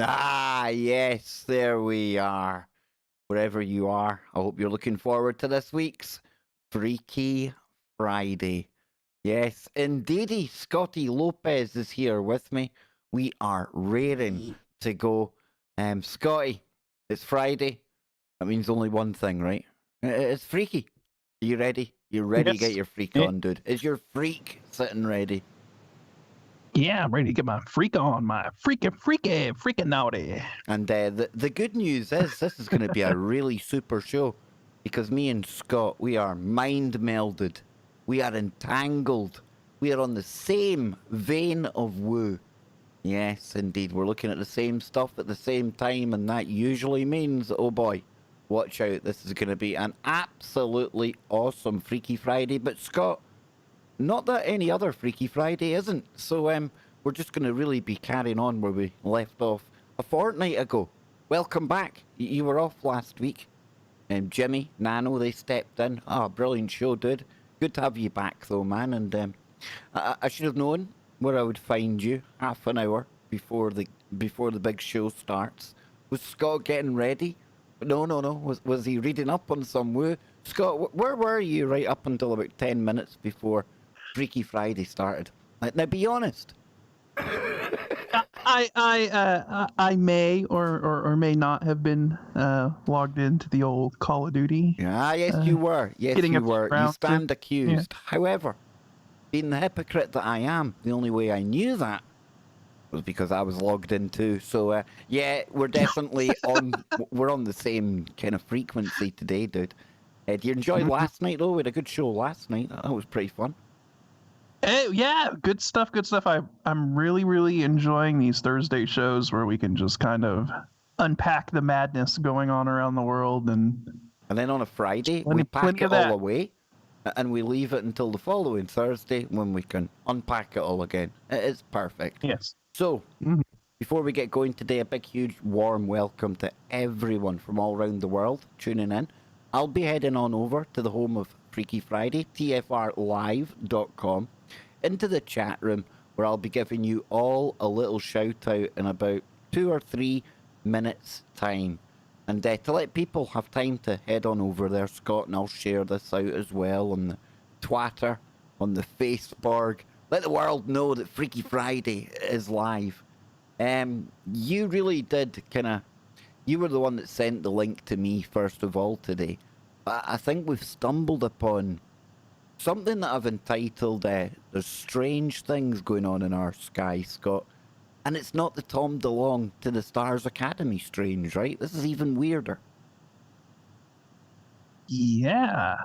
Ah, yes, there we are. Wherever you are, I hope you're looking forward to this week's Freaky Friday. Yes, indeedy, Scotty Lopez is here with me. We are raring to go. Scotty, it's Friday. That means only one thing, right? It's freaky. Are you ready? You ready to get Yes. your freak Yeah. on, dude? Is your freak sitting ready? Yeah, I'm ready to get my freak on, my freaking naughty. And the good news is this is going to be a really super show because me and Scott, we are mind melded. We are entangled. We are on the same vein of woo. Yes, indeed. We're looking at the same stuff at the same time, and that usually means, oh boy, watch out. This is going to be an absolutely awesome Freaky Friday. But Scott, not that any other Freaky Friday isn't. So we're just going to really be carrying on where we left off a fortnight ago. Welcome back. You were off last week. Jimmy, Nano, they stepped in. Brilliant show, dude. Good to have you back, though, man. And I should have known where I would find you half an hour before the big show starts. Was Scott getting ready? No. Was he reading up on some woo? Scott, where were you right up until about 10 minutes before Freaky Friday started? Now, be honest. I may or may not have been logged into the old Call of Duty. Yes, you were. Yes, getting you a were. You round stand trip. accused. However, being the hypocrite that I am, the only way I knew that was because I was logged in too. So, yeah, we're definitely on. We're on the same kind of frequency today, dude. Did you enjoy last night, though? We had a good show last night. That was pretty fun. Yeah, good stuff. I'm really enjoying these Thursday shows where we can just kind of unpack the madness going on around the world, and then on a Friday, we pack it all away, and we leave it until the following Thursday when we can unpack it all again. It is perfect. Yes. So, before we get going today, a big, huge, warm welcome to everyone from all around the world tuning in. I'll be heading on over to the home of Freaky Friday, tfrlive.com, into the chat room where I'll be giving you all a little shout out in about 2 or 3 minutes time. And to let people have time to head on over there, Scott, and I'll share this out as well on the Twitter, on the Facebook. Let the world know that Freaky Friday is live. You really did you were the one that sent the link to me first of all today. I think we've stumbled upon something that I've entitled There's Strange Things Going On in Our Sky, Scott. And it's not the Tom DeLonge to the Stars Academy strange, right? This is even weirder. Yeah.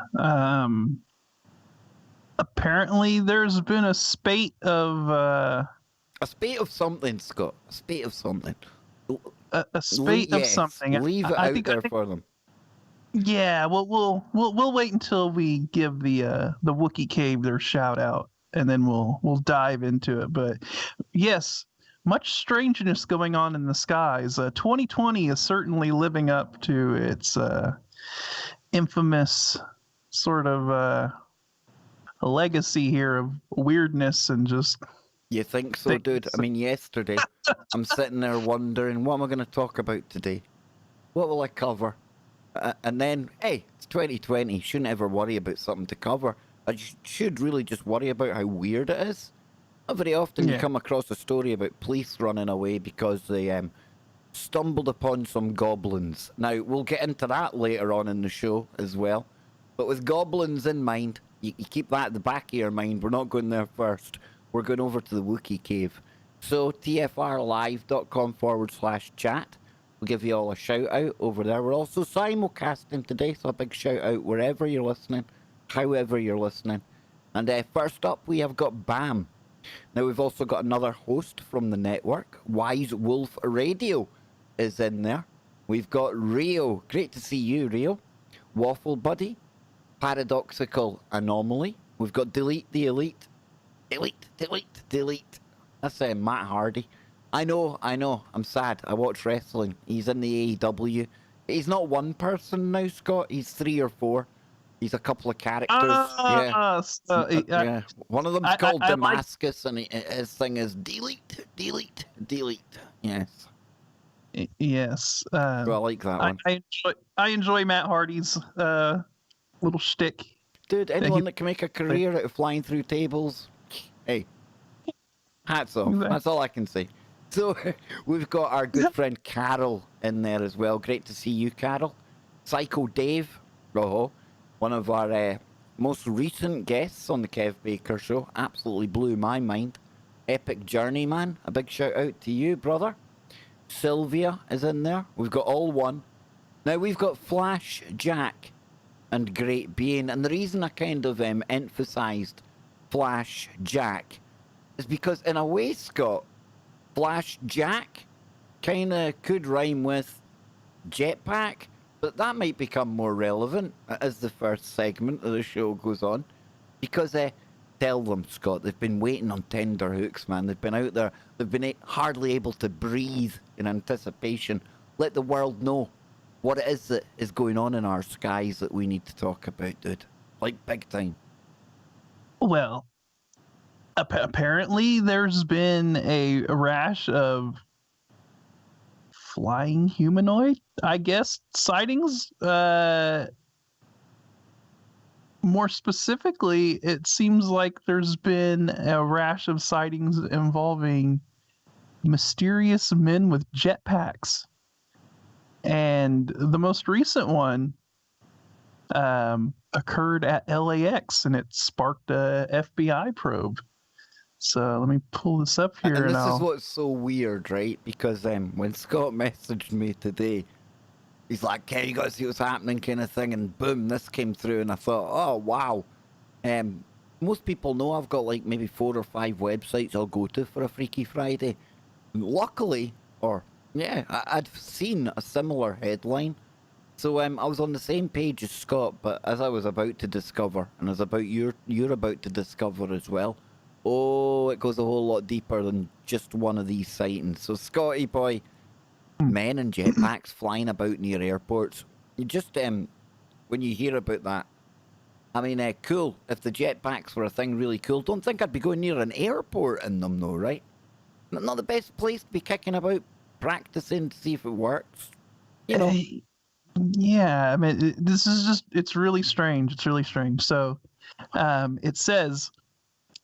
Apparently there's been a spate of a spate of something, Scott. A spate of something. A spate of something. Leave it out there for them. Yeah, we'll wait until we give the Wookiee Cave their shout out, and then we'll dive into it. But yes, much strangeness going on in the skies. 2020 is certainly living up to its infamous sort of legacy here of weirdness and just. You think so, dude? I mean, yesterday I'm sitting there wondering, what am I going to talk about today? What will I cover? And then, hey, it's 2020. Shouldn't ever worry about something to cover. I should really just worry about how weird it is. Not very often you come across a story about police running away because they stumbled upon some goblins. Now, we'll get into that later on in the show as well. But with goblins in mind, you keep that at the back of your mind. We're not going there first. We're going over to the Wookiee Cave. So, tfrlive.com/chat. We'll give you all a shout out over there. We're also simulcasting today, so a big shout out wherever you're listening, however you're listening. And first up, we have got Bam. Now, we've also got another host from the network. Wise Wolf Radio is in there. We've got Rio. Great to see you, Rio. Waffle Buddy. Paradoxical Anomaly. We've got Delete the Elite. Delete. That's Matt Hardy. I know. I'm sad. I watch wrestling. He's in the AEW. He's not one person now, Scott. He's 3 or 4. He's a couple of characters. Yeah. One of them's called Damascus, and his thing is delete. Yes. Yes. So I like that one. I enjoy Matt Hardy's little shtick. Dude, anyone that can make a career out of flying through tables, hey, hats off. Exactly. That's all I can say. So we've got our good friend Carol in there as well. Great to see you, Carol. Psycho Dave, one of our most recent guests on the Kev Baker Show. Absolutely blew my mind. Epic Journey, man. A big shout out to you, brother. Sylvia is in there. We've got all one. Now we've got Flash Jack and Great Being. And the reason I kind of emphasised Flash Jack is because in a way, Scott, Flash Jack kind of could rhyme with Jetpack, but that might become more relevant as the first segment of the show goes on. Because tell them, Scott, they've been waiting on tender hooks, man. They've been out there. They've been hardly able to breathe in anticipation. Let the world know what it is that is going on in our skies that we need to talk about, dude. Like, big time. Well, apparently there's been a rash of flying humanoid, I guess, sightings. More specifically, it seems like there's been a rash of sightings involving mysterious men with jetpacks. And the most recent one occurred at LAX, and it sparked a FBI probe. So let me pull this up here. And this is what's so weird, right? Because when Scott messaged me today, he's like, "Okay, you got to see what's happening," kind of thing, and boom, this came through, and I thought, "Oh wow." Most people know I've got like maybe 4 or 5 websites I'll go to for a Freaky Friday. Luckily, I'd seen a similar headline, so I was on the same page as Scott. But as I was about to discover, and as you're about to discover as well, oh, it goes a whole lot deeper than just one of these sightings. So, Scotty boy, men in jetpacks flying about near airports. You just when you hear about that, I mean, cool. If the jetpacks were a thing, really cool. Don't think I'd be going near an airport in them, though, right? Not the best place to be kicking about, practicing to see if it works. You know. Yeah, I mean, this is just—it's really strange. It's really strange. So, it says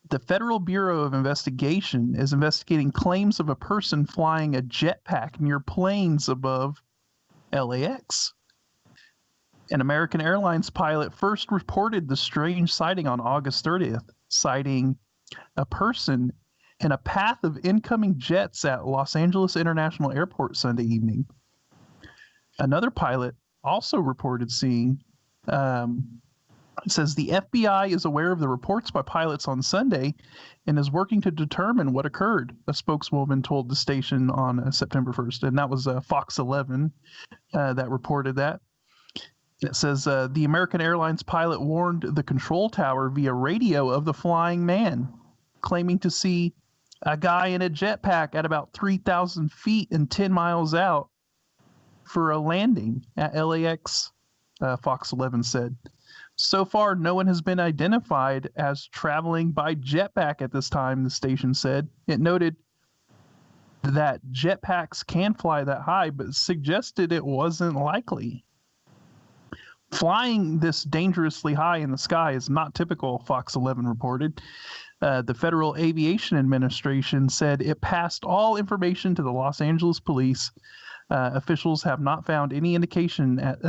the Federal Bureau of Investigation is investigating claims of a person flying a jetpack near planes above LAX. An American Airlines pilot first reported the strange sighting on August 30th, citing a person in a path of incoming jets at Los Angeles International Airport Sunday evening. Another pilot also reported seeing, it says the FBI is aware of the reports by pilots on Sunday and is working to determine what occurred, a spokeswoman told the station on September 1st. And that was Fox 11 that reported that. It says the American Airlines pilot warned the control tower via radio of the flying man, claiming to see a guy in a jetpack at about 3,000 feet and 10 miles out for a landing at LAX, Fox 11 said. So far, no one has been identified as traveling by jetpack at this time, the station said. It noted that jetpacks can fly that high, but suggested it wasn't likely. Flying this dangerously high in the sky is not typical, Fox 11 reported. The Federal Aviation Administration said it passed all information to the Los Angeles police. Officials have not found any indication at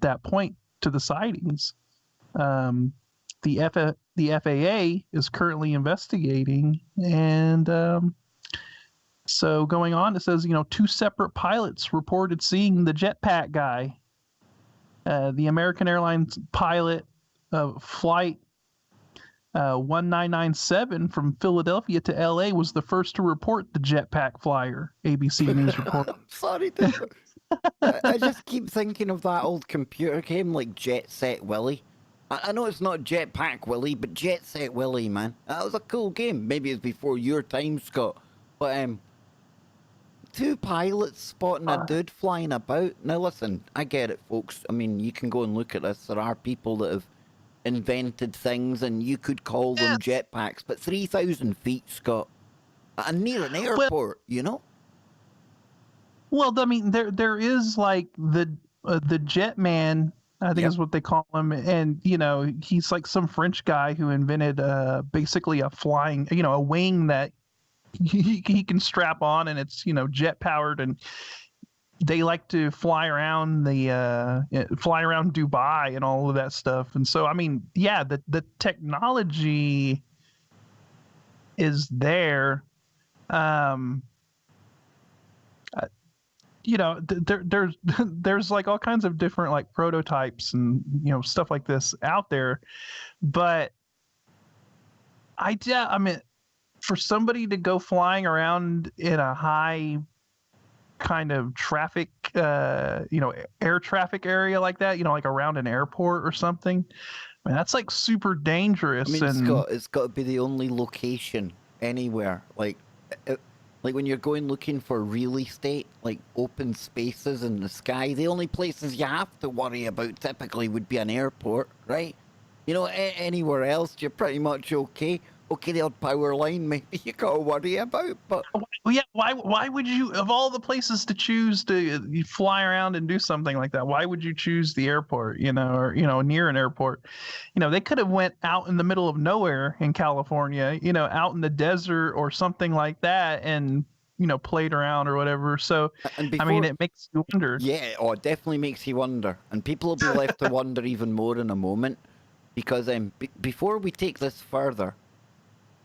that point to the sightings. The FAA is currently investigating, and so going on, it says, 2 separate pilots reported seeing the jetpack guy. The American Airlines pilot of flight 1997 from Philadelphia to LA was the first to report the jetpack flyer, ABC News reported. I'm sorry, dude. I just keep thinking of that old computer game like Jet Set Willy. I know it's not Jetpack Willy, but Jet Set Willy, man. That was a cool game. Maybe it's before your time, Scott. But 2 pilots spotting a dude flying about. Now listen, I get it, folks. I mean, you can go and look at this. There are people that have invented things, and you could call them jetpacks. But 3,000 feet, Scott, and near an airport, you know. Well, I mean, there is like the jet man, I think Yep. is what they call him, and he's like some French guy who invented basically a flying, a wing that he can strap on, and it's jet powered, and they like to fly around fly around Dubai and all of that stuff. And so, I mean, yeah, the technology is there. Um, there's there's like all kinds of different like prototypes and stuff like this out there, but I mean, for somebody to go flying around in a high kind of traffic, air traffic area like that, like around an airport or something, I mean, that's like super dangerous. I mean, And Scott, it's got to be the only location anywhere. Like when you're going looking for real estate, like open spaces in the sky, the only places you have to worry about typically would be an airport, right? Anywhere else, you're pretty much okay. Okay, the odd power line maybe you got to worry about, but well, yeah, why would you, of all the places to choose to fly around and do something like that, why would you choose the airport, or near an airport? They could have went out in the middle of nowhere in California, out in the desert or something like that, and played around or whatever. So and I mean, before, it makes you wonder. yeah, oh, it definitely makes you wonder, and people will be left to wonder even more in a moment, because before we take this further.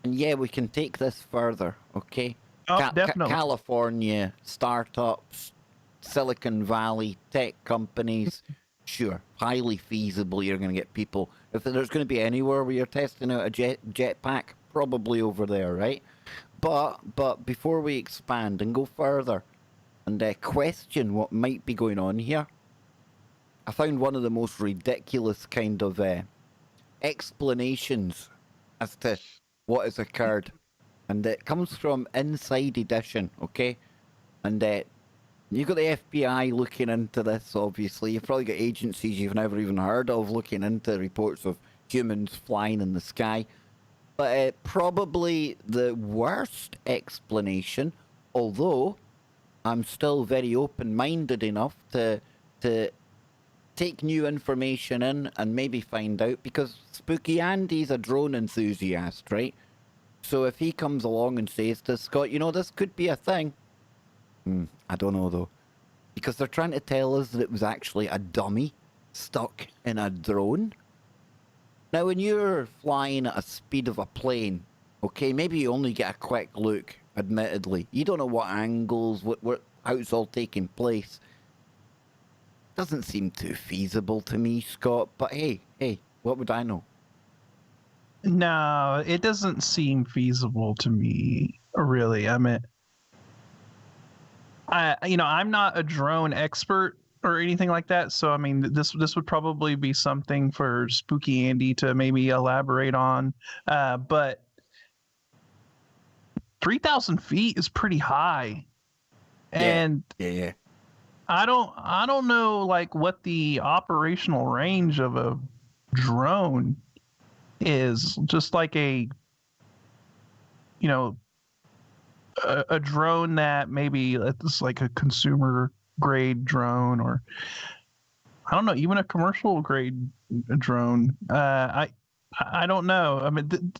And yeah, we can take this further, okay? Oh, definitely. California, startups, Silicon Valley, tech companies, sure, highly feasible you're going to get people. If there's going to be anywhere where you're testing out a jetpack, probably over there, right? But before we expand and go further and question what might be going on here, I found one of the most ridiculous kind of explanations as to what has occurred, and it comes from Inside Edition, okay? And you've got the FBI looking into this, obviously. You've probably got agencies you've never even heard of looking into reports of humans flying in the sky. But probably the worst explanation, although I'm still very open-minded enough to take new information in and maybe find out, because Spooky Andy's a drone enthusiast, right? So if he comes along and says to Scott, this could be a thing. I don't know though. Because they're trying to tell us that it was actually a dummy stuck in a drone. Now when you're flying at a speed of a plane, okay, maybe you only get a quick look, admittedly. You don't know what angles, how it's all taking place. Doesn't seem too feasible to me, Scott, but hey, what would I know? No, it doesn't seem feasible to me, really. I mean, I'm not a drone expert or anything like that, so I mean, this would probably be something for Spooky Andy to maybe elaborate on. But 3,000 feet is pretty high, and yeah. I don't know like what the operational range of a drone is. Just like a drone that maybe it's like a consumer grade drone, or I don't know, even a commercial grade drone. I don't know. I mean,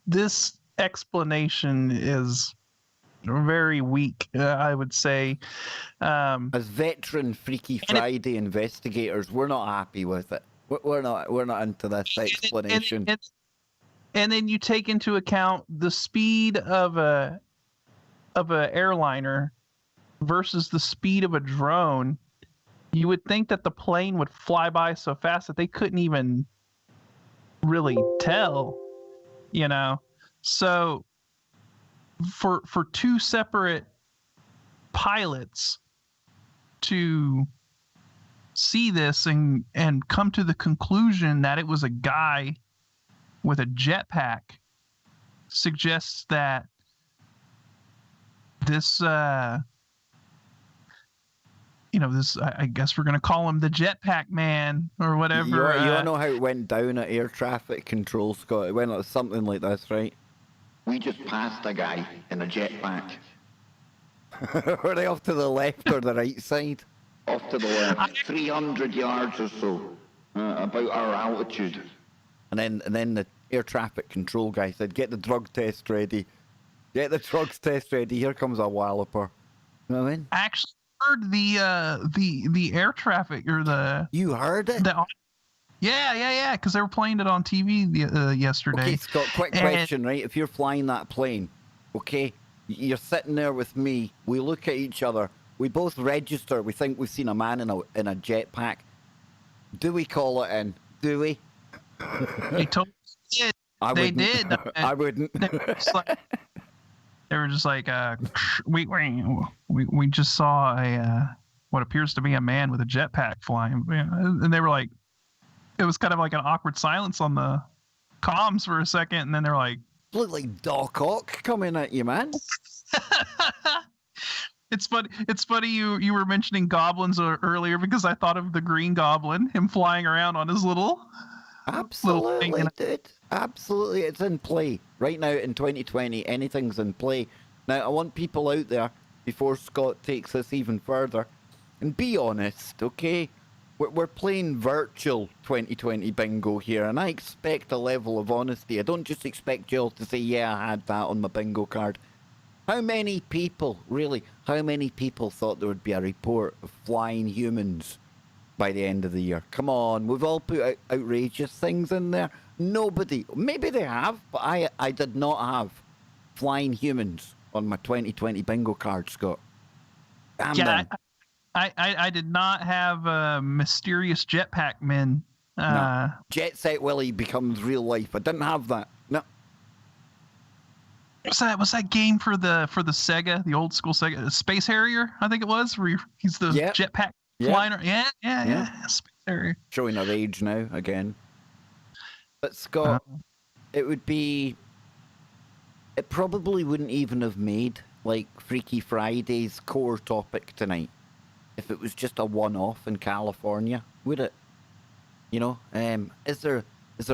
this explanation is very weak, I would say. As veteran Freaky Friday investigators, we're not happy with it. We're not into this explanation. And then you take into account the speed of a airliner versus the speed of a drone. You would think that the plane would fly by so fast that they couldn't even really tell, So for two separate pilots to see this and come to the conclusion that it was a guy with a jetpack suggests that this this, I guess we're going to call him the Jetpack Man or whatever. You all know how it went down at air traffic control, Scott. It went like something like this, right? We just passed a guy in a jetpack. Are they off to the left or the right side? Off to the left, 300 yards or so, about our altitude. And then the air traffic control guy said, "Get the drug test ready. Get the drugs test ready. Here comes a walloper." You know what I mean? I actually heard the air traffic or the. You heard it? Yeah. Because they were playing it on TV yesterday. Okay, Scott. Quick question, right? If you're flying that plane, okay, you're sitting there with me. We look at each other. We both register. We think we've seen a man in a jetpack. Do we call it in? Do we? They totally did. They did. I wouldn't. They were just like, we just saw a what appears to be a man with a jetpack flying, and they were like, it was kind of like an awkward silence on the comms for a second, and then they're like, "Look like Doc Ock coming at you, man." It's funny you were mentioning goblins earlier because I thought of the Green Goblin, him flying around on his little. Absolutely, dude. Absolutely, it's in play right now in 2020. Anything's in play. Now, I want people out there before Scott takes us even further, and be honest, okay? We're playing virtual 2020 bingo here, and I expect a level of honesty. I don't just expect you all to say, "Yeah, I had that on my bingo card." How many people, really? How many people thought there would be a report of flying humans by the end of the year? Come on, we've all put outrageous things in there. Nobody, maybe they have, but I did not have flying humans on my 2020 bingo card, Scott. I did not have mysterious jetpack men. No. Jet Set Willie becomes real life. I didn't have that. No. Was that game for the Sega, the old school Sega, Space Harrier? I think it was. Where he's the jetpack flying. Yeah. Space Harrier. Showing our age now again. But Scott, it probably wouldn't even have made like Freaky Friday's core topic tonight if it was just a one-off in California, would it? You know, is there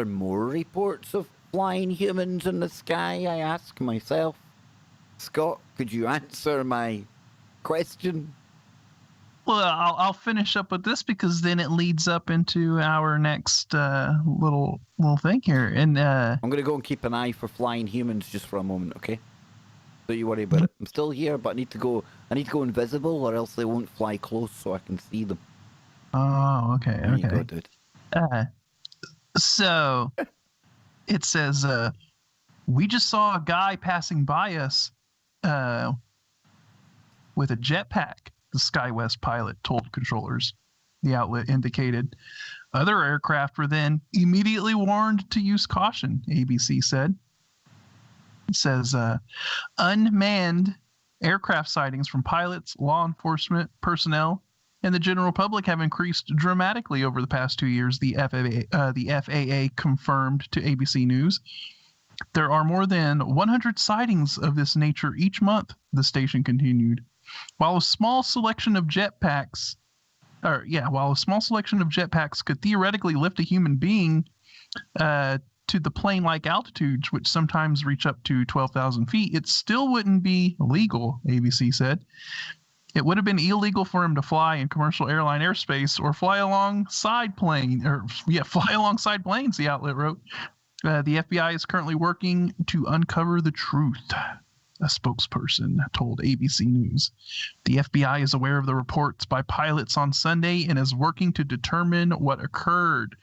more reports of flying humans in the sky? I ask myself. Scott, could you answer my question? Well, I'll finish up with this because then it leads up into our next little thing here. And I'm gonna go and keep an eye for flying humans just for a moment, okay? Don't you worry about it. I'm still here, but I need to go invisible, or else they won't fly close, so I can see them. Oh, okay. There you go, dude. So it says, we just saw a guy passing by us with a jetpack, the SkyWest pilot told controllers, the outlet indicated. Other aircraft were then immediately warned to use caution, ABC said. It says, unmanned aircraft sightings from pilots, law enforcement personnel, and the general public have increased dramatically over the past 2 years, the FAA confirmed to ABC News. There are more than 100 sightings of this nature each month, the station continued. While a small selection of jetpacks could theoretically lift a human being to the plane-like altitudes, which sometimes reach up to 12,000 feet, it still wouldn't be legal, ABC said. It would have been illegal for him to fly in commercial airline airspace or fly alongside planes, the outlet wrote. The FBI is currently working to uncover the truth, a spokesperson told ABC News. The FBI is aware of the reports by pilots on Sunday and is working to determine what occurred.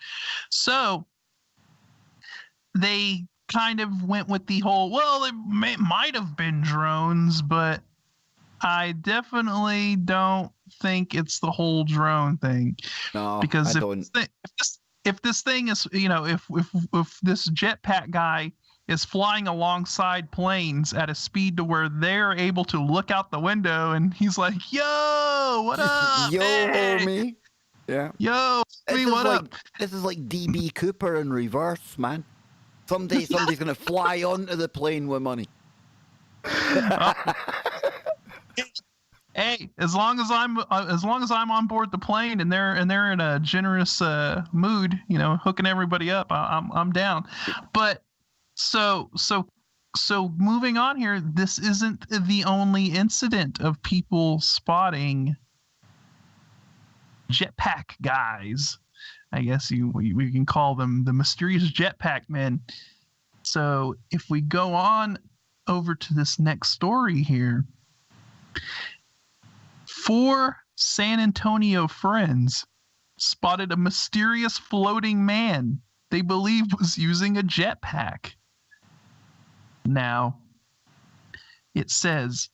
So they kind of went with the whole, well, it might have been drones, but I definitely don't think it's the whole drone thing. No, because I don't. If this thing is, if this jetpack guy is flying alongside planes at a speed to where they're able to look out the window and he's like, yo, what up? Yo, hey? homie. Yeah. Yo, homie, what up? This is like DB Cooper in reverse, man. Someday somebody's going to fly onto the plane with money. Hey, as long as I'm on board the plane and they're in a generous mood, hooking everybody up, I'm down. But so So moving on here, this isn't the only incident of people spotting jetpack guys. I guess we can call them the mysterious jetpack men. So if we go on over to this next story here, 4 San Antonio friends spotted a mysterious floating man they believe was using a jetpack. Now, it says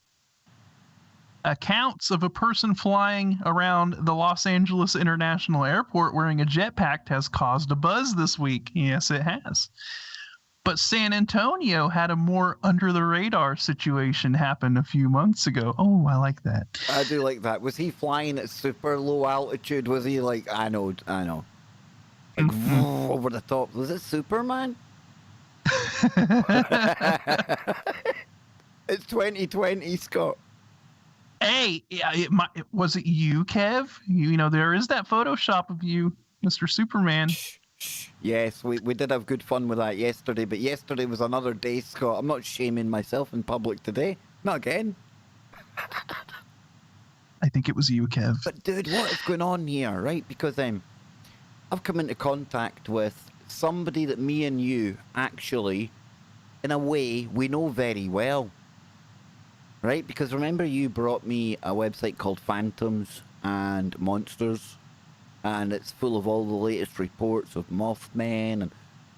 accounts of a person flying around the Los Angeles International Airport wearing a jetpack has caused a buzz this week. Yes, it has. But San Antonio had a more under the radar situation happen a few months ago. Oh, I like that. I do like that. Was he flying at super low altitude? Was he like, I know. Like, over the top. Was it Superman? It's 2020, Scott. Hey, was it you, Kev? You know, there is that Photoshop of you, Mr. Superman. Yes, we did have good fun with that yesterday, but yesterday was another day, Scott. I'm not shaming myself in public today. Not again. I think it was you, Kev. But dude, what is going on here, right? Because I've come into contact with somebody that me and you actually, in a way, we know very well. Right? Because remember you brought me a website called Phantoms and Monsters, and it's full of all the latest reports of Mothmen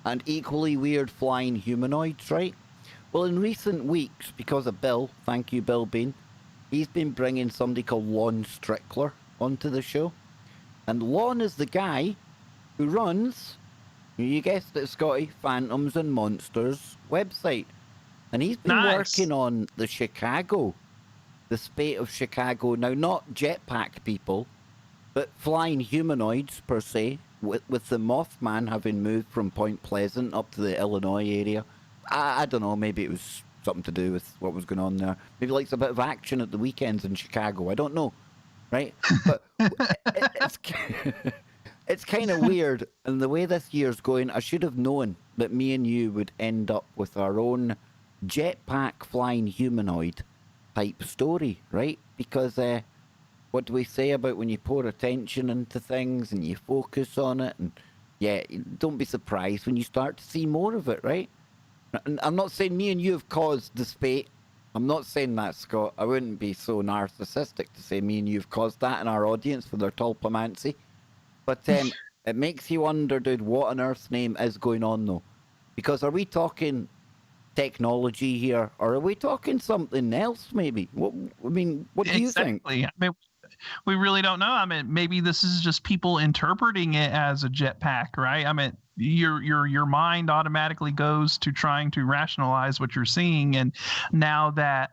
and equally weird flying humanoids, right? Well, in recent weeks, because of Bill, thank you, Bill Bean, he's been bringing somebody called Lon Strickler onto the show. And Lon is the guy who runs, you guessed it, Scotty, Phantoms and Monsters website. And he's been working on the spate of Chicago. Now, not jetpack people, but flying humanoids per se, with the Mothman having moved from Point Pleasant up to the Illinois area. I don't know, maybe it was something to do with what was going on there. Maybe like a bit of action at the weekends in Chicago. I don't know, right? But it's kind of weird. And the way this year's going, I should have known that me and you would end up with our own jetpack flying humanoid type story, right? Because what do we say about when you pour attention into things and you focus on it? And yeah, don't be surprised when you start to see more of it, right? And I'm not saying me and you have caused the spate. I'm not saying that, Scott. I wouldn't be so narcissistic to say me and you have caused that in our audience for their tulpamancy. But it makes you wonder, dude, what on earth's name is going on, though? Because are we talking technology here, or are we talking something else, maybe? What do you think? I mean, we really don't know. I mean, maybe this is just people interpreting it as a jetpack, right? I mean, your mind automatically goes to trying to rationalize what you're seeing, and now that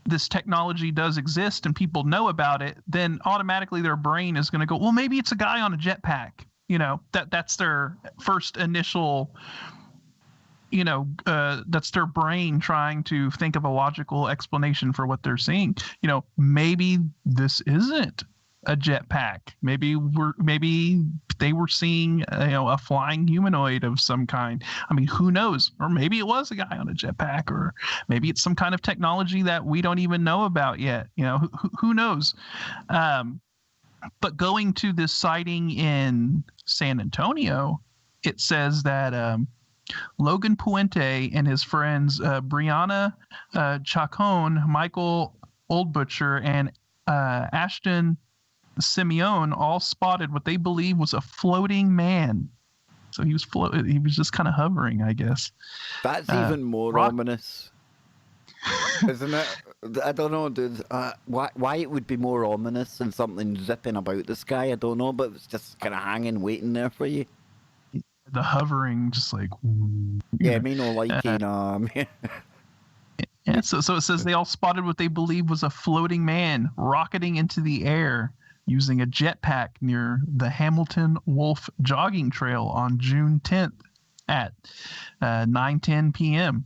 this technology does exist and people know about it, then automatically their brain is going to go, well, maybe it's a guy on a jetpack. You know, that's their first initial, that's their brain trying to think of a logical explanation for what they're seeing. You know, maybe this isn't a jetpack. Maybe they were seeing a flying humanoid of some kind. I mean, who knows? Or maybe it was a guy on a jetpack, or maybe it's some kind of technology that we don't even know about yet. You know, who knows? But going to this sighting in San Antonio, it says that Logan Puente and his friends Brianna Chacon, Michael Oldbutcher, and Ashton Simeone all spotted what they believe was a floating man. So he was he was just kind of hovering, I guess. That's even more ominous, isn't it? I don't know, dude. Why it would be more ominous than something zipping about the sky, I don't know, but it's just kind of hanging, waiting there for you. The hovering, just like... Yeah, me no liking. Yeah, so it says they all spotted what they believe was a floating man rocketing into the air using a jetpack near the Hamilton Wolf jogging trail on June 10th at 9:10 p.m.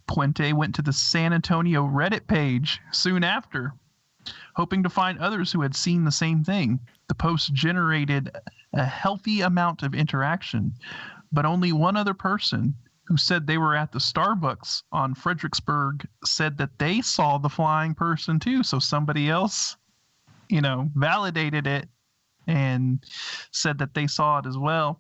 Puente went to the San Antonio Reddit page soon after, hoping to find others who had seen the same thing. The post generated a healthy amount of interaction, but only one other person, who said they were at the Starbucks on Fredericksburg said that they saw the flying person too. So somebody else, validated it and said that they saw it as well.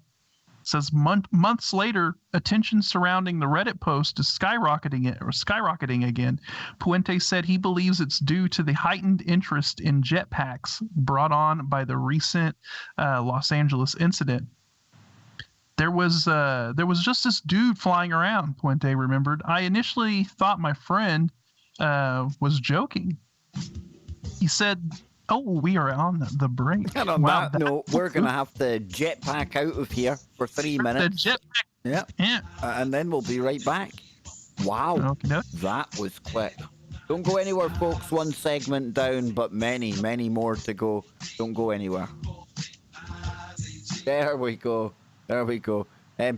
It says months later, attention surrounding the Reddit post is skyrocketing again. Puente said he believes it's due to the heightened interest in jetpacks brought on by the recent Los Angeles incident. There was just this dude flying around, Puente remembered. I initially thought my friend was joking. He said, "Oh, we are on the break." And on that note, we're going to have to jetpack out of here for 3 minutes. The jetpack. Yeah. And then we'll be right back. Wow. Okay. That was quick. Don't go anywhere, folks. One segment down, but many, many more to go. Don't go anywhere. There we go. There we go.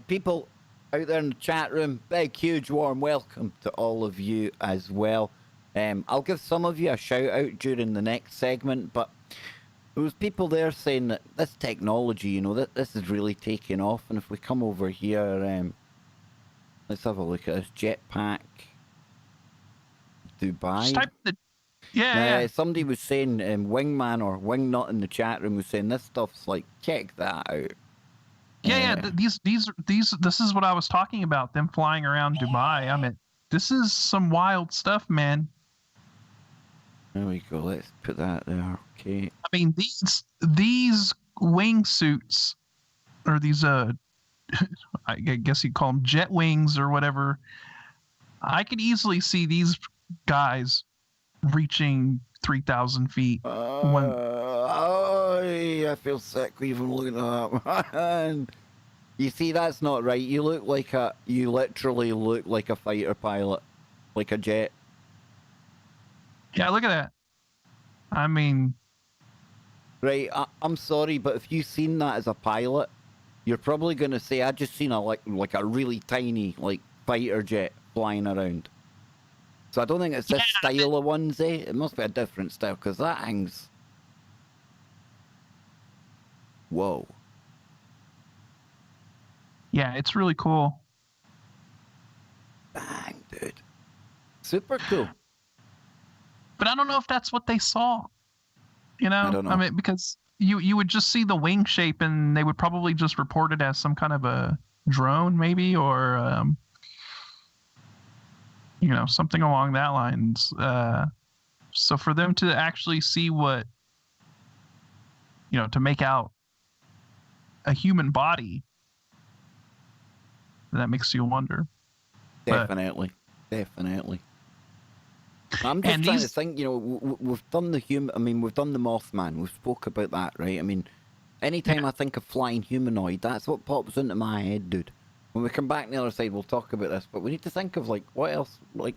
People out there in the chat room, big, huge, warm welcome to all of you as well. I'll give some of you a shout out during the next segment, but there was people there saying that this technology, that this is really taking off. And if we come over here, let's have a look at this Jetpack Dubai. Yeah. Somebody was saying, Wingman or Wingnut in the chat room was saying this stuff's like, check that out. This is what I was talking about. Them flying around Dubai. I mean, this is some wild stuff, man. There we go. Let's put that there. Okay. I mean, these wingsuits, or these I guess you call them jet wings or whatever. I could easily see these guys reaching 3,000 feet. I feel sick even looking at that, man. You see, that's not right. You literally look like a fighter pilot, like a jet. Yeah, look at that. I mean, right. I'm sorry, but if you've seen that as a pilot, you're probably going to say, I just seen like a really tiny fighter jet flying around. So I don't think it's this style of onesie. It must be a different style, because that hangs. Whoa. Yeah, it's really cool. Bang, dude. Super cool. But I don't know if that's what they saw. I don't know. I mean, because you would just see the wing shape, and they would probably just report it as some kind of a drone, maybe, or something along that lines. So for them to actually see what, to make out a human body, that makes you wonder. Definitely. I'm just trying to think, we've done we've done the Mothman. We've spoke about that, right? I mean, anytime I think of flying humanoid, that's what pops into my head, dude. When we come back on the other side, we'll talk about this, but we need to think of, what else, what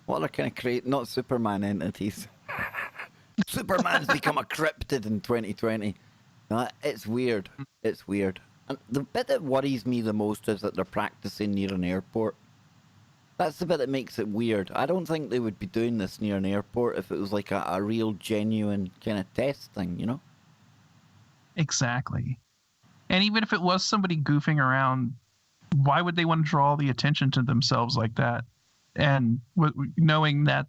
other kind of not Superman entities. Superman's become a cryptid in 2020. It's weird. It's weird. And the bit that worries me the most is that they're practicing near an airport. That's the bit that makes it weird. I don't think they would be doing this near an airport if it was like a real, genuine kind of test thing, Exactly. And even if it was somebody goofing around, why would they want to draw the attention to themselves like that? And knowing that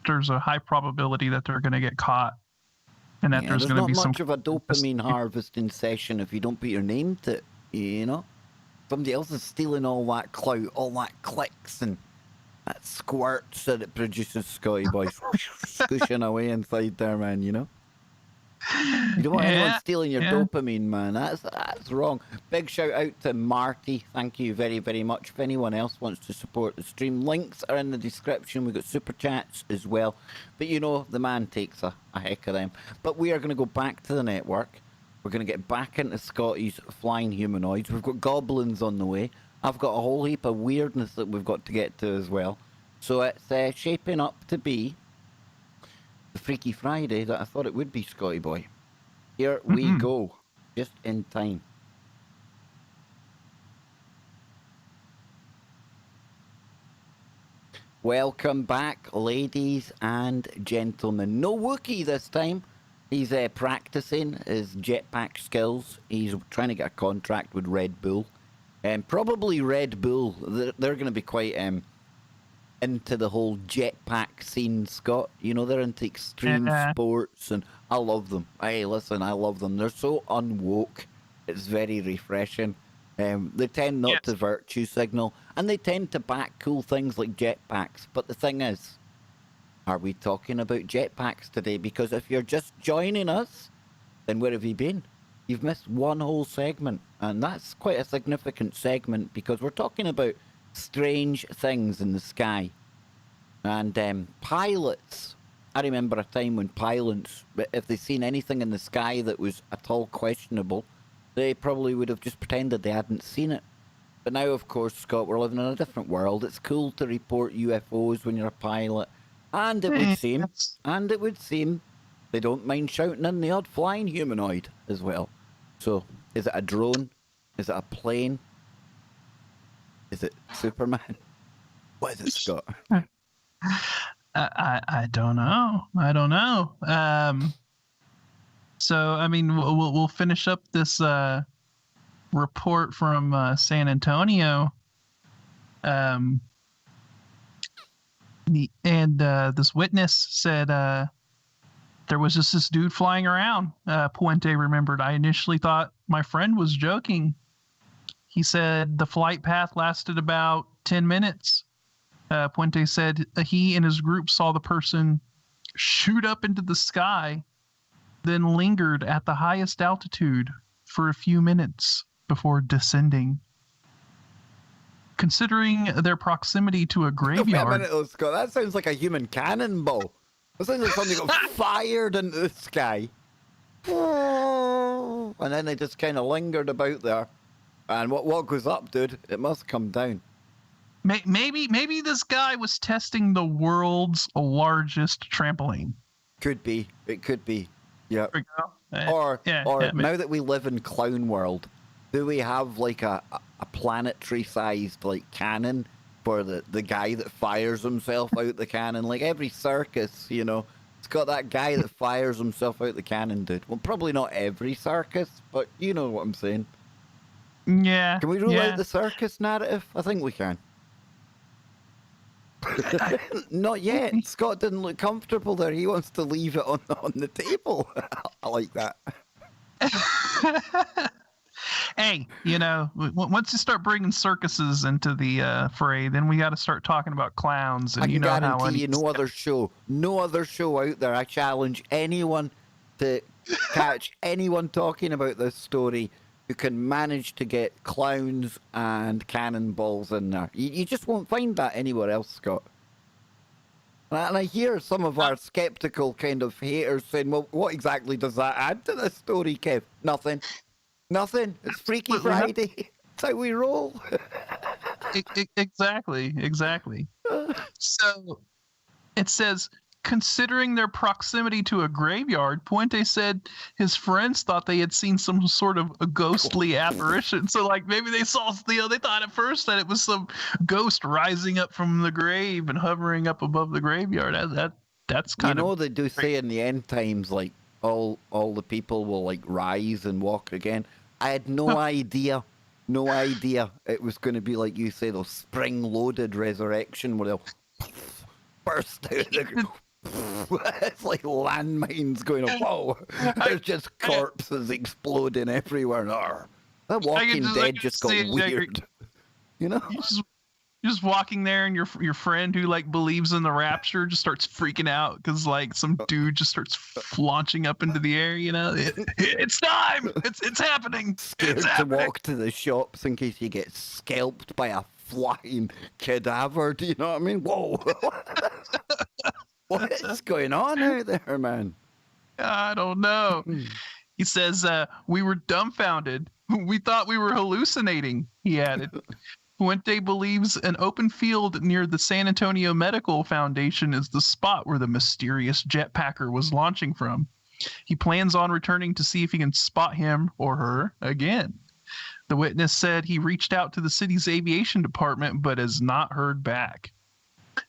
there's a high probability that they're going to get caught, and that there's going to be some... There's not much of a dopamine harvesting session if you don't put your name to it, Somebody else is stealing all that clout, all that clicks, and that squirts that it produces, Scotty boy. Squishing away inside there, man, You don't want anyone stealing your dopamine, man. That's wrong. Big shout out to Marty. Thank you very, very much. If anyone else wants to support the stream, links are in the description. We've got super chats as well. But the man takes a heck of them. But we are going to go back to the network. We're going to get back into Scotty's flying humanoids. We've got goblins on the way. I've got a whole heap of weirdness that we've got to get to as well. So it's shaping up to be the Freaky Friday that I thought it would be, Scotty boy. Here we go. Just in time. Welcome back, ladies and gentlemen. No Wookiee this time. He's practicing his jetpack skills. He's trying to get a contract with Red Bull. Probably Red Bull. They're going to be quite into the whole jetpack scene, Scott. You know, they're into extreme Yeah. sports, and I love them. Hey, listen, I love them. They're so unwoke. It's very refreshing. They tend not to virtue signal, and they tend to back cool things like jetpacks. But the thing is, are we talking about jetpacks today? Because if you're just joining us, then where have you been? You've missed one whole segment, and that's quite a significant segment because we're talking about strange things in the sky. And pilots, I remember a time when pilots, if they seen anything in the sky that was at all questionable, they probably would have just pretended they hadn't seen it. But now, of course, Scott, we're living in a different world. It's cool to report UFOs when you're a pilot. And it would seem they don't mind shouting in the odd flying humanoid as well. So, is it a drone? Is it a plane? Is it Superman? What is it, Scott? I don't know. I don't know. So, I mean, we'll finish up this report from San Antonio. This witness said there was just this dude flying around. Puente remembered, I initially thought my friend was joking. He said the flight path lasted about 10 minutes. Puente said he and his group saw the person shoot up into the sky, then lingered at the highest altitude for a few minutes before descending. Considering their proximity to a graveyard... Wait a minute, though, Scott. That sounds like a human cannonball. That sounds like something got fired into the sky. And then they just kind of lingered about there. And what goes up, dude? It must come down. Maybe this guy was testing the world's largest trampoline. Could be. It could be. Yeah. There we go. Or now that we live in clown world, do we have like a planetary-sized like cannon for the guy that fires himself out the cannon? Like every circus, you know, it's got that guy that fires himself out the cannon, dude. Well, probably not every circus, but you know what I'm saying. Yeah. Can we rule out the circus narrative? I think we can. Not yet. Scott didn't look comfortable there. He wants to leave it on the table. I like that. Hey, you know, once you start bringing circuses into the fray, then we got to start talking about clowns. And I you can know how guarantee you no other show out there. I challenge anyone to catch anyone talking about this story who can manage to get clowns and cannonballs in there. You just won't find that anywhere else, Scott. And I hear some of our skeptical kind of haters saying, well, what exactly does that add to this story, Kev? Nothing. It's Freaky Friday. That's how we roll. Exactly. So it says, considering their proximity to a graveyard, Puente said his friends thought they had seen some sort of a ghostly apparition. So, like, maybe they saw, they thought at first that it was some ghost rising up from the grave and hovering up above the graveyard. That's kind of... You know, they do say in the end times, like, all the people will, like, rise and walk again. I had no idea it was going to be, like you say, those spring-loaded resurrection where they'll burst out of the... It's like landmines going off. Whoa, there's just corpses exploding everywhere. That Walking Dead just got weird. You know? You're just walking there, and your friend who like believes in the rapture just starts freaking out because like some dude just starts launching up into the air. You know, it's time. It's happening. Scared to walk to the shops in case you get scalped by a flying cadaver. Do you know what I mean? Whoa. What is going on out there, man? I don't know. He says, we were dumbfounded. We thought we were hallucinating, he added. Puente believes an open field near the San Antonio Medical Foundation is the spot where the mysterious jetpacker was launching from. He plans on returning to see if he can spot him or her again. The witness said he reached out to the city's aviation department but has not heard back.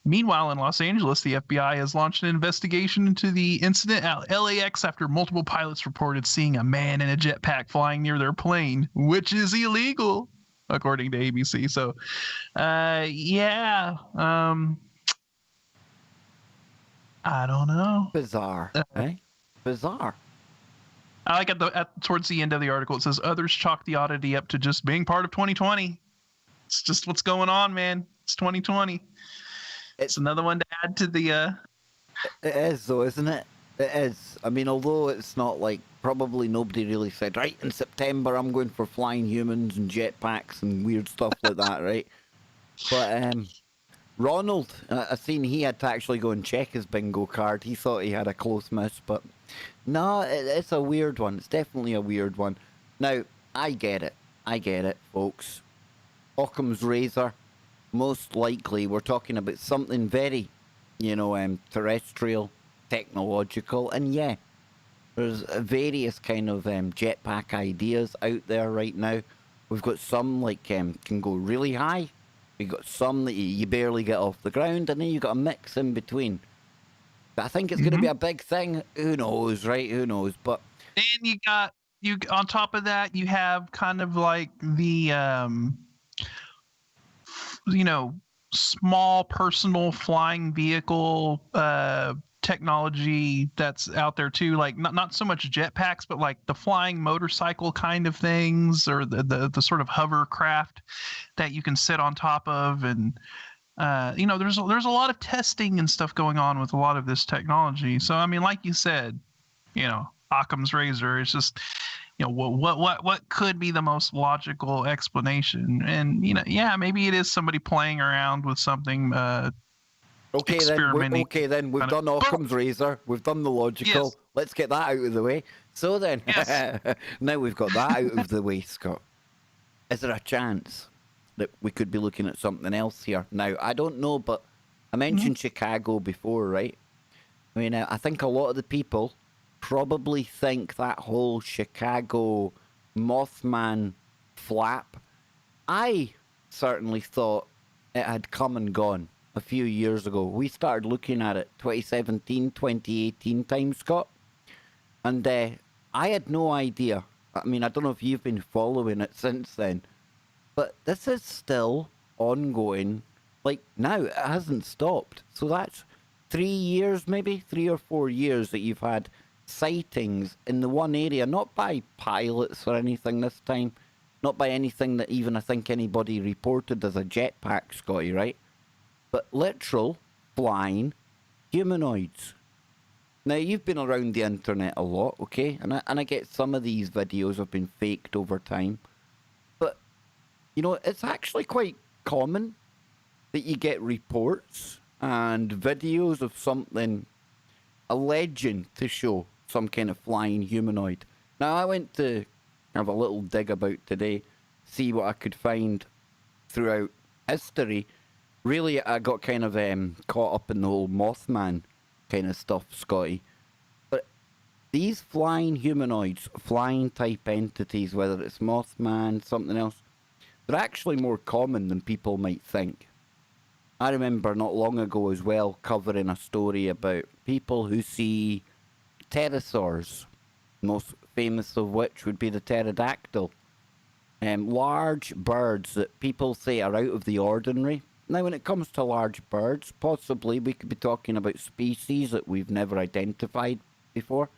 Meanwhile, in Los Angeles, the FBI has launched an investigation into the incident at LAX after multiple pilots reported seeing a man in a jetpack flying near their plane, which is illegal. according to ABC. So, yeah, I don't know. Bizarre, eh? Bizarre. I like towards the end of the article, it says others chalk the oddity up to just being part of 2020. It's just what's going on, man. It's 2020. It's another one to add to the. It is, though, isn't it? It is. I mean, although it's not like probably nobody really said, right, in September I'm going for flying humans and jetpacks and weird stuff like that, right? But Ronald, I seen he had to actually go and check his bingo card. He thought he had a close miss, but no, it's a weird one. It's definitely a weird one. Now, I get it. I get it, folks. Occam's razor, most likely we're talking about something very, terrestrial, technological, and yeah, there's various kind of jetpack ideas out there right now. We've got some like can go really high. We've got some that you barely get off the ground, and then you've got a mix in between. But I think it's going to be a big thing. Who knows, right? Who knows? But then you on top of that, you have kind of like the small personal flying vehicle technology that's out there too, like not so much jetpacks, but like the flying motorcycle kind of things, or the sort of hovercraft that you can sit on top of. And there's a lot of testing and stuff going on with a lot of this technology. So I mean, like you said, Occam's razor is just, what could be the most logical explanation? And yeah, maybe it is somebody playing around with something. Okay, then we've done Occam's razor. We've done the logical. Yes. Let's get that out of the way. So then, Yes. now we've got that out of the way, Scott. Is there a chance that we could be looking at something else here? Now, I don't know, but I mentioned Chicago before, right? I mean, I think a lot of the people probably think that whole Chicago Mothman flap, I certainly thought it had come and gone a few years ago. We started looking at it 2017, 2018 time, Scott. And I had no idea. I mean, I don't know if you've been following it since then, but this is still ongoing. Like now, it hasn't stopped. So that's 3 years, maybe 3 or 4 years that you've had sightings in the one area, not by pilots or anything this time, not by anything that even I think anybody reported as a jetpack, Scotty, right? But literal flying humanoids. Now, you've been around the internet a lot, okay? And I get some of these videos have been faked over time. But, it's actually quite common that you get reports and videos of something alleging to show some kind of flying humanoid. Now, I went to have a little dig about today, see what I could find throughout history. Really, I got kind of caught up in the whole Mothman kind of stuff, Scotty. But these flying humanoids, flying type entities, whether it's Mothman, something else, they're actually more common than people might think. I remember not long ago as well covering a story about people who see pterosaurs, most famous of which would be the pterodactyl. Large birds that people say are out of the ordinary. Now, when it comes to large birds, possibly we could be talking about species that we've never identified before.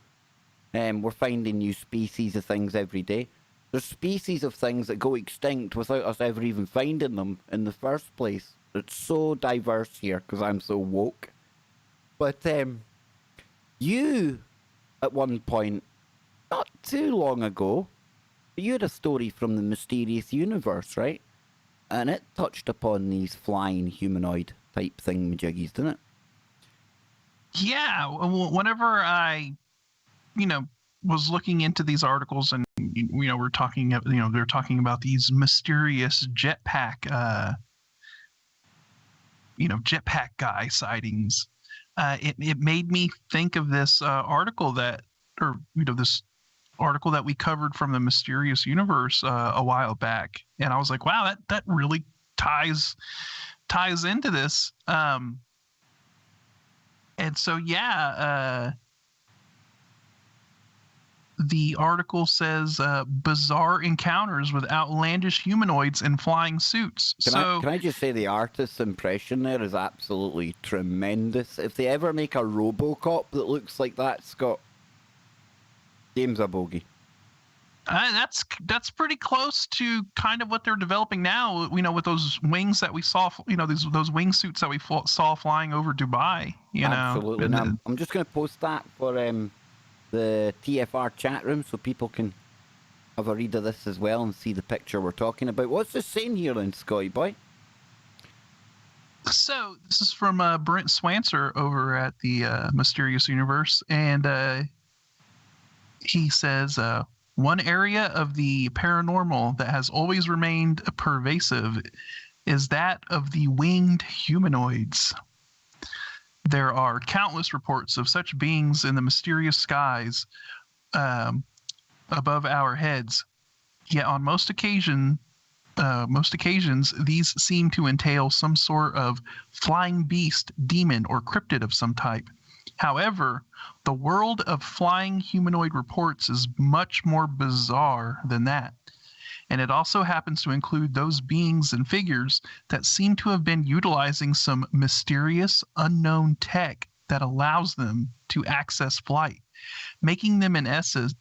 We're finding new species of things every day. There's species of things that go extinct without us ever even finding them in the first place. It's so diverse here because I'm so woke. But you, at one point, not too long ago, you had a story from the mysterious universe, right? And it touched upon these flying humanoid type thingamajiggies, didn't it? Yeah. Whenever I, was looking into these articles, and we're talking, they're talking about these mysterious jetpack, jetpack guy sightings. It made me think of this article this article that we covered from the Mysterious Universe a while back, and I was like, wow, that really ties into this. And so yeah, the article says bizarre encounters with outlandish humanoids in flying suits. Can I just say the artist's impression there is absolutely tremendous. If they ever make a RoboCop that looks like that, Scott, game's a bogey. That's pretty close to kind of what they're developing now. With those wings that we saw. Those wingsuits that we saw flying over Dubai. Absolutely. Now, I'm just going to post that for the TFR chat room so people can have a read of this as well and see the picture we're talking about. What's this saying here then, Scotty boy? So this is from Brent Swancer over at the Mysterious Universe, and he says one area of the paranormal that has always remained pervasive is that of the winged humanoids. There are countless reports of such beings in the mysterious skies above our heads. Yet on most occasions, these seem to entail some sort of flying beast, demon, or cryptid of some type. However, the world of flying humanoid reports is much more bizarre than that. And it also happens to include those beings and figures that seem to have been utilizing some mysterious, unknown tech that allows them to access flight, making them in essence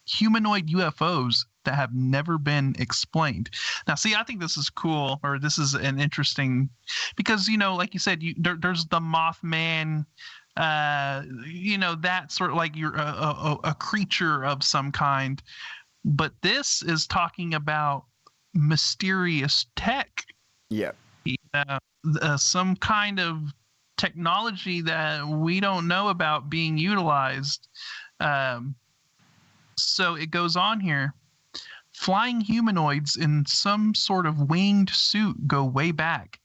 humanoid UFOs that have never been explained. Now, see, I think this is cool, or this is an interesting, because like you said, there's the Mothman, that sort of like you're a creature of some kind, but this is talking about mysterious tech. Yeah. Some kind of technology that we don't know about being utilized. So it goes on here. Flying humanoids in some sort of winged suit go way back.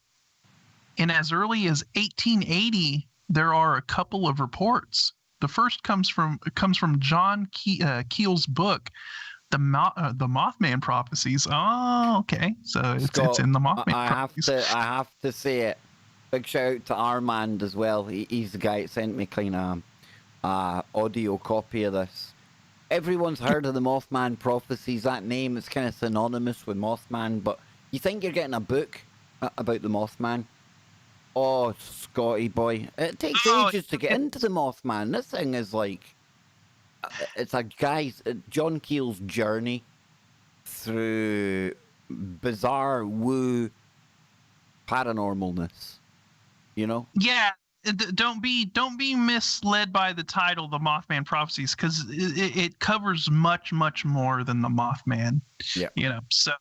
And as early as 1880, there are a couple of reports. The first comes from John Keel's book, the Mothman Prophecies. Oh, okay. So it's in the Mothman Prophecies. I have to say it. Big shout out to Armand as well. He's the guy that sent me kind of audio copy of this. Everyone's heard of the Mothman Prophecies. That name is kind of synonymous with Mothman, but you think you're getting a book about the Mothman? Oh, Scotty boy. It takes ages to get into the Mothman. This thing is like... It's a guy's... John Keel's journey through bizarre woo paranormalness. Yeah. Don't be misled by the title, The Mothman Prophecies, because it covers much more than the Mothman. Yeah. So.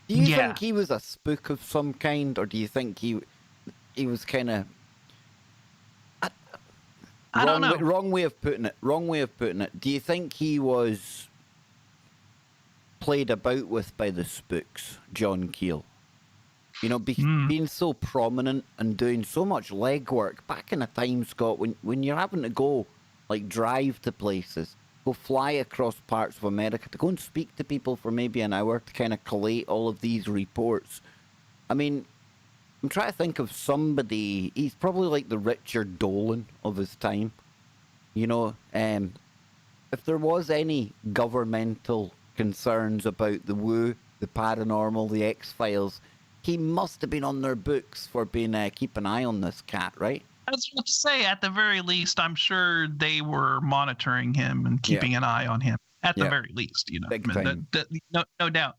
Do you think he was a spook of some kind, or do you think he was kind of? I don't know. Wrong way of putting it. Do you think he was played about with by the spooks, John Keel? Being so prominent and doing so much legwork back in a time, Scott, when you're having to go, like, drive to places, go fly across parts of America, to go and speak to people for maybe an hour to kind of collate all of these reports. I mean, I'm trying to think of somebody, he's probably like the Richard Dolan of his time. If there was any governmental concerns about the woo, the paranormal, the X-Files, he must have been on their books for being keep an eye on this cat, right? I was about to say, at the very least, I'm sure they were monitoring him and keeping an eye on him. At the very least, Big time. No doubt.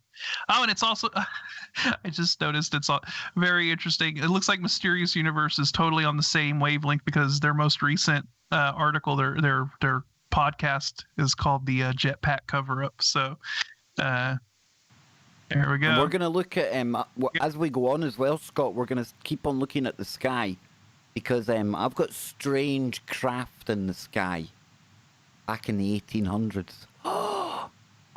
Oh, and it's also, I just noticed it's very interesting. It looks like Mysterious Universe is totally on the same wavelength, because their most recent article, their podcast is called the Jetpack Cover-Up. So, there we go. And we're going to look at, as we go on as well, Scott, we're going to keep on looking at the sky, because I've got strange craft in the sky back in the 1800s.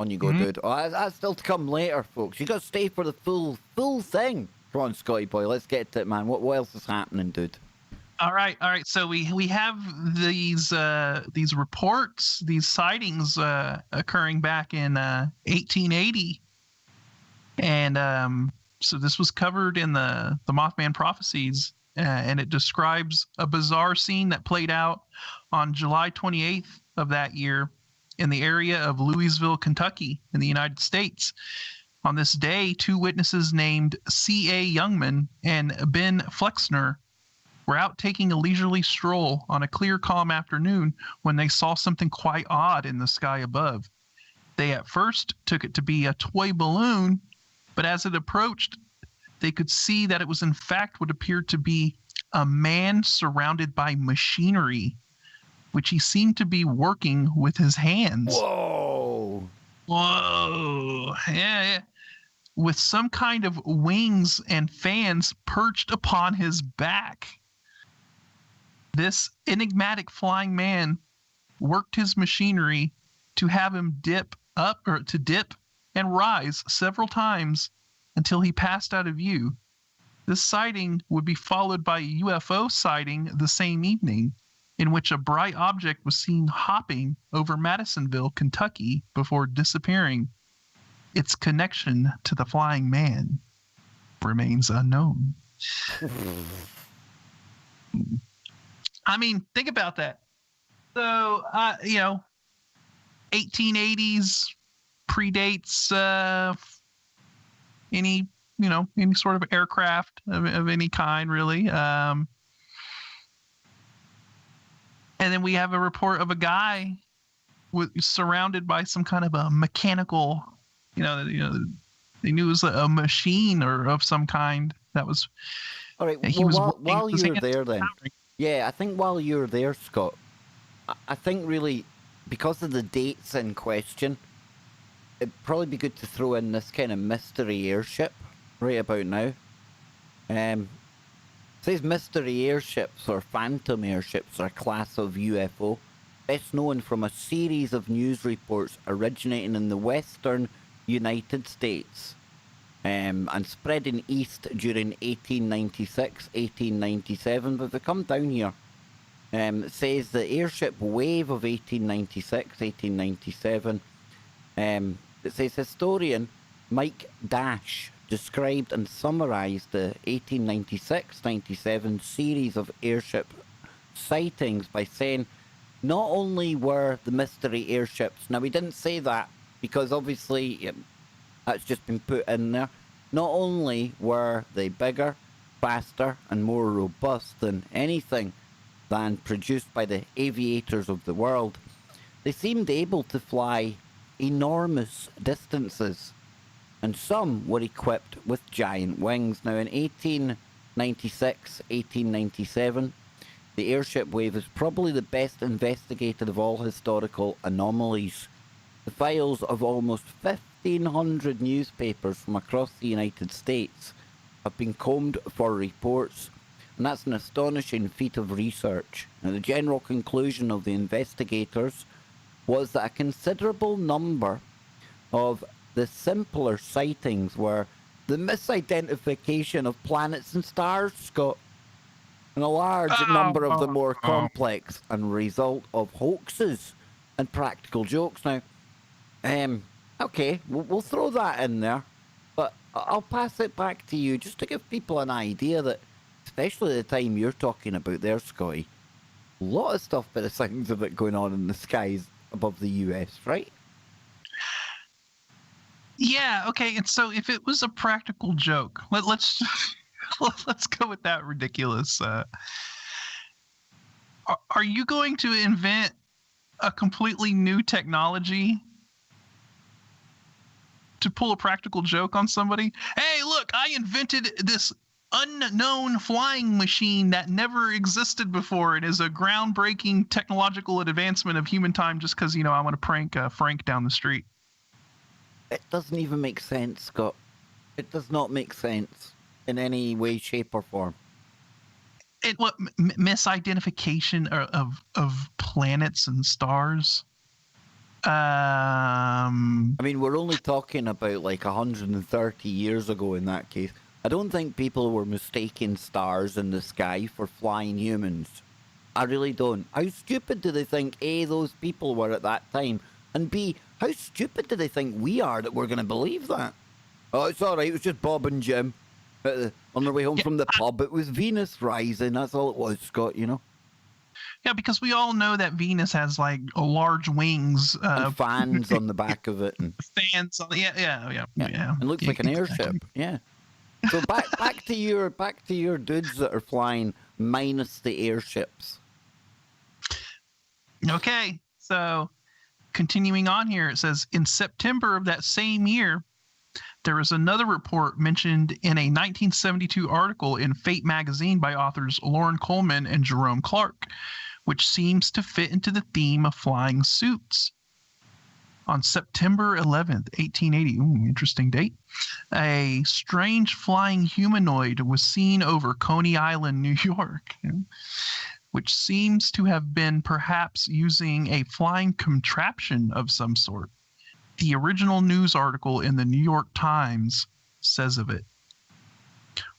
On you go, dude. Oh, that's still to come later, folks. You got to stay for the full thing. Come on, Scotty boy, let's get to it, man. What else is happening, dude? All right. So we have these reports, these sightings occurring back in 1880. And so this was covered in the Mothman Prophecies, and it describes a bizarre scene that played out on July 28th, of that year in the area of Louisville, Kentucky, in the United States. On this day, two witnesses named C.A. Youngman and Ben Flexner were out taking a leisurely stroll on a clear, calm afternoon when they saw something quite odd in the sky above. They at first took it to be a toy balloon, but as it approached, they could see that it was in fact what appeared to be a man surrounded by machinery, which he seemed to be working with his hands. Whoa. Whoa. Yeah. With some kind of wings and fans perched upon his back. This enigmatic flying man worked his machinery to have him dip and rise several times until he passed out of view. This sighting would be followed by a UFO sighting the same evening, in which a bright object was seen hopping over Madisonville, Kentucky, before disappearing. Its connection to the flying man remains unknown. I mean, think about that. So, 1880s predates any sort of aircraft of any kind, really. And then we have a report of a guy surrounded by some kind of a mechanical, they knew it was a machine or of some kind that was. All right. While you're there, then. Yeah, I think while you're there, Scott, I think really because of the dates in question, it'd probably be good to throw in this kind of mystery airship right about now. It says mystery airships or phantom airships are a class of UFO, best known from a series of news reports originating in the western United States and spreading east during 1896, 1897. But if we come down here, it says the airship wave of 1896, 1897. It says historian Mike Dash described and summarized the 1896-97 series of airship sightings by saying not only were the mystery airships, now we didn't say that because obviously that's just been put in there, not only were they bigger, faster and more robust than anything than produced by the aviators of the world, they seemed able to fly enormous distances, and some were equipped with giant wings. Now in 1896, 1897, the airship wave is probably the best investigated of all historical anomalies. The files of almost 1,500 newspapers from across the United States have been combed for reports, and that's an astonishing feat of research. Now, the general conclusion of the investigators was that a considerable number of the simpler sightings were the misidentification of planets and stars, Scott, and a large number of the more complex and result of hoaxes and practical jokes. Now, okay, we'll throw that in there, but I'll pass it back to you just to give people an idea that, especially the time you're talking about there, Scotty, a lot of stuff by the sounds of it going on in the skies above the US, right? Yeah, okay, and so if it was a practical joke, let's go with that ridiculous. Are you going to invent a completely new technology to pull a practical joke on somebody? Hey, look, I invented this unknown flying machine that never existed before. It is a groundbreaking technological advancement of human time just because, I want to prank Frank down the street. It doesn't even make sense, Scott. It does not make sense in any way, shape, or form. Misidentification of planets and stars? I mean, we're only talking about like 130 years ago in that case. I don't think people were mistaking stars in the sky for flying humans. I really don't. How stupid do they think, A, those people were at that time, and B, how stupid do they think we are that we're going to believe that? Oh, it's all right. It was just Bob and Jim on their way home from the pub. It was Venus rising. That's all it was, Scott, Yeah, because we all know that Venus has like large wings, and fans on the back of it, and fans. Yeah. it looks like an Exactly. airship. Yeah. So back to your dudes that are flying minus the airships. Okay, so continuing on here, it says in September of that same year, there was another report mentioned in a 1972 article in Fate magazine by authors Lauren Coleman and Jerome Clark, which seems to fit into the theme of flying suits. On September 11th, 1880, interesting date, a strange flying humanoid was seen over Coney Island, New York, which seems to have been perhaps using a flying contraption of some sort. The original news article in the New York Times says of it.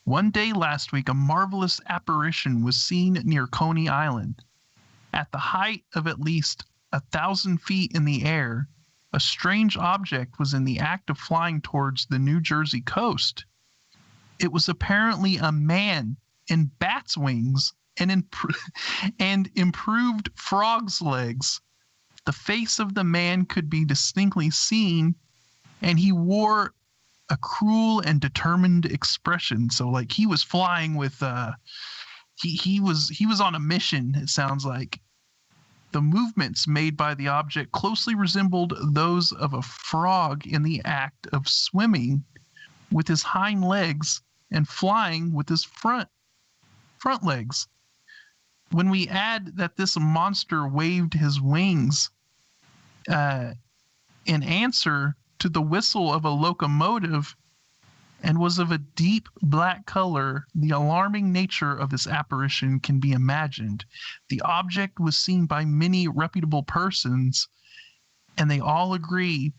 One day last week, a marvelous apparition was seen near Coney Island. At the height of at least 1,000 feet in the air, a strange object was in the act of flying towards the New Jersey coast. It was apparently a man in bat's wings and improved frog's legs. The face of the man could be distinctly seen, and he wore a cruel and determined expression. So, like, he was flying with he was on a mission, it sounds like. The movements made by the object closely resembled those of a frog in the act of swimming with his hind legs and flying with his front legs. When we add that this monster waved his wings in answer to the whistle of a locomotive and was of a deep black color, the alarming nature of this apparition can be imagined. The object was seen by many reputable persons, and they all agree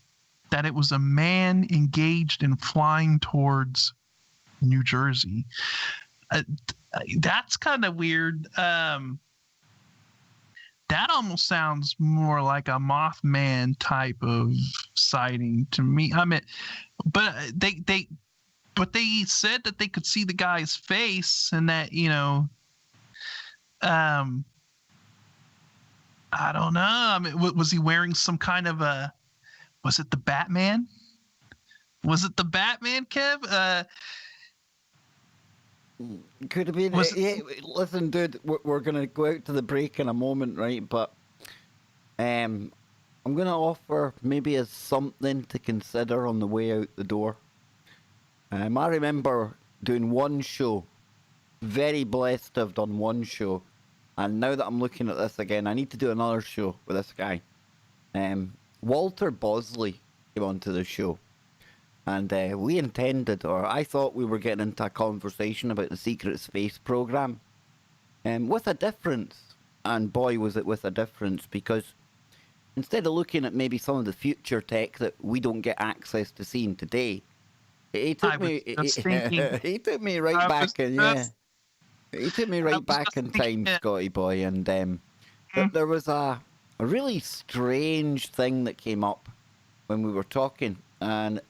that it was a man engaged in flying towards New Jersey. That's kind of weird. That almost sounds more like a Mothman type of sighting to me. I mean, but they said that they could see the guy's face and that, I don't know. I mean, was he wearing some kind of was it the Batman? Was it the Batman, Kev? Could have been. Listen, dude, we're going to go out to the break in a moment, right? But I'm going to offer maybe as something to consider on the way out the door. I remember doing one show, very blessed to have done one show, and now that I'm looking at this again, I need to do another show with this guy. Walter Bosley came onto the show, and we intended, or I thought we were getting into a conversation about the secret space program, with a difference, and boy was it with a difference, because instead of looking at maybe some of the future tech that we don't get access to seeing today, he took me right back in, yeah. He took me right back in time, Scotty boy, and there was a really strange thing that came up when we were talking, and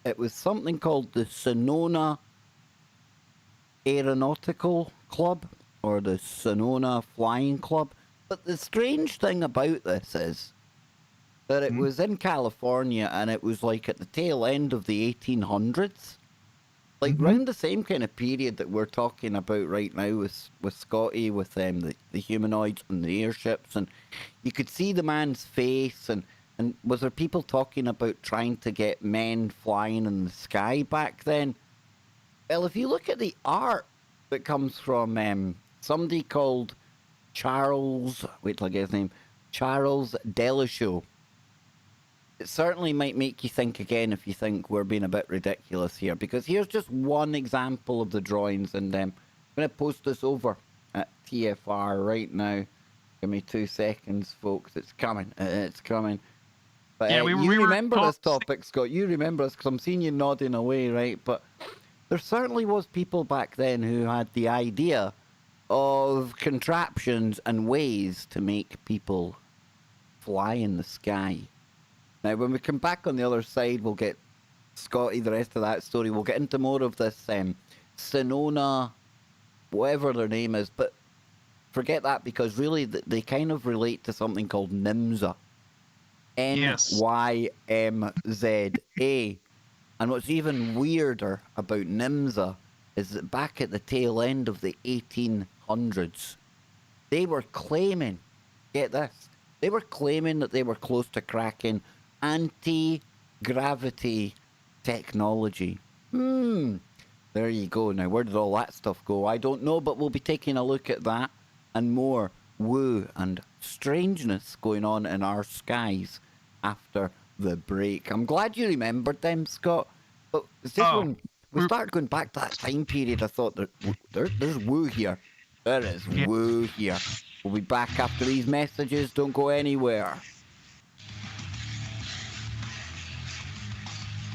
it was something called the Sonora Aeronautical Club, or the Sonora Flying Club. But the strange thing about this is that it was in California, and it was like at the tail end of the 1800s. Like round the same kind of period that we're talking about right now with Scotty, with the humanoids and the airships, and you could see the man's face, and was there people talking about trying to get men flying in the sky back then? Well, if you look at the art that comes from somebody called Charles, wait till I get his name, Charles Delachaux, it certainly might make you think again if you think we're being a bit ridiculous here, because here's just one example of the drawings, and I'm going to post this over at TFR right now. Give me 2 seconds, folks. It's coming. It's coming. But yeah, you remember this topic, Scott. You remember this because I'm seeing you nodding away, right? But there certainly was people back then who had the idea of contraptions and ways to make people fly in the sky. Now, when we come back on the other side, we'll get Scotty, the rest of that story. We'll get into more of this Sonora, whatever their name is. But forget that because really they kind of relate to something called NYMZA. Yes. NYMZA. And what's even weirder about NYMZA is that back at the tail end of the 1800s, they were claiming, get this, they were claiming that they were close to cracking anti-gravity technology. There you go. Now, where did all that stuff go? I don't know, but we'll be taking a look at that and more woo and strangeness going on in our skies after the break. I'm glad you remembered them, Scott. But it's just when we started going back to that time period, I thought there's woo here. There is woo here. We'll be back after these messages. Don't go anywhere.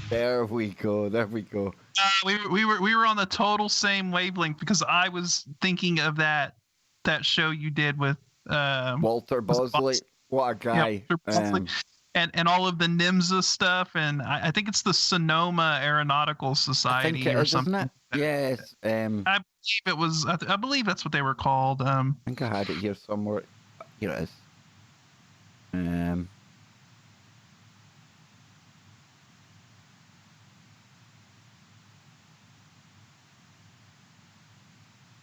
There we go. There we go. We were on the total same wavelength because I was thinking of that show you did with Walter Bosley. What a guy. And all of the NYMZA stuff, and I think it's the Sonoma Aeronautical Society or something. Isn't it? Yes. I believe it was. I believe that's what they were called. I think I had it here somewhere. Here it is.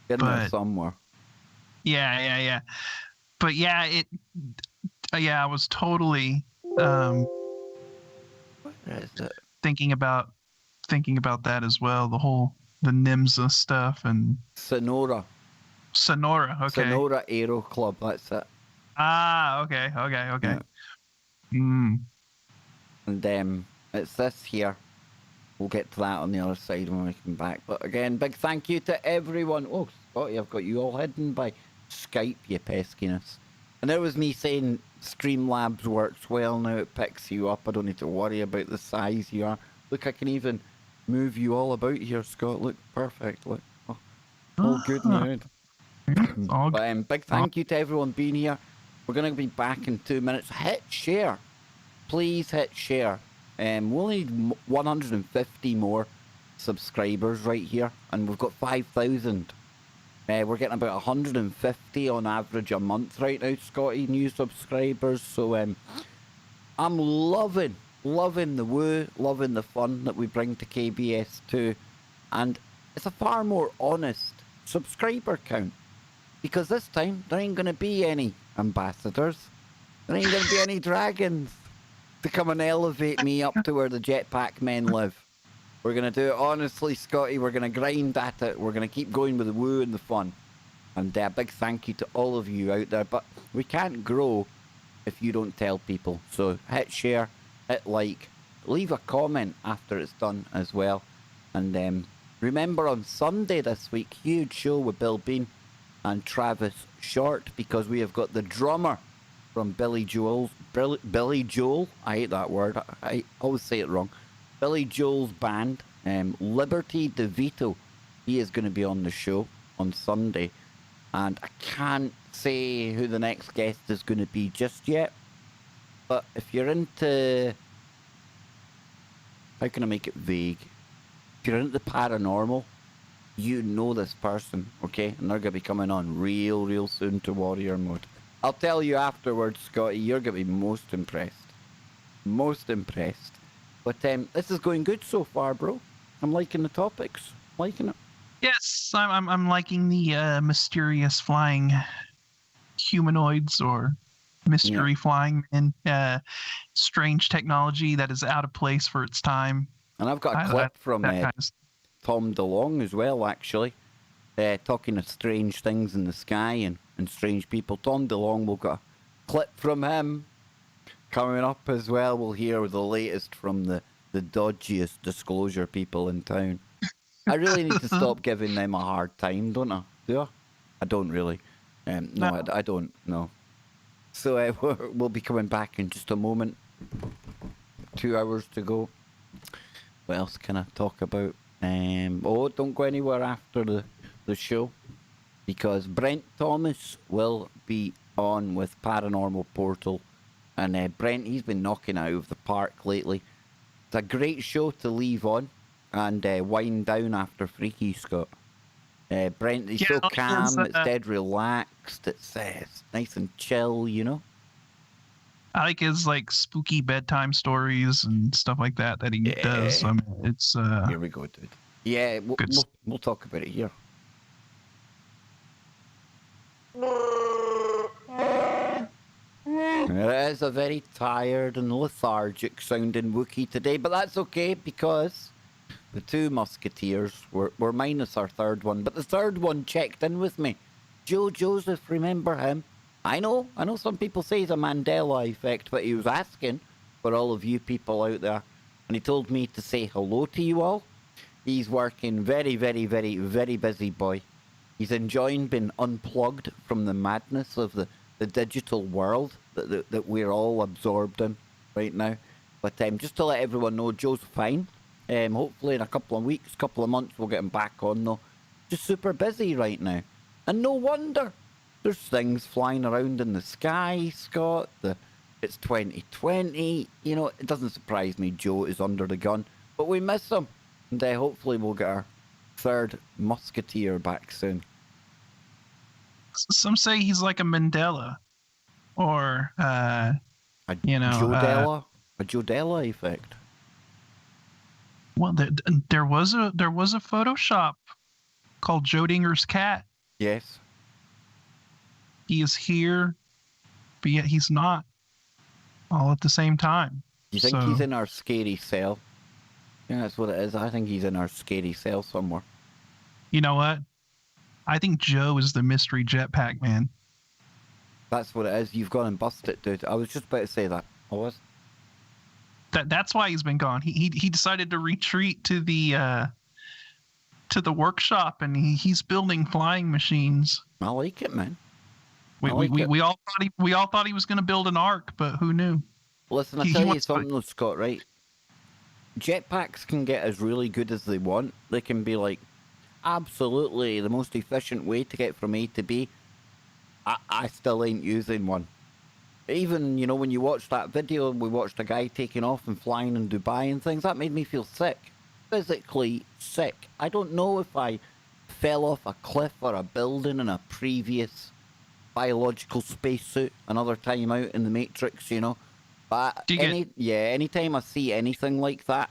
Getting there somewhere. Yeah. But yeah, I was totally Where is it? thinking about that as well. The NYMZA stuff and Sonora. Okay. Sonora Aero Club. That's it. Okay. Yeah. And it's this here. We'll get to that on the other side when we come back. But again, big thank you to everyone. Oh, Scotty, I've got you all hidden by Skype, you peskiness. And there was me saying Streamlabs works well now. It picks you up. I don't need to worry about the size you are. Look, I can even move you all about here, Scott. Look, perfect. Look, all good now. But big thank you to everyone being here. We're going to be back in 2 minutes. Hit share. Please hit share. We'll need 150 more subscribers right here, and we've got 5,000. We're getting about 150 on average a month right now, Scotty, new subscribers. So I'm loving the woo, loving the fun that we bring to KBS2, and it's a far more honest subscriber count, because this time there ain't going to be any ambassadors, there ain't going to be any dragons to come and elevate me up to where the Jetpack men live. We're going to do it honestly, Scotty. We're going to grind at it. We're going to keep going with the woo and the fun. And a big thank you to all of you out there. But we can't grow if you don't tell people. So hit share, hit like, leave a comment after it's done as well. And remember, on Sunday this week, huge show with Bill Bean and Travis Short, because we have got the drummer from Billy Joel. I hate that word. I always say it wrong. Billy Joel's band, Liberty DeVito. He is going to be on the show on Sunday. And I can't say who the next guest is going to be just yet. But if you're into... How can I make it vague? If you're into paranormal, you know this person, okay? And they're going to be coming on real soon to Warrior Mode. I'll tell you afterwards, Scotty, you're going to be most impressed. Most impressed. But this is going good so far, bro. I'm liking the topics. Liking it. Yes, I'm liking the mysterious flying humanoids or mystery flying men. Strange technology that is out of place for its time. And I've got a clip from Tom DeLonge as well, actually. Talking of strange things in the sky and strange people. Tom DeLonge, we'll got a clip from him coming up as well. We'll hear the latest from the dodgiest disclosure people in town. I really need to stop giving them a hard time, don't I? Do I? I don't really. No, I don't. No. So we'll be coming back in just a moment. 2 hours to go. What else can I talk about? Don't go anywhere after the show, because Brent Thomas will be on with Paranormal Portal. And Brent, he's been knocking out of the park lately. It's a great show to leave on and wind down after Freaky, Scott. Brent, he's so calm, it's dead relaxed. relaxed. It's nice and chill, you know. I like his like spooky bedtime stories and stuff like that he does. Yeah. I mean, it's Here we go, dude. Yeah, good. we'll talk about it here. It is a very tired and lethargic sounding Wookiee today, but that's okay because the two musketeers were minus our third one, but the third one checked in with me. Joe Joseph, remember him? I know some people say he's a Mandela effect, but he was asking for all of you people out there, and he told me to say hello to you all. He's working very, very, very, very busy boy. He's enjoying being unplugged from the madness of the digital world that we're all absorbed in right now. But just to let everyone know, Joe's fine. Hopefully in a couple of weeks, couple of months, we'll get him back on though. Just super busy right now. And no wonder. There's things flying around in the sky, Scott. It's 2020. You know, it doesn't surprise me Joe is under the gun. But we miss him. And hopefully we'll get our third musketeer back soon. Some say he's like a Mandela, or a Jodella effect. Well, there was a Photoshop called Jodinger's cat. Yes. He is here, but yet he's not. All at the same time. You think he's in our scary cell? Yeah, that's what it is. I think he's in our scary cell somewhere. You know what? I think Joe is the mystery jetpack man. That's what it is. You've gone and busted it, dude. I was just about to say that. I was. That's why he's been gone. He decided to retreat to the workshop, and he's building flying machines. I like it, man. We all thought he was going to build an ark, but who knew? Listen, I tell you something, though, Scott. Right? Jetpacks can get as really good as they want. They can be like absolutely the most efficient way to get from A to B. I still ain't using one. Even, you know, when you watch that video, we watched a guy taking off and flying in Dubai and things, that made me feel sick. Physically sick. I don't know if I fell off a cliff or a building in a previous biological spacesuit another time out in the Matrix, you know. But anytime I see anything like that,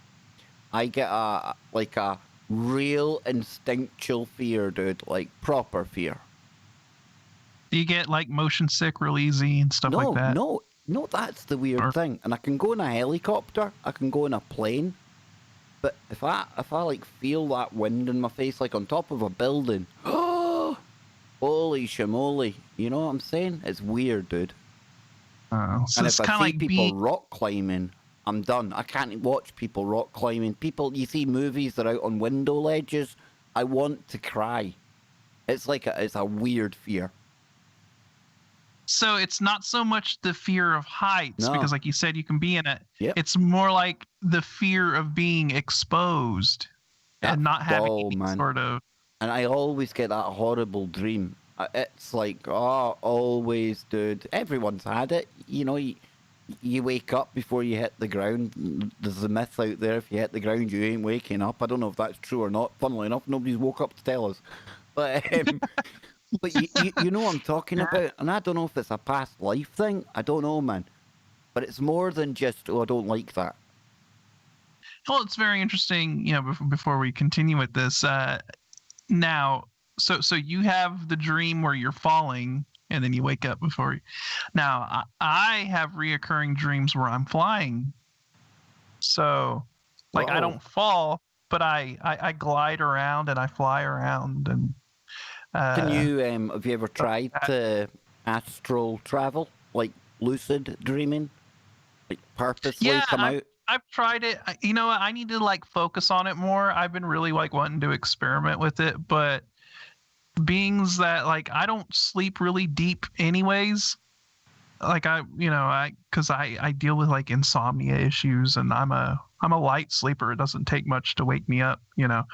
I get a real instinctual fear, dude, like proper fear. Do you get like motion sick real easy and stuff like that? No, that's the weird thing. And I can go in a helicopter, I can go in a plane, but if I like feel that wind in my face, like on top of a building, oh, holy shamoly, you know what I'm saying? It's weird, dude. So and it's if I see like people rock climbing, I'm done. I can't watch people rock climbing. People, you see movies that are out on window ledges, I want to cry. It's like it's a weird fear. So it's not so much the fear of heights, because like you said, you can be in it. Yep. It's more like the fear of being exposed and not having any sort of... And I always get that horrible dream. It's like, oh, always, dude. Everyone's had it. You know, you wake up before you hit the ground. There's a myth out there, if you hit the ground, you ain't waking up. I don't know if that's true or not. Funnily enough, nobody's woke up to tell us. But but you know what I'm talking about. And I don't know if it's a past life thing. I don't know, man. But it's more than just, oh, I don't like that. Well, it's very interesting, you know, before we continue with this. Now, so you have the dream where you're falling and then you wake up before you... Now, I have reoccurring dreams where I'm flying. So, like, I don't fall, but I glide around and I fly around. And can you have you ever tried to astral travel, like lucid dreaming, like purposely come out? I've tried it. You know, I need to like focus on it more. I've been really like wanting to experiment with it, but beings that like I don't sleep really deep anyways. Like because I deal with like insomnia issues, and I'm a light sleeper. It doesn't take much to wake me up, you know.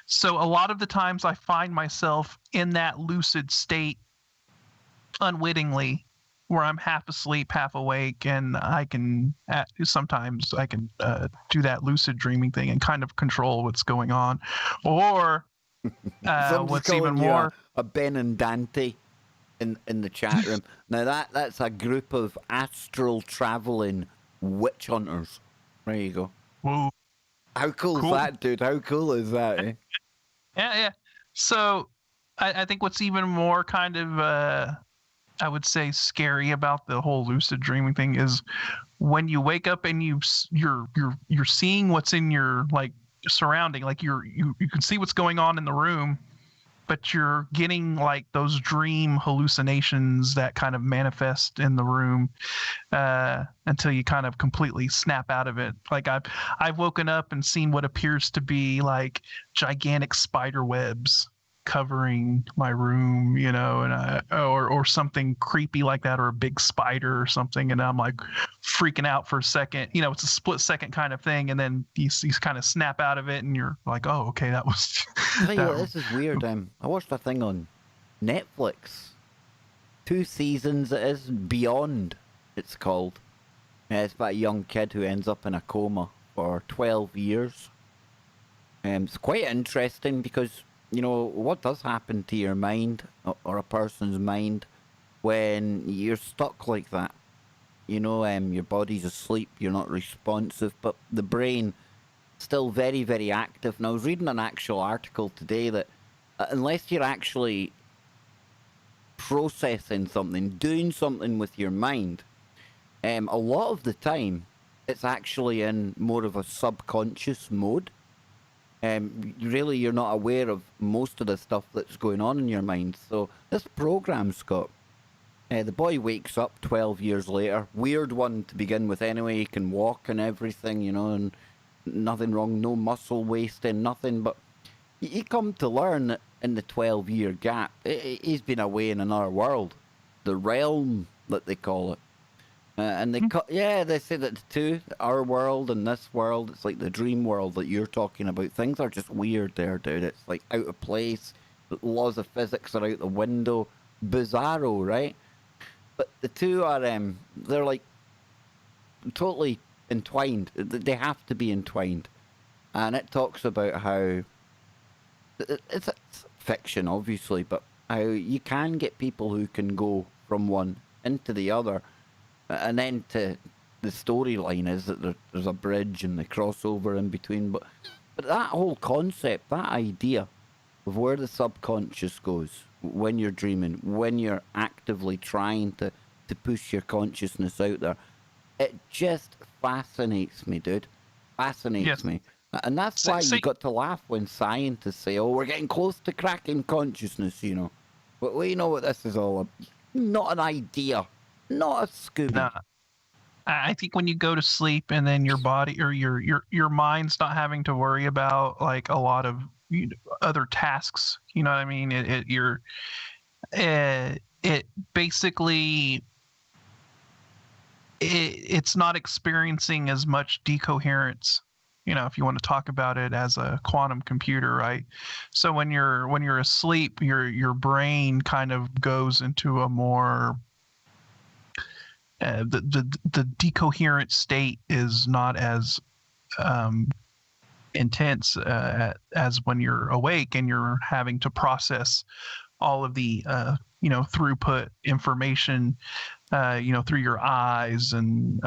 So a lot of the times I find myself in that lucid state unwittingly, where I'm half asleep, half awake, and sometimes I can do that lucid dreaming thing and kind of control what's going on. Or what's even more, a Ben and Dante in the chat room. Now that's a group of astral traveling witch hunters. There you go. Whoa, How cool is cool. that, dude? How cool is that? Eh? Yeah. So I think what's even more kind of I would say scary about the whole lucid dreaming thing is when you wake up and you're seeing what's in your like surrounding, like you can see what's going on in the room, but you're getting like those dream hallucinations that kind of manifest in the room until you kind of completely snap out of it. Like I've woken up and seen what appears to be like gigantic spider webs covering my room, you know, and or something creepy like that, or a big spider or something, and I'm like freaking out for a second. You know, it's a split second kind of thing, and then you kind of snap out of it, and you're like, oh, okay, that was. Tell you what, this is weird. I watched a thing on Netflix. 2 seasons it is. Beyond, it's called. It's about a young kid who ends up in a coma for 12 years. It's quite interesting because, you know, what does happen to your mind or a person's mind when you're stuck like that? You know, your body's asleep, you're not responsive, but the brain still very, very active. And I was reading an actual article today that unless you're actually processing something, doing something with your mind, a lot of the time it's actually in more of a subconscious mode. Really, you're not aware of most of the stuff that's going on in your mind. So this program, Scott, the boy wakes up 12 years later. Weird one to begin with anyway. He can walk and everything, you know, and nothing wrong, no muscle wasting, nothing. But you come to learn that in the 12-year gap, he's been away in another world, the realm that they call it. And they they say that the two, our world and this world, it's like the dream world that you're talking about. Things are just weird there, dude. It's like out of place. The laws of physics are out the window. Bizarro, right? But the two are, they're like totally entwined. They have to be entwined. And it talks about how it's fiction, obviously, but how you can get people who can go from one into the other. And then the storyline is that there's a bridge and the crossover in between. But that whole concept, that idea of where the subconscious goes when you're dreaming, when you're actively trying to push your consciousness out there, it just fascinates me, dude. Fascinates me. And that's why you got to laugh when scientists say, oh, we're getting close to cracking consciousness, you know. But we know what this is all about. Not an idea. Not a Scooby. Nah. I think when you go to sleep and then your body or your mind's not having to worry about like a lot of other tasks, you know what I mean? It basically it's not experiencing as much decoherence, you know, if you want to talk about it as a quantum computer, right? So when you're asleep, your brain kind of goes into a more the decoherent state is not as intense as when you're awake and you're having to process all of the throughput information through your eyes and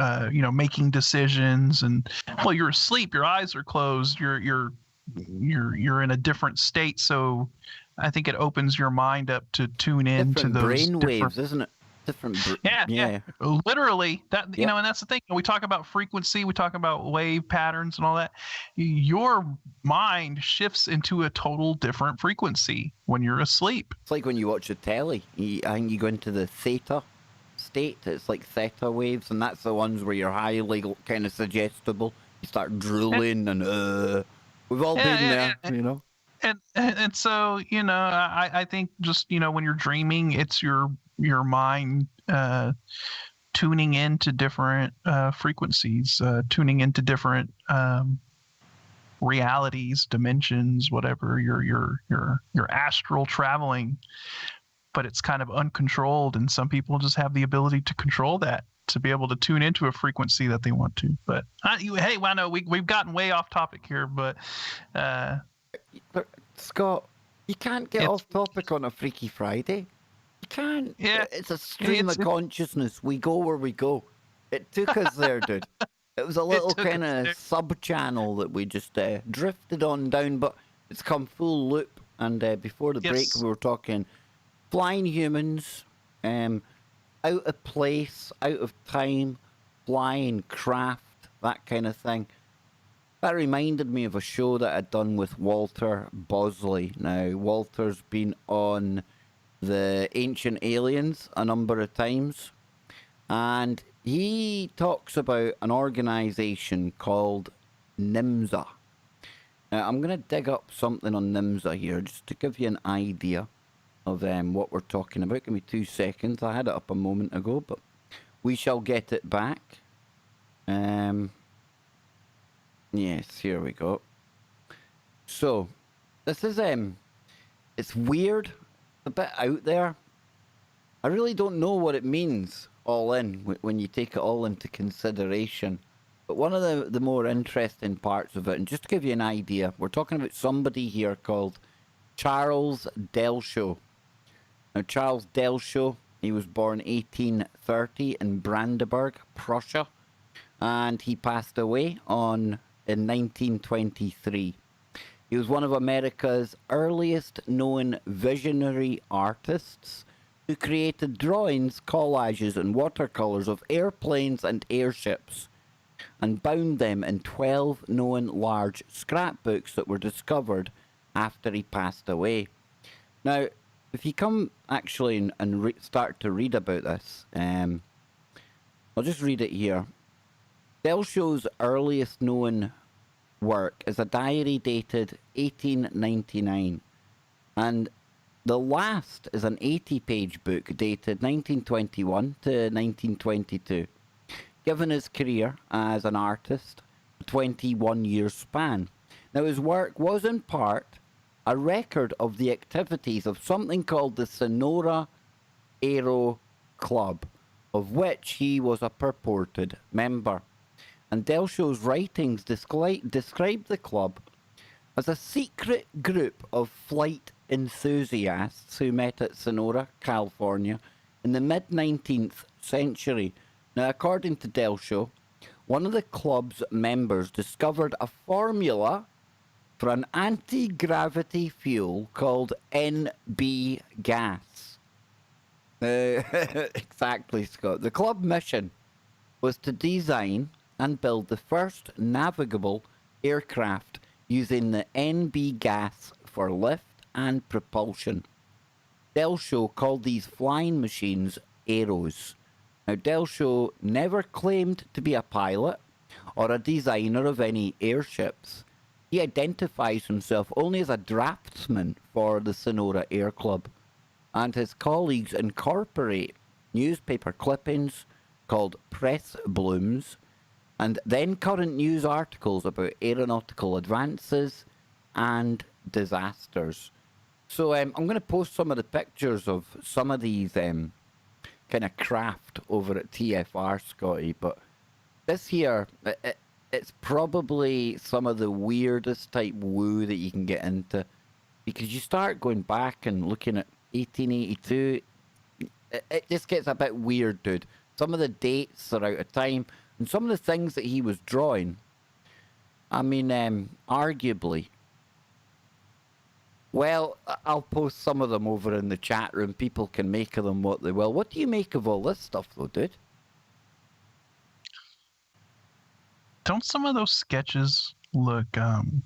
making decisions. And well, you're asleep, your eyes are closed, you're in a different state. So I think it opens your mind up to tune in to those brain waves, isn't it? Yeah, literally that. You know, and that's the thing, we talk about frequency, we talk about wave patterns and all that. Your mind shifts into a total different frequency when you're asleep. It's like when you watch the telly, I think you go into the theta state. It's like theta waves, and that's the ones where you're highly kind of suggestible. You start drooling and we've all been there, you know. And so, you know, I think just, you know, when you're dreaming, it's your mind tuning into different frequencies, tuning into different realities, dimensions, whatever. You're astral traveling, but it's kind of uncontrolled, and some people just have the ability to control that, to be able to tune into a frequency that they want to. But hey, well, no, we've gotten way off topic here, but Scott, You can't get It's off topic on a Freaky Friday. You can't. yeah, It's a stream it's of consciousness. We go where we go. It took us there, dude. It was a it little took kind us of there. sub channel that we just drifted on down, but it's come full loop. And before the break, Yes. we were talking flying humans, out of place, out of time, flying craft, that kind of thing. That reminded me of a show that I'd done with Walter Bosley. Now, Walter's been on the Ancient Aliens a number of times, and he talks about an organization called NIMSA. Now, I'm going to dig up something on NIMSA here just to give you an idea of what we're talking about. Give me 2 seconds. I had it up a moment ago, but we shall get it back. Yes, here we go. So, this is it's weird, a bit out there. I really don't know what it means all in when you take it all into consideration. But one of the more interesting parts of it, and just to give you an idea, we're talking about somebody here called Charles Delsho. Now, Charles Delsho, he was born 1830 in Brandenburg, Prussia, and he passed away in 1923. He was one of America's earliest known visionary artists who created drawings, collages, and watercolors of airplanes and airships and bound them in 12 known large scrapbooks that were discovered after he passed away. Now, if you come actually and start to read about this, I'll just read it here. Delsho's earliest known work is a diary dated 1899, and the last is an 80-page book dated 1921 to 1922. Given his career as an artist, a 21-year span. Now, his work was in part a record of the activities of something called the Sonora Aero Club, of which he was a purported member. And Delsho's writings describe the club as a secret group of flight enthusiasts who met at Sonora, California in the mid-19th century. Now, according to Delsho, one of the club's members discovered a formula for an anti-gravity fuel called NB gas. Exactly, Scott. The club mission was to design and build the first navigable aircraft using the NB gas for lift and propulsion. Delsho called these flying machines Aeros. Now, Delsho never claimed to be a pilot or a designer of any airships. He identifies himself only as a draftsman for the Sonora Aero Club, and his colleagues incorporate newspaper clippings called press blooms and then current news articles about aeronautical advances and disasters. So I'm going to post some of the pictures of some of these kind of craft over at TFR, Scotty. But this here, it's probably some of the weirdest type woo that you can get into, because you start going back and looking at 1882, it just gets a bit weird, dude. Some of the dates are out of time. And some of the things that he was drawing, I mean, arguably, well, I'll post some of them over in the chat room. People can make of them what they will. What do you make of all this stuff, though, dude? Don't some of those sketches look kind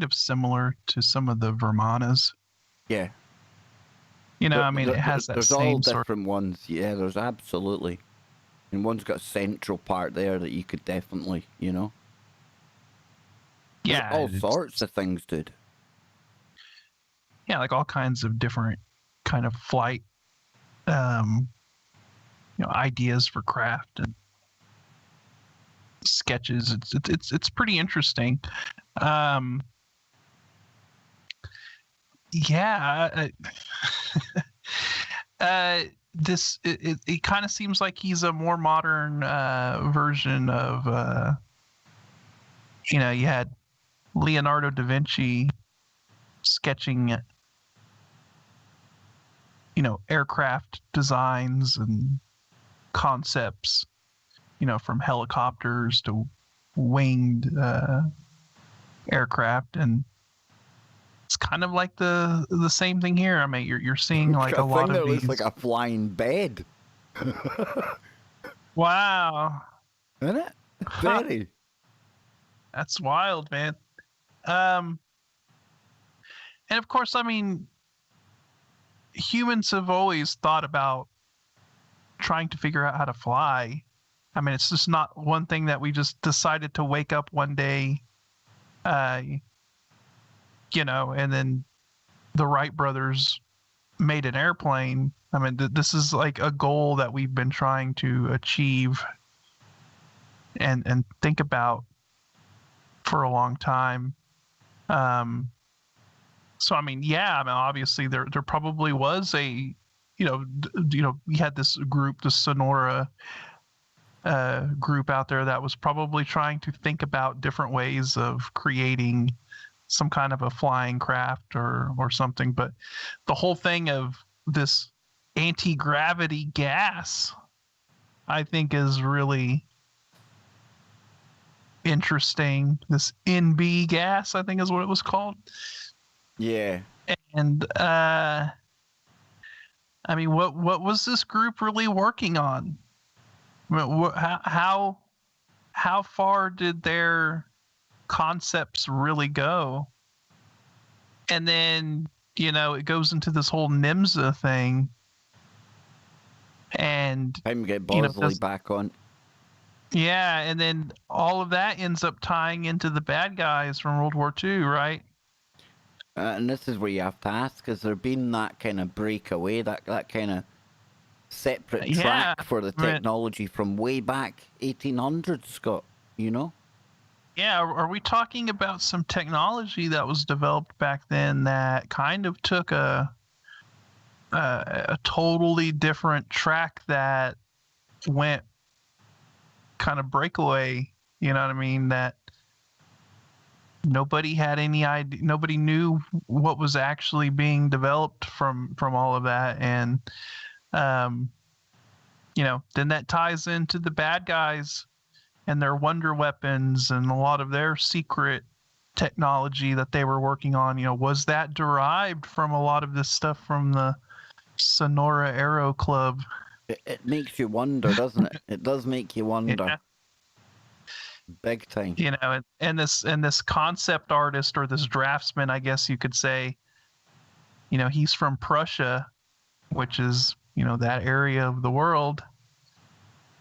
of similar to some of the Vermanas? Yeah. You know, I mean, it has that there's same all sort. different ones. Yeah, there's absolutely. And one's got a central part there that you could definitely, you know. There's Yeah, all sorts of things, dude. Yeah, like all kinds of different kind of flight, ideas for craft and sketches. It's pretty interesting. Yeah. This it kind of seems like he's a more modern version of you had Leonardo da Vinci sketching, aircraft designs and concepts, from helicopters to winged aircraft, and it's kind of like the same thing here. I mean, you're seeing like a lot thing of that these. looks like a flying bed. Wow. Isn't it? Huh. Very. That's wild, man. And of course, I mean, humans have always thought about trying to figure out how to fly. I mean, it's just not one thing that we just decided to wake up one day, and then the Wright brothers made an airplane. I mean, this is like a goal that we've been trying to achieve and think about for a long time. So I mean, yeah, I mean, obviously there probably was a, we had this group, the Sonora group out there that was probably trying to think about different ways of creating some kind of a flying craft or something. But the whole thing of this anti-gravity gas, I think, is really interesting. This NB gas, I think, is what it was called. Yeah. And I mean, what was this group really working on? I mean, how far did their concepts really go? And then, it goes into this whole NIMSA thing. And Time to get Bosley back on. Yeah, and then all of that ends up tying into the bad guys from World War II, right? And this is where you have to ask, has there been that kind of breakaway, that kind of separate track for the technology from way back 1800s, Scott, Yeah, are we talking about some technology that was developed back then that kind of took a totally different track that went kind of breakaway, you know what I mean? That nobody had any idea, nobody knew what was actually being developed from all of that. And, then that ties into the bad guys and their wonder weapons and a lot of their secret technology that they were working on. Was that derived from a lot of this stuff from the Sonora Aero Club? It makes you wonder, doesn't it? It does make you wonder. Yeah. Big time. And this concept artist, or this draftsman, I guess you could say, he's from Prussia, which is, that area of the world.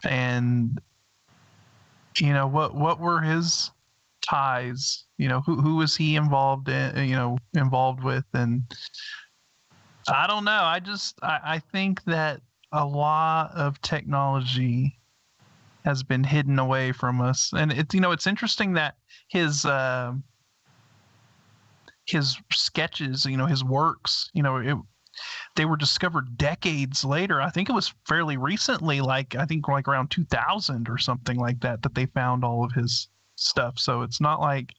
And, what were his ties? Who was he involved with? And I don't know. I think that a lot of technology has been hidden away from us. And it's interesting that his sketches, his works, they were discovered decades later. I think it was fairly recently, like around 2000 or something like that they found all of his stuff. So it's not like,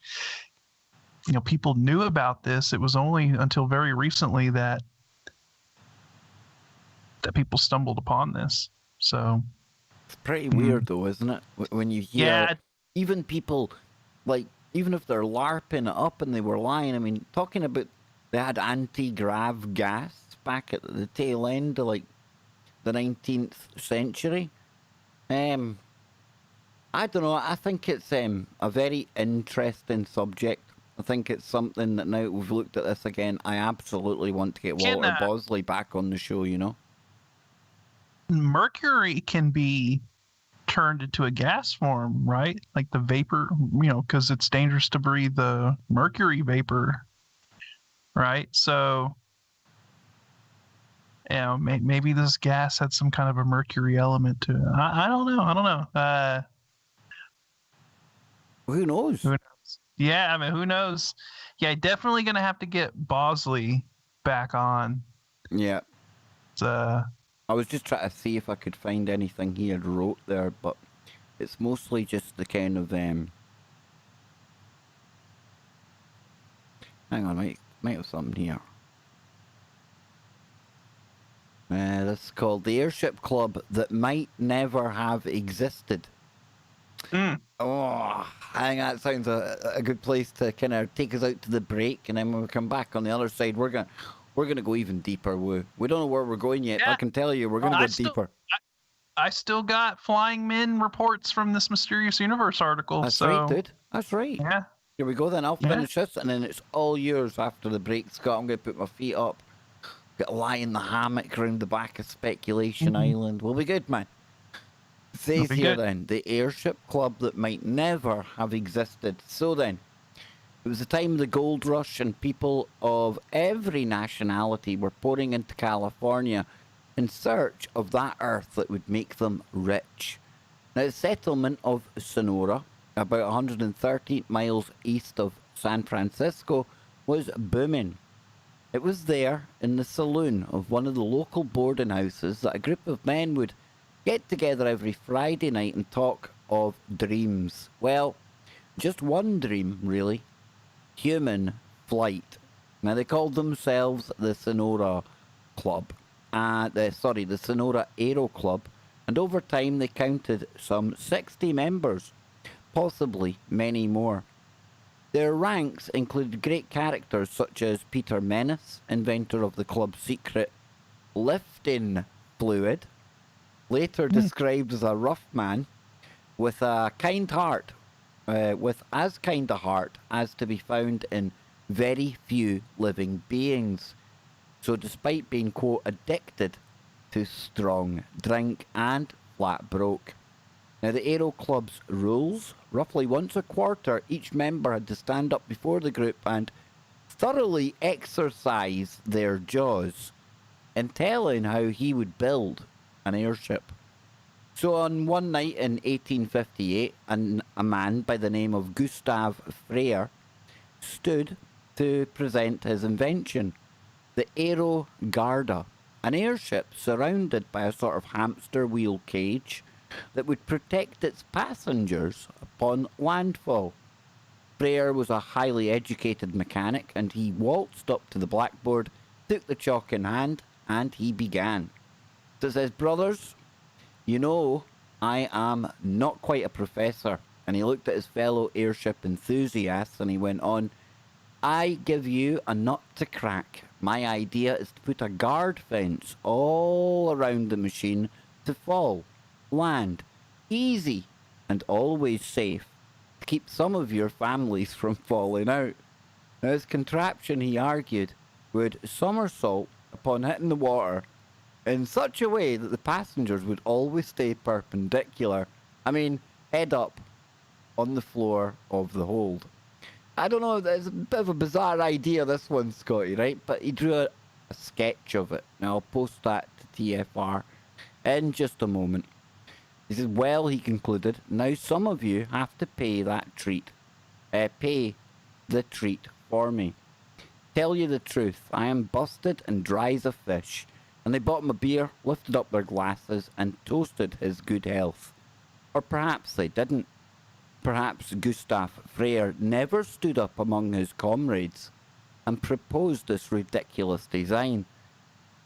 people knew about this. It was only until very recently that people stumbled upon this. So it's pretty weird though, isn't it? When you hear even people, like, even if they're LARPing it up and they were lying, I mean, talking about they had anti-grav gas back at the tail end of like the 19th century. I don't know, I think it's a very interesting subject. I think it's something that now we've looked at this again, I absolutely want to get Walter Bosley back on the show, Mercury can be turned into a gas form, right? Like the vapor, because it's dangerous to breathe the mercury vapor, right? So, maybe this gas had some kind of a mercury element to it. I don't know. Who knows? Yeah, I mean, who knows? Yeah, definitely gonna have to get Bosley back on. Yeah. I was just trying to see if I could find anything he had wrote there, but it's mostly just the kind of Hang on, might have something here. This is called the Airship Club that might never have existed. Mm. Oh, I think that sounds a good place to kind of take us out to the break, and then when we come back on the other side, we're gonna go even deeper. We don't know where we're going yet. Yeah. I can tell you, we're Well, gonna go deeper. I still got flying men reports from this mysterious universe article. That's so right, dude. That's right. yeah, Here we go then. I'll yeah. finish this, and then it's all yours after the break, Scott. I'm gonna put my feet up, get lie in the hammock around the back of Speculation Mhm. Island. We'll be good, man. It'll Says be here good. then, the airship club that might never have existed. So then, it was the time of the gold rush, and people of every nationality were pouring into California in search of that earth that would make them rich. Now, the settlement of Sonora, about 130 miles east of San Francisco, was booming. It was there, in the saloon of one of the local boarding houses, that a group of men would get together every Friday night and talk of dreams. Well, just one dream, really. Human flight. Now, they called themselves the Sonora Club. The Sonora Aero Club. And over time, they counted some 60 members, possibly many more. Their ranks included great characters such as Peter Menace, inventor of the club's secret lifting fluid, later described as a rough man with a kind heart, with as kind a heart as to be found in very few living beings. So despite being, quote, addicted to strong drink and flat broke. Now, the Aero Club's rules, roughly once a quarter, each member had to stand up before the group and thoroughly exercise their jaws in telling how he would build an airship. So on one night in 1858, a man by the name of Gustave Frere stood to present his invention, the Aero Garda, an airship surrounded by a sort of hamster wheel cage that would protect its passengers upon landfall. Frere was a highly educated mechanic, and he waltzed up to the blackboard, took the chalk in hand, and he began. So it says, brothers, you know, I am not quite a professor. And he looked at his fellow airship enthusiasts and he went on, I give you a nut to crack. My idea is to put a guard fence all around the machine to fall, land, easy, and always safe, to keep some of your families from falling out. Now, his contraption, he argued, would somersault upon hitting the water in such a way that the passengers would always stay perpendicular. I mean, head up on the floor of the hold. I don't know, it's a bit of a bizarre idea, this one, Scotty, right? But he drew a sketch of it. Now, I'll post that to TFR in just a moment. He says, well, he concluded, now some of you have to pay that treat. Pay the treat for me. Tell you the truth, I am busted and dry as a fish. And they bought him a beer, lifted up their glasses, and toasted his good health. Or perhaps they didn't. Perhaps Gustave Frere never stood up among his comrades and proposed this ridiculous design.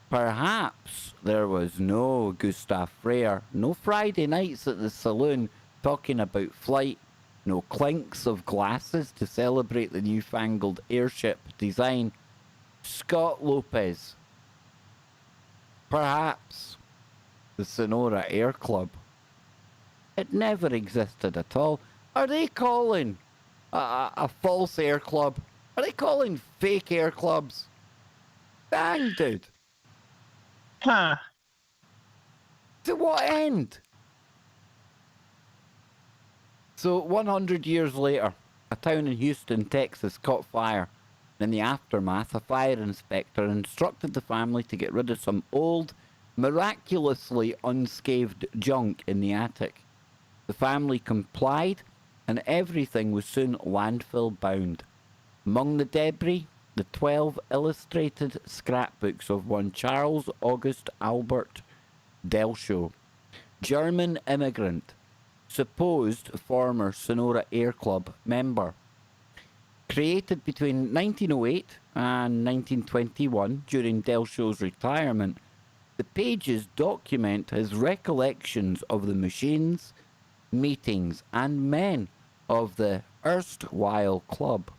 Perhaps there was no Gustave Frere, no Friday nights at the saloon talking about flight, no clinks of glasses to celebrate the newfangled airship design. Scott Lopez. Perhaps the Sonora Air Club. It never existed at all. Are they calling a false air club? Are they calling fake air clubs? Dang, dude. Huh. To what end? So 100 years later, a town in Houston, Texas caught fire. In the aftermath, a fire inspector instructed the family to get rid of some old, miraculously unscathed junk in the attic. The family complied, and everything was soon landfill bound. Among the debris, the 12 illustrated scrapbooks of one Charles August Albert Delshow, German immigrant, supposed former Sonora Air Club member. Created between 1908 and 1921 during Del Show's retirement, the pages document his recollections of the machines, meetings, and men of the erstwhile club.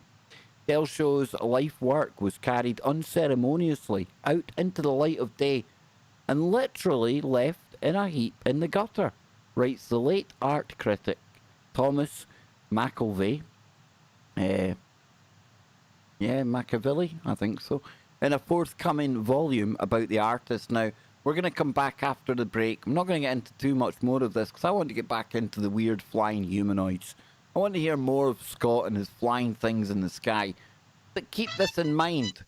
Del Show's life work was carried unceremoniously out into the light of day and literally left in a heap in the gutter, writes the late art critic Thomas McIlvey. Machiavelli, I think so, in a forthcoming volume about the artist. Now, we're going to come back after the break. I'm not going to get into too much more of this because I want to get back into the weird flying humanoids. I want to hear more of Scott and his flying things in the sky. But keep this in mind,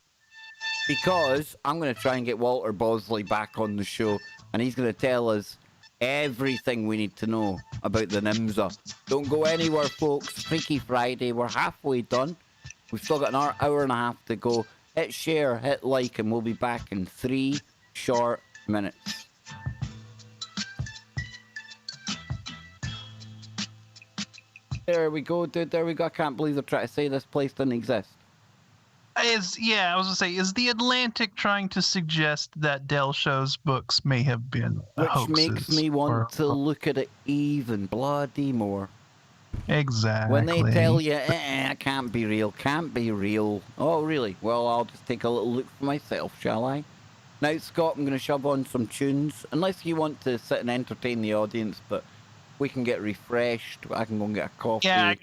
because I'm going to try and get Walter Bosley back on the show, and he's going to tell us everything we need to know about the Nimza. Don't go anywhere, folks. Freaky Friday. We're halfway done. We've still got an hour and a half to go. Hit share, hit like, and we'll be back in 3 short minutes. There we go, dude. There we go. I can't believe they're trying to say this place didn't exist. I was gonna say, is the Atlantic trying to suggest that Del Show's books may have been Which hoaxes, makes me want to look at it even bloody more. Exactly. When they tell you, it can't be real, can't be real. Oh, really? Well, I'll just take a little look for myself, shall I? Now, Scott, I'm going to shove on some tunes. Unless you want to sit and entertain the audience, but we can get refreshed. I can go and get a coffee. I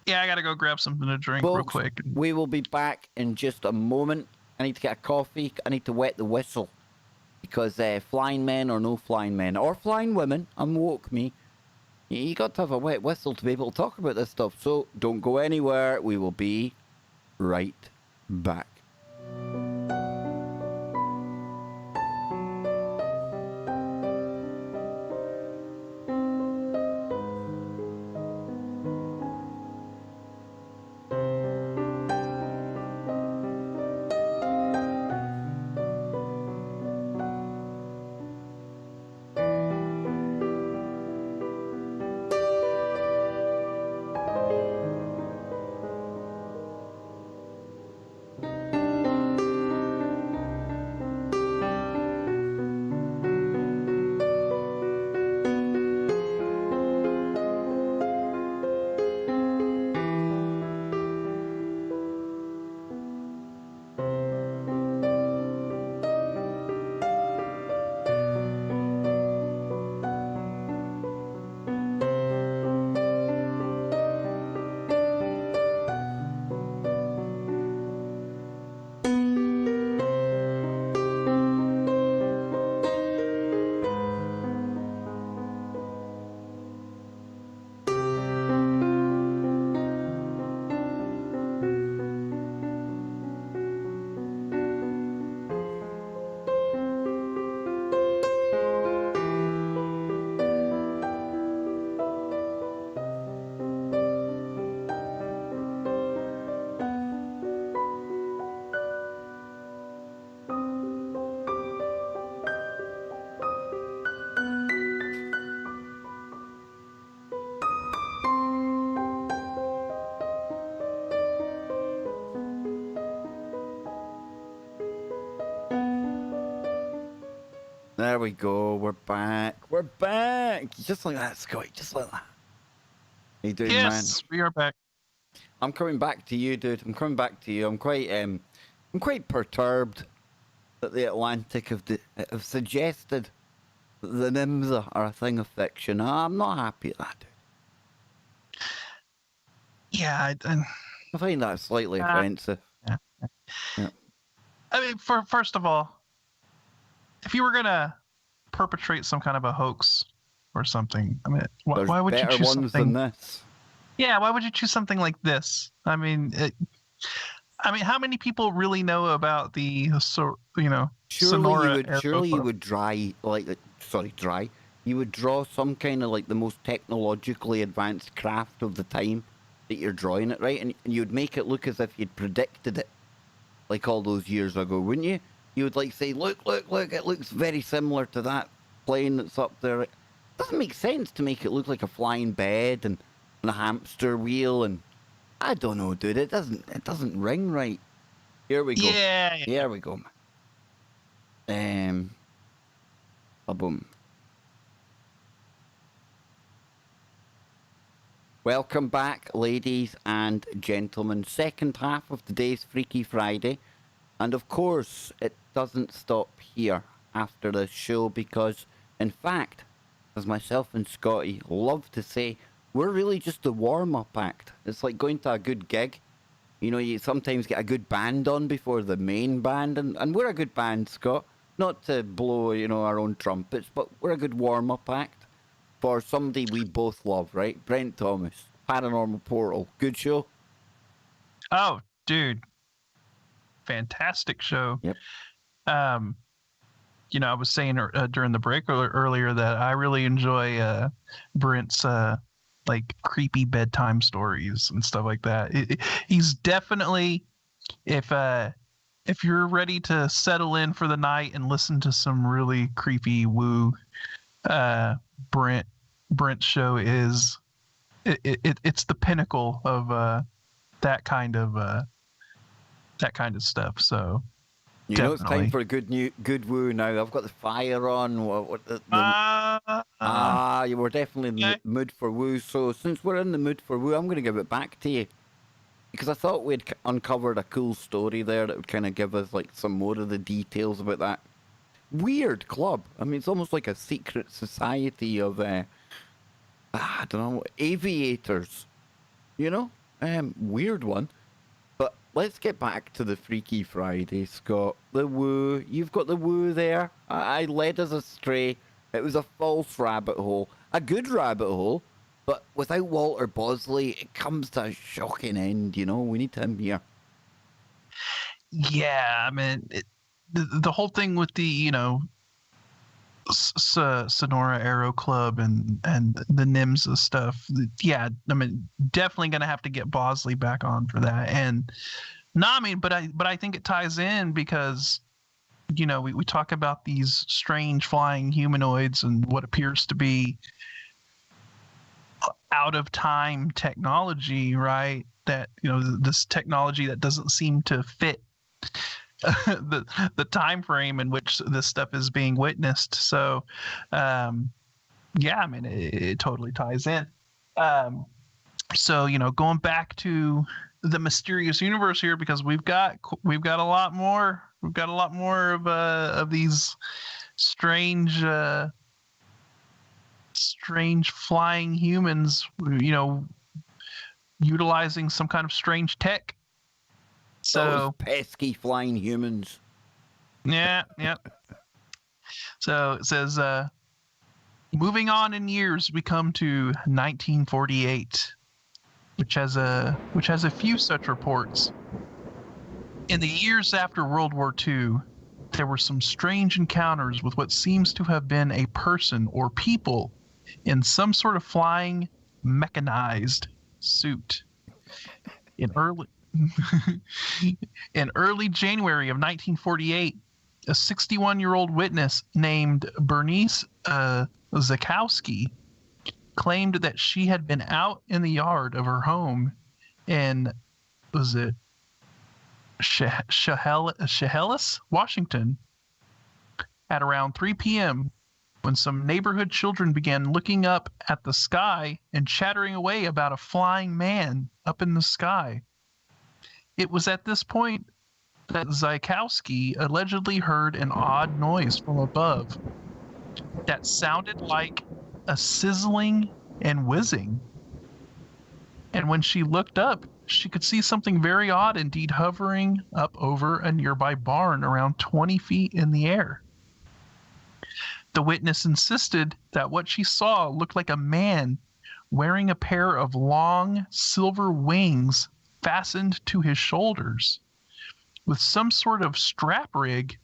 gotta go grab something to drink real Folks, quick. we will be back in just a moment. I need to get a coffee. I need to wet the whistle. Because flying men or no flying men, or flying women, unwoke me. You got to have a wet whistle to be able to talk about this stuff. So don't go anywhere. We will be right back. There we go. We're back. We're back. Just like that, Scotty. Just like that. How you doing, man? Yes, we are back. I'm coming back to you, dude. I'm coming back to you. I'm quite perturbed that the Atlantic have suggested that the Nimza are a thing of fiction. I'm not happy at that, dude. Yeah, I find that slightly offensive. Yeah. I mean, first of all, if you were gonna perpetrate some kind of a hoax or something, I mean, why would you choose ones something? than this? Yeah, why would you choose something like this? I mean, how many people really know about the Sonora Aero Surely you Club? would you would draw some kind of like the most technologically advanced craft of the time that you're drawing it, right? And you'd make it look as if you'd predicted it, like all those years ago, wouldn't you? You would like say, look, it looks very similar to that plane that's up there. It doesn't make sense to make it look like a flying bed and a hamster wheel and I don't know, dude. It doesn't ring right. Here we go. Yeah. Here we go. Boom. Welcome back, ladies and gentlemen. Second half of today's Freaky Friday. And of course, it doesn't stop here after this show because, in fact, as myself and Scotty love to say, we're really just the warm-up act. It's like going to a good gig. You know, you sometimes get a good band on before the main band, and we're a good band, Scott. Not to blow, our own trumpets, but we're a good warm-up act for somebody we both love, right? Brent Thomas, Paranormal Portal. Good show? Oh, dude. Fantastic show. Yep. I was saying during the break earlier that I really enjoy Brent's like creepy bedtime stories and stuff like that. He's definitely, if you're ready to settle in for the night and listen to some really creepy woo, Brent's show is it's the pinnacle of that kind of stuff. So you know it's time for a good woo now. I've got the fire on. You were definitely in the mood for woo. So since we're in the mood for woo, I'm going to give it back to you because I thought we'd uncovered a cool story there that would kind of give us like some more of the details about that weird club. I mean, it's almost like a secret society of I don't know, aviators. Weird one. But let's get back to the Freaky Friday, Scott. The woo. You've got the woo there. I led us astray. It was a false rabbit hole. A good rabbit hole. But without Walter Bosley, it comes to a shocking end, We need him here. Yeah, I mean, the whole thing with the, Sonora Aero Club and the NIMS stuff. Yeah, I mean, definitely gonna have to get Bosley back on for that. And no, I mean, but I think it ties in because we talk about these strange flying humanoids and what appears to be out of time technology, right? That this technology that doesn't seem to fit the time frame in which this stuff is being witnessed. So yeah, I mean, it totally ties in. So going back to the mysterious universe here, because we've got a lot more of these strange flying humans, utilizing some kind of strange tech. So those pesky flying humans. Yeah. So it says, moving on in years, we come to 1948, which has a few such reports. In the years after World War II, there were some strange encounters with what seems to have been a person or people in some sort of flying mechanized suit. In early January of 1948, a 61-year-old witness named Bernice Zakowski claimed that she had been out in the yard of her home in, Chehalis, Washington, at around 3 p.m. when some neighborhood children began looking up at the sky and chattering away about a flying man up in the sky. It was at this point that Zakowski allegedly heard an odd noise from above that sounded like a sizzling and whizzing. And when she looked up, she could see something very odd indeed hovering up over a nearby barn around 20 feet in the air. The witness insisted that what she saw looked like a man wearing a pair of long silver wings fastened to his shoulders with some sort of strap rig,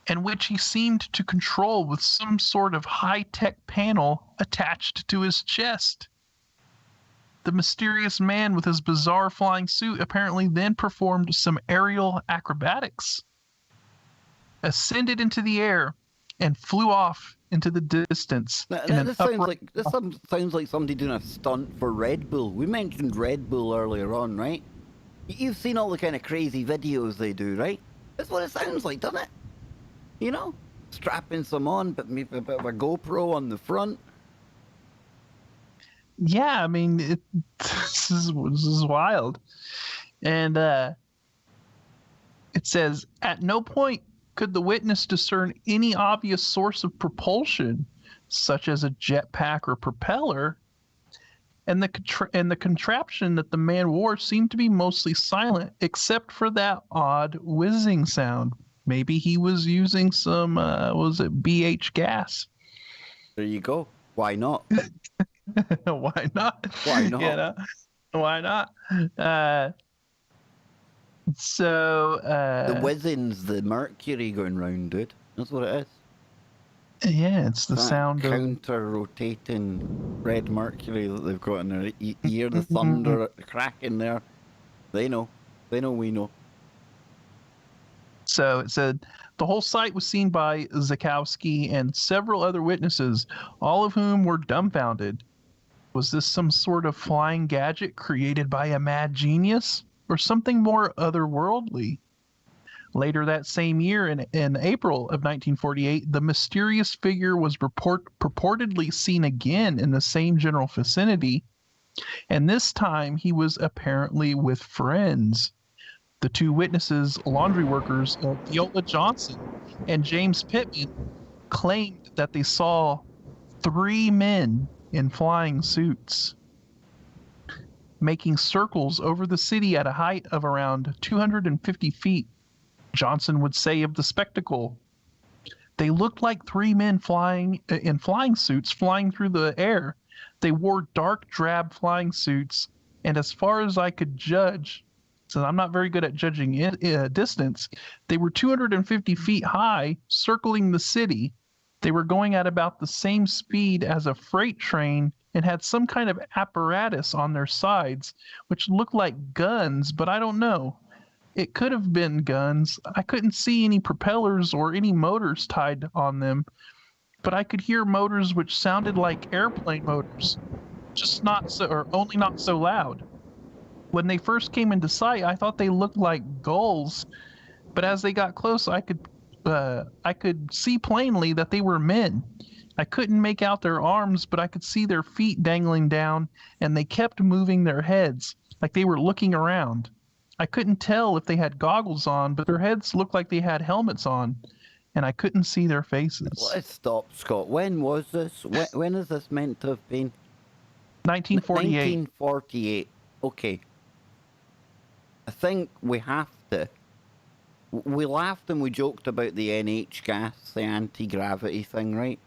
and which he seemed to control with some sort of high-tech panel attached to his chest. The mysterious man with his bizarre flying suit apparently then performed some aerial acrobatics, ascended into the air, and flew off into the distance in an This sounds upright. like sounds like somebody doing a stunt for Red Bull. We mentioned Red Bull earlier on, right? You've seen all the kind of crazy videos they do, right? That's what it sounds like, doesn't it? You know, strapping some on, but maybe a bit of a GoPro on the front. Yeah, I mean, this is wild. And it says, at no point could the witness discern any obvious source of propulsion, such as a jetpack or propeller, and the contraption that the man wore seemed to be mostly silent, except for that odd whizzing sound. Maybe he was using some, was it BH gas? There you go. Why not? Why not? Why not? You know, why not? Uh, so The whizzing's the mercury going round, dude. That's what it is. yeah, it's the That sound of counter-rotating red mercury that they've got in their ear, the thunder cracking there. They know. They know we know. So it said the whole site was seen by Zakowski and several other witnesses, all of whom were dumbfounded. Was this some sort of flying gadget created by a mad genius, or something more otherworldly? Later that same year, in April of 1948, the mysterious figure was purportedly seen again in the same general vicinity, and this time he was apparently with friends. The two witnesses, laundry workers Viola Johnson and James Pittman, claimed that they saw 3 men in flying suits making circles over the city at a height of around 250 feet. Johnson would say of the spectacle, they looked like 3 men flying in flying suits flying through the air. They wore dark drab flying suits, and as far as I could judge, so I'm not very good at judging distance, they were 250 feet high, circling the city. They were going at about the same speed as a freight train and had some kind of apparatus on their sides, which looked like guns, but I don't know. It could have been guns. I couldn't see any propellers or any motors tied on them, but I could hear motors which sounded like airplane motors, just not so, or only not so loud. When they first came into sight, I thought they looked like gulls, but as they got close, I could see plainly that they were men. I couldn't make out their arms, but I could see their feet dangling down, and they kept moving their heads, like they were looking around. I couldn't tell if they had goggles on, but their heads looked like they had helmets on, and I couldn't see their faces. Let's stop, Scott. When was this? When is this meant to have been? 1948. 1948. Okay. I think we have to. We laughed and we joked about the NH gas, the anti-gravity thing, right?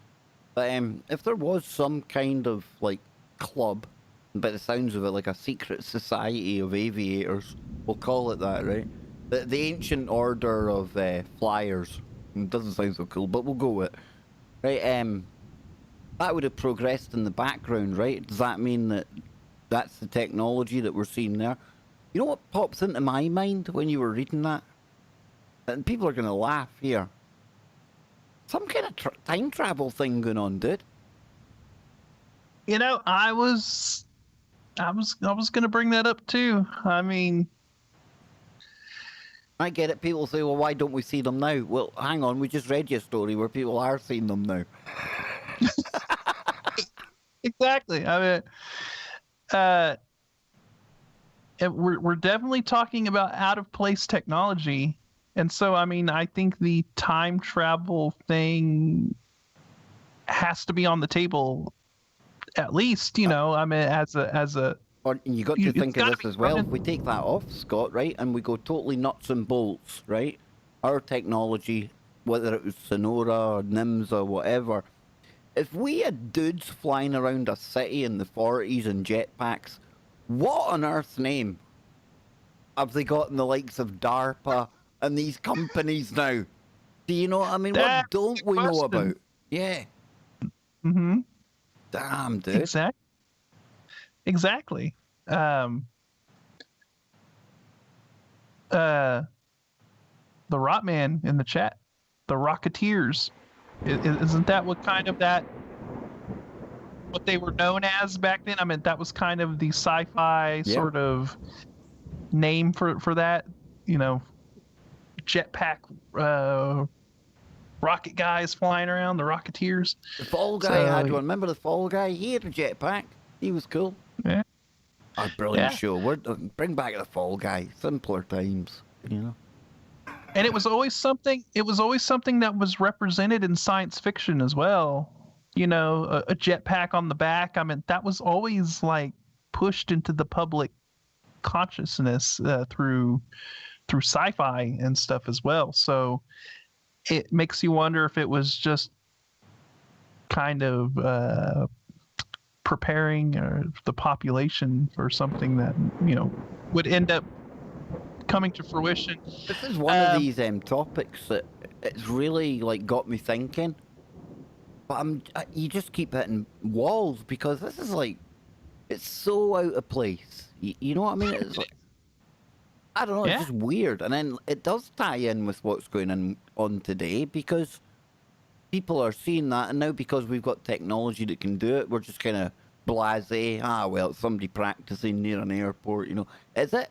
But if there was some kind of, like, club, by the sounds of it, like a secret society of aviators, we'll call it that, right? The ancient order of flyers. It doesn't sound so cool, but we'll go with it. Right, that would have progressed in the background, right? Does that mean that that's the technology that we're seeing there? You know what pops into my mind when you were reading that? And people are going to laugh here. Some kind of time travel thing going on, dude. You know, I was going to bring that up too. I mean, I get it. People say, well, why don't we see them now? Well, hang on. We just read you a story where people are seeing them now. exactly. I mean, we're definitely talking about out of place technology. And so, I mean, I think the time travel thing has to be on the table, at least, you know, I mean, as a. Or you got to think of this as well. If we take that off, Scott, right, and we go totally nuts and bolts, right? Our technology, whether it was Sonora or NIMS or whatever, if we had dudes flying around a city in the 40s in jetpacks, what on earth's name have they got in the likes of DARPA and these companies now? Do you know what I mean? That's what don't we know about? Yeah. Mm-hmm. Damn, dude. Exactly. The Rotman in the chat, the Rocketeers, Isn't that what they were known as back then? I mean, that was kind of the sci-fi Yeah. sort of name for that. You know, jetpack rocket guys flying around, the Rocketeers. The Fall Guy So, had one. Remember the Fall Guy? He had a jetpack. He was cool. yeah. A brilliant Yeah. show. Bring back the Fall Guy. Simpler times, you know. And it was always something. It was always something that was represented in science fiction as well. You know, a jetpack on the back. I mean, that was always like pushed into the public consciousness through sci-fi and stuff as well. So it makes you wonder if it was just kind of preparing the population for something that, you know, would end up coming to fruition. This is one of these topics that it's really like got me thinking. But you just keep hitting walls because this is like, it's so out of place. You know what I mean? It's like, I don't know, it's just weird. And then it does tie in with what's going on today because people are seeing that, and now because we've got technology that can do it, we're just kind of blasé. Well, it's somebody practicing near an airport, you know. Is it?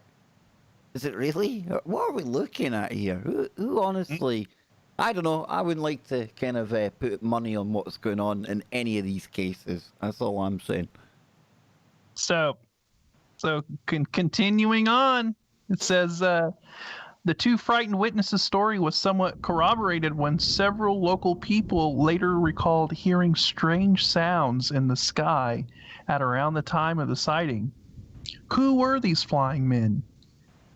Is it really? What are we looking at here? Who honestly... I don't know. I wouldn't like to kind of put money on what's going on in any of these cases. That's all I'm saying. So continuing on, it says the two frightened witnesses' story was somewhat corroborated when several local people later recalled hearing strange sounds in the sky at around the time of the sighting. Who were these flying men?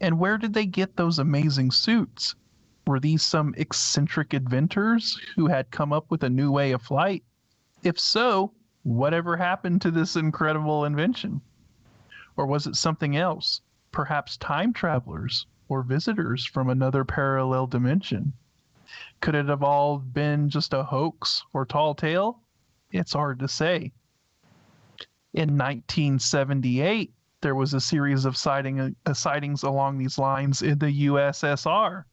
And where did they get those amazing suits? Were these some eccentric inventors who had come up with a new way of flight? If so, whatever happened to this incredible invention? Or was it something else? Perhaps time travelers or visitors from another parallel dimension? Could it have all been just a hoax or tall tale? It's hard to say. In 1978, there was a series of sightings along these lines in the USSR.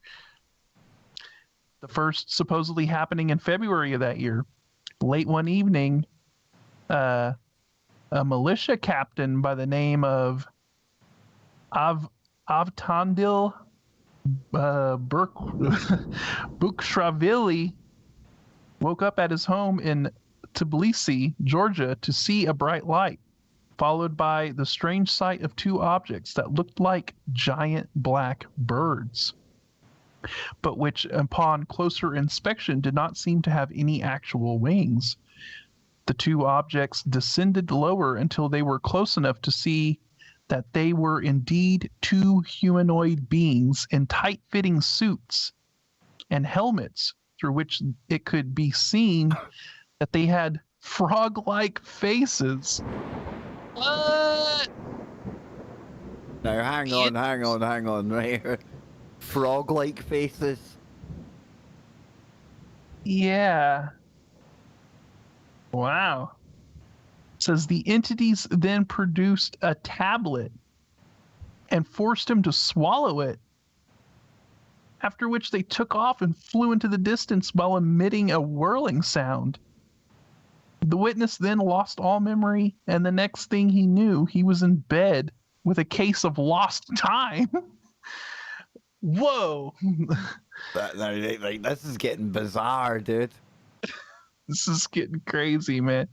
The first supposedly happening in February of that year. Late one evening, a militia captain by the name of Avtandil Bukshravili woke up at his home in Tbilisi, Georgia, to see a bright light, followed by the strange sight of two objects that looked like giant black birds, but which upon closer inspection did not seem to have any actual wings. The two objects descended lower until they were close enough to see that they were indeed two humanoid beings in tight-fitting suits and helmets through which it could be seen that they had frog-like faces. What? Now hang on, right here. Frog-like faces. Yeah. Wow. It says the entities then produced a tablet and forced him to swallow it, after which they took off and flew into the distance while emitting a whirling sound. The witness then lost all memory, and the next thing he knew, he was in bed with a case of lost time. Whoa. This is getting bizarre, dude. This is getting crazy, man.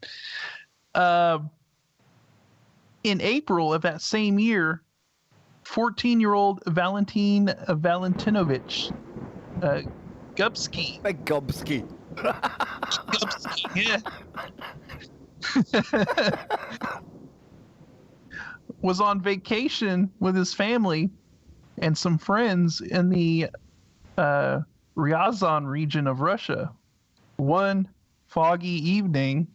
In April of that same year, 14-year-old Valentin Valentinovich Gubsky. Big Gubsky. Gubsky, yeah. Was on vacation with his family and some friends in the Ryazan region of Russia. One foggy evening,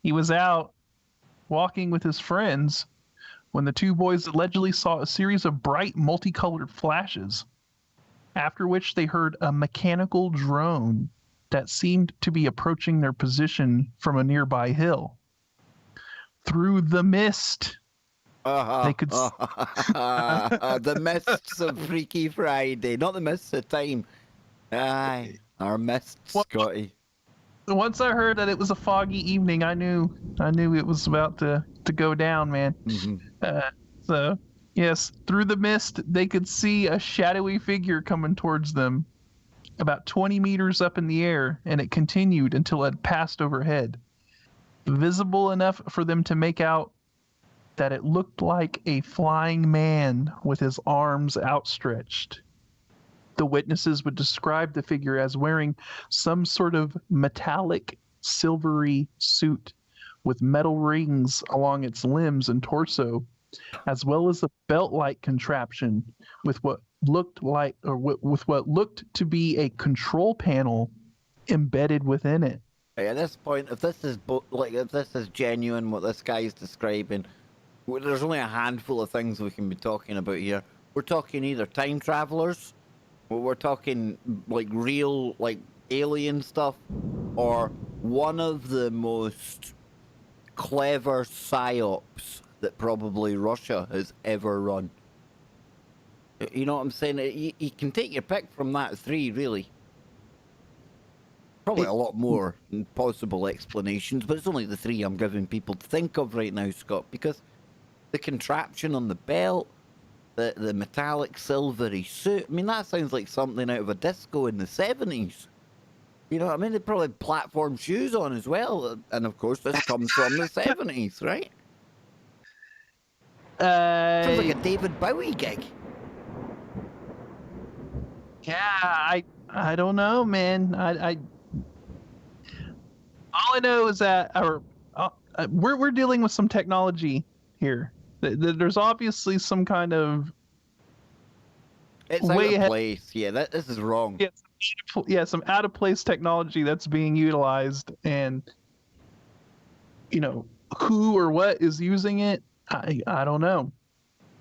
he was out walking with his friends when the two boys allegedly saw a series of bright multicolored flashes, after which they heard a mechanical drone that seemed to be approaching their position from a nearby hill. Through the mist, they could the mists of Freaky Friday, not the mists of time. Aye. Our missed Well, Scotty. once I heard that it was a foggy evening, I knew it was about to go down, man. Mm-hmm. So yes, through the mist, they could see a shadowy figure coming towards them, about 20 meters up in the air, and it continued until it passed overhead, visible enough for them to make out that it looked like a flying man with his arms outstretched. The witnesses would describe the figure as wearing some sort of metallic, silvery suit with metal rings along its limbs and torso, as well as a belt-like contraption with what looked like, or with what looked to be a control panel embedded within it. Hey, at this point, if this is if this is genuine, what this guy's describing, there's only a handful of things we can be talking about here. We're talking either time travelers, or we're talking like real like alien stuff, or one of the most clever psyops that probably Russia has ever run. You know what I'm saying? You can take your pick from that three, really. Probably a lot more possible explanations, but it's only the three I'm giving people to think of right now, Scott, because the contraption on the belt, the metallic silvery suit, I mean, that sounds like something out of a disco in the 70s. You know what I mean? They probably had platform shoes on as well, and of course this comes from the 70s, right? Sounds like a David Bowie gig. Yeah, I don't know, man. I all I know is that we're dealing with some technology here. There's obviously some kind of It's out of place. Yeah, this is wrong. Some out of place technology that's being utilized, and you know who or what is using it. I don't know.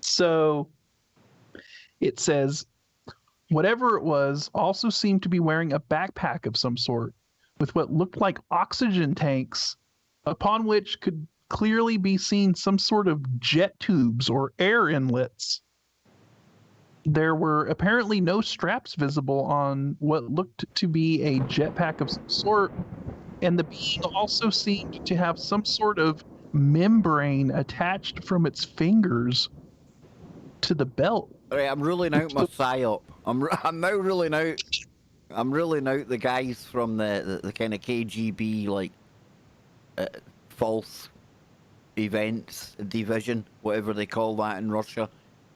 So it says whatever it was also seemed to be wearing a backpack of some sort with what looked like oxygen tanks, upon which could clearly be seen some sort of jet tubes or air inlets. There were apparently no straps visible on what looked to be a jetpack of some sort, and the being also seemed to have some sort of membrane attached from its fingers to the belt. All right, I'm ruling out my psyop. I'm now ruling out. I'm ruling out the guys from the kind of KGB like false events division, whatever they call that in Russia.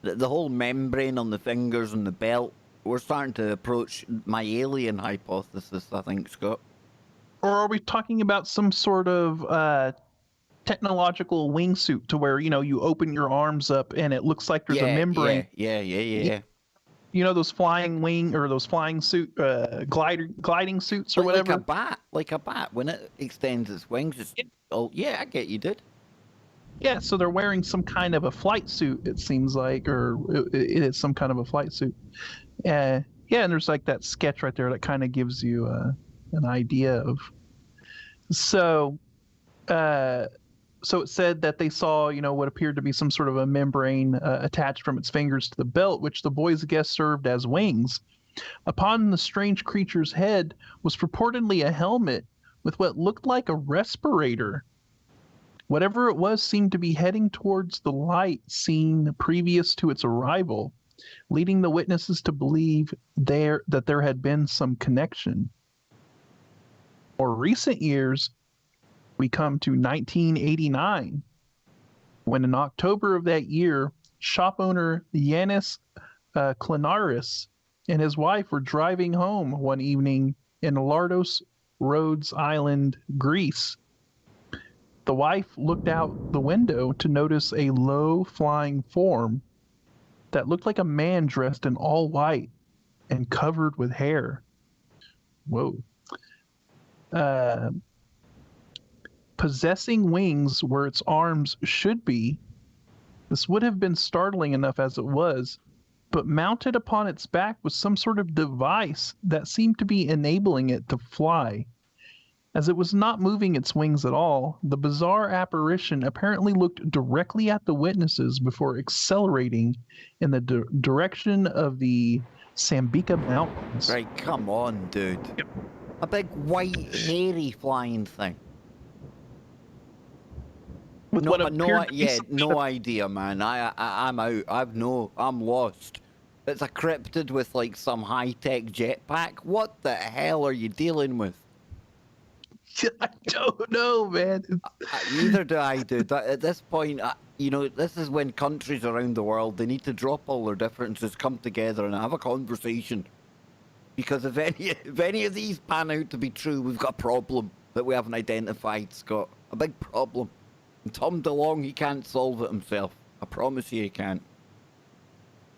The whole membrane on the fingers and the belt. We're starting to approach my alien hypothesis, I think, Scott. Or are we talking about some sort of technological wingsuit to where, you open your arms up and it looks like there's a membrane? Yeah. You know those flying wing or those flying suit gliding suits or whatever? Like a bat when it extends its wings. Oh yeah, I get you, dude. Yeah, so they're wearing some kind of a flight suit, it seems like, or it is some kind of a flight suit. Yeah, and there's like that sketch right there that kind of gives you an idea of. So it said that they saw, what appeared to be some sort of a membrane attached from its fingers to the belt, which the boys guessed served as wings. Upon the strange creature's head was purportedly a helmet with what looked like a respirator. Whatever it was seemed to be heading towards the light seen previous to its arrival, leading the witnesses to believe that there had been some connection. For recent years, we come to 1989, when in October of that year, shop owner Yanis Klinaris and his wife were driving home one evening in Lardos, Rhodes Island, Greece. The wife looked out the window to notice a low-flying form that looked like a man dressed in all white and covered with hair. Whoa. Possessing wings where its arms should be, this would have been startling enough as it was, but mounted upon its back was some sort of device that seemed to be enabling it to fly. As it was not moving its wings at all, the bizarre apparition apparently looked directly at the witnesses before accelerating in the direction of the Sambika Mountains. Right, come on, dude. Yep. A big white hairy flying thing. With what appeared to be some no idea, man. I'm out. I'm lost. It's a cryptid with like some high-tech jetpack. What the hell are you dealing with? I don't know, man. Neither do I, dude. At this point, you know, this is when countries around the world, they need to drop all their differences, come together and have a conversation. Because if any of these pan out to be true, we've got a problem that we haven't identified, Scott. A big problem. And Tom DeLong, he can't solve it himself. I promise you he can't.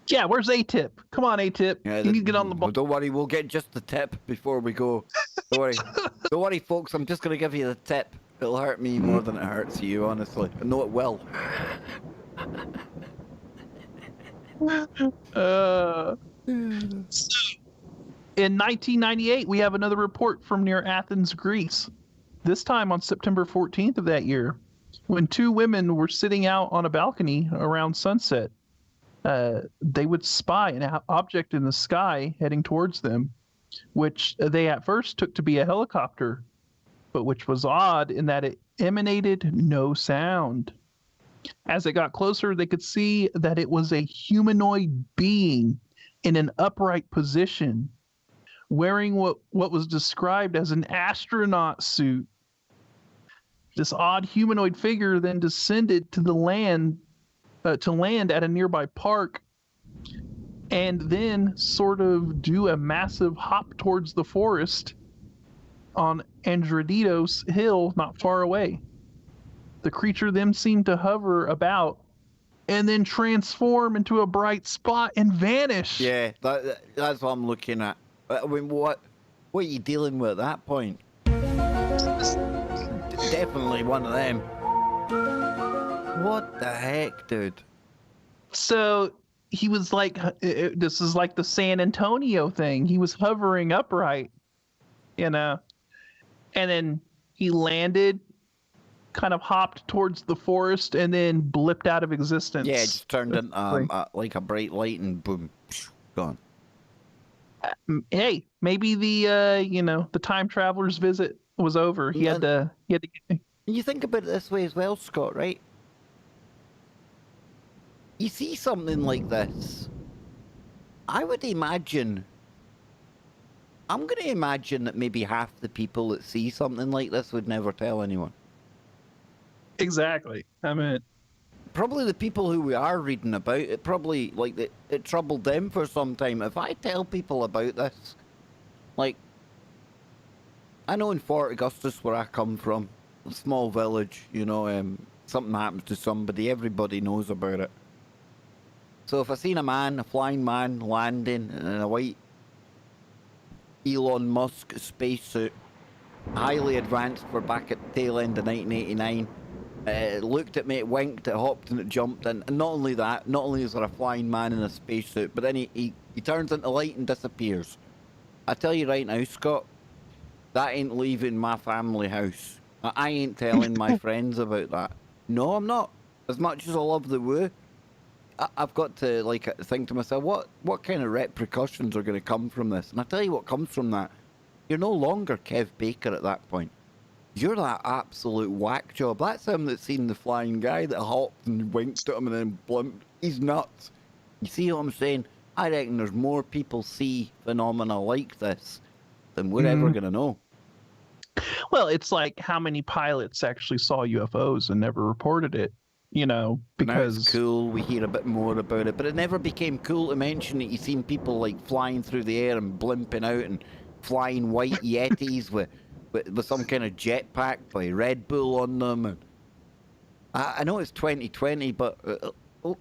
Yeah, where's A-Tip? Come on, A-Tip. Yeah, you need to get on the ball. Don't worry, we'll get just the tip before we go. Don't worry. Don't worry, folks. I'm just going to give you the tip. It'll hurt me more than it hurts you, honestly. I know it will. In 1998, we have another report from near Athens, Greece. This time on September 14th of that year, when two women were sitting out on a balcony around sunset. They would spy an object in the sky heading towards them, which they at first took to be a helicopter, but which was odd in that it emanated no sound. As it got closer, they could see that it was a humanoid being in an upright position, wearing what was described as an astronaut suit. This odd humanoid figure then descended to land at a nearby park, and then sort of do a massive hop towards the forest on Androditos Hill, not far away. The creature then seemed to hover about and then transform into a bright spot and vanish. Yeah, that's what I'm looking at. I mean, what are you dealing with at that point? Definitely one of them. What the heck, dude? So he was like, this is like the San Antonio thing. He was hovering upright, you know, and then he landed, kind of hopped towards the forest, and then blipped out of existence. Yeah, it just turned into like a bright light and boom, gone. Hey, maybe the time traveler's visit was over. He had to. You think about it this way as well, Scott, right? You see something like this, I would imagine, I'm going to imagine that maybe half the people that see something like this would never tell anyone. Exactly. I mean, probably the people who we are reading about, it probably, like, it troubled them for some time. If I tell people about this, like, I know in Fort Augustus, where I come from, a small village, you know, something happens to somebody, everybody knows about it. So if I seen a flying man landing in a white Elon Musk spacesuit, highly advanced for back at the tail end of 1989, it looked at me, it winked, it hopped and it jumped, and not only that, not only is there a flying man in a spacesuit, but then he turns into light and disappears. I tell you right now, Scott, that ain't leaving my family house. I ain't telling my friends about that. No, I'm not. As much as I love the woo, I've got to like think to myself, what kind of repercussions are going to come from this? And I tell you what comes from that. You're no longer Kev Baker at that point. You're that absolute whack job. That's him that's seen the flying guy that hopped and winked at him and then blimped. He's nuts. You see what I'm saying? I reckon there's more people see phenomena like this than we're ever going to know. Well, it's like how many pilots actually saw UFOs and never reported it. You know, because now it's cool, we hear a bit more about it, but it never became cool to mention that you've seen people like flying through the air and blimping out and flying white Yetis with some kind of jetpack by Red Bull on them. And I know it's 2020, but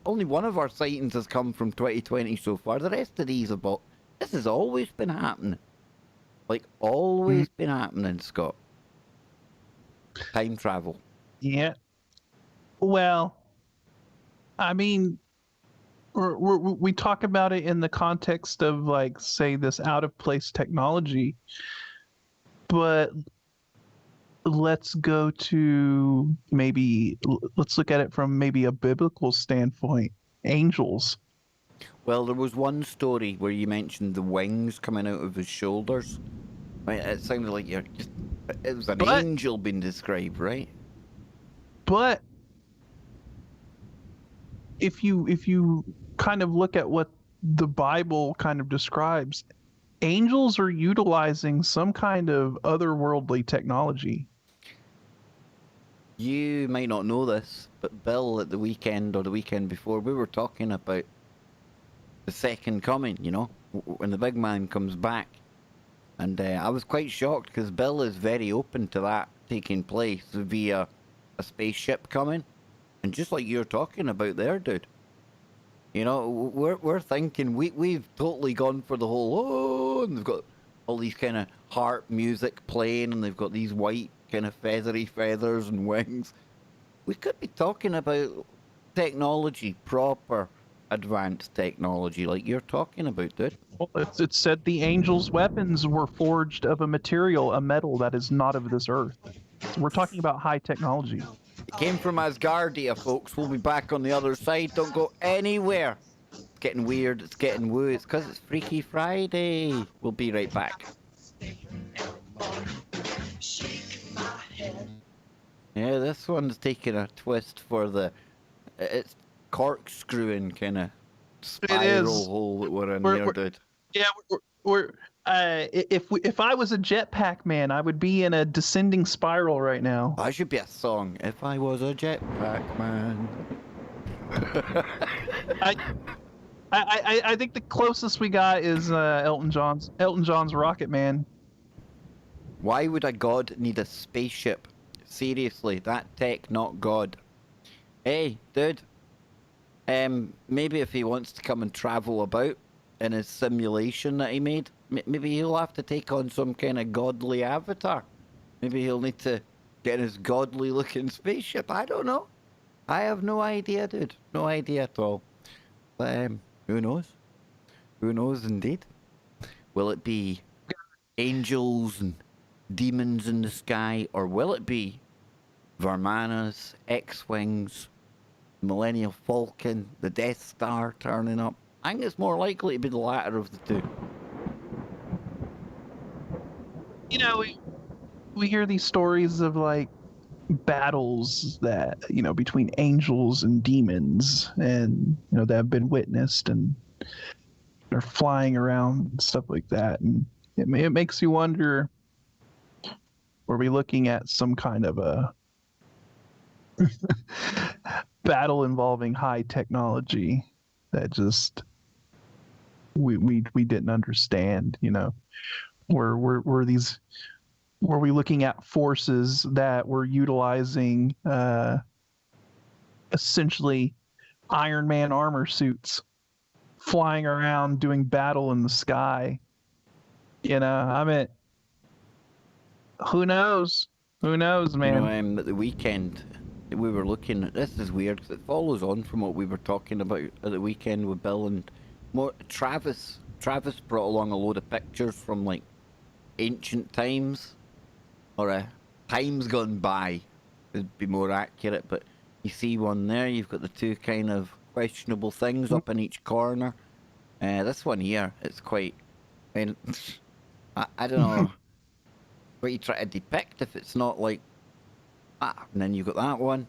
only one of our sightings has come from 2020 so far. The rest of these this has always been happening. Like, always been happening, Scott. Time travel. Yeah. Well, I mean, we talk about it in the context of, like, say, this out-of-place technology, but let's go to let's look at it from maybe a biblical standpoint. Angels. Well, there was one story where you mentioned the wings coming out of his shoulders. Right, it sounded like you're just. It was an But angel being described, right? but if you kind of look at what the Bible kind of describes, angels are utilizing some kind of otherworldly technology. You might not know this, but Bill at the weekend or the weekend before, we were talking about the second coming, you know, when the big man comes back. And I was quite shocked because Bill is very open to that taking place via a spaceship coming. And just like you're talking about there, dude. You know, we're thinking we've totally gone for the whole and they've got all these kind of harp music playing and they've got these white kind of feathery feathers and wings. We could be talking about technology, proper advanced technology like you're talking about, dude. Well, it said the angels' weapons were forged of a material, a metal that is not of this earth. So we're talking about high technology. It came from Asgardia, folks. We'll be back on the other side. Don't go anywhere. It's getting weird. It's getting woo. It's because it's Freaky Friday. We'll be right back. Yeah, this one's taking a twist for the. It's corkscrewing kind of spiral hole that we're in here, dude. Yeah, we're if I was a jetpack man, I would be in a descending spiral right now. That should be a song. If I was a jetpack man. I think the closest we got is Elton John's Rocket Man. Why would a god need a spaceship? Seriously, that tech, not God. Hey, dude. Maybe if he wants to come and travel about in his simulation that he made, maybe he'll have to take on some kind of godly avatar. Maybe he'll need to get in his godly looking spaceship. I don't know. I have no idea, dude. No idea at all. But who knows? Who knows indeed? Will it be angels and demons in the sky, or will it be Vermanas, X-Wings, Millennium Falcon, the Death Star turning up? I think it's more likely to be the latter of the two. You know, we hear these stories of like battles that between angels and demons, and that have been witnessed, and they're flying around and stuff like that, and it makes you wonder: were we looking at some kind of a battle involving high technology that just we didn't understand? Were we looking at forces that were utilizing essentially Iron Man armor suits, flying around doing battle in the sky? I mean, who knows? Who knows, man? At the weekend, we were looking at this. Is weird because it follows on from what we were talking about at the weekend with Bill and more. Travis brought along a load of pictures from like ancient times, or times gone by, would be more accurate. But you see one there. You've got the two kind of questionable things up in each corner. This one here, it's quite. I mean, I don't know what you try to depict if it's not like. And then you got that one.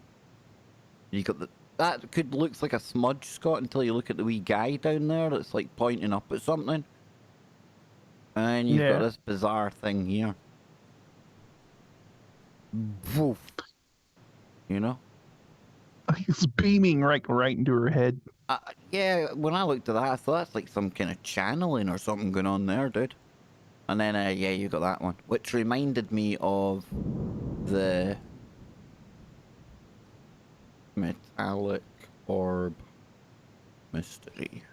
You got that looks like a smudge, Scott, until you look at the wee guy down there that's like pointing up at something. And you've got this bizarre thing here. Woof. It's beaming right into her head. Yeah, when I looked at that, I thought that's like some kind of channeling or something going on there, dude. And then, yeah, you got that one, which reminded me of the metallic orb mystery.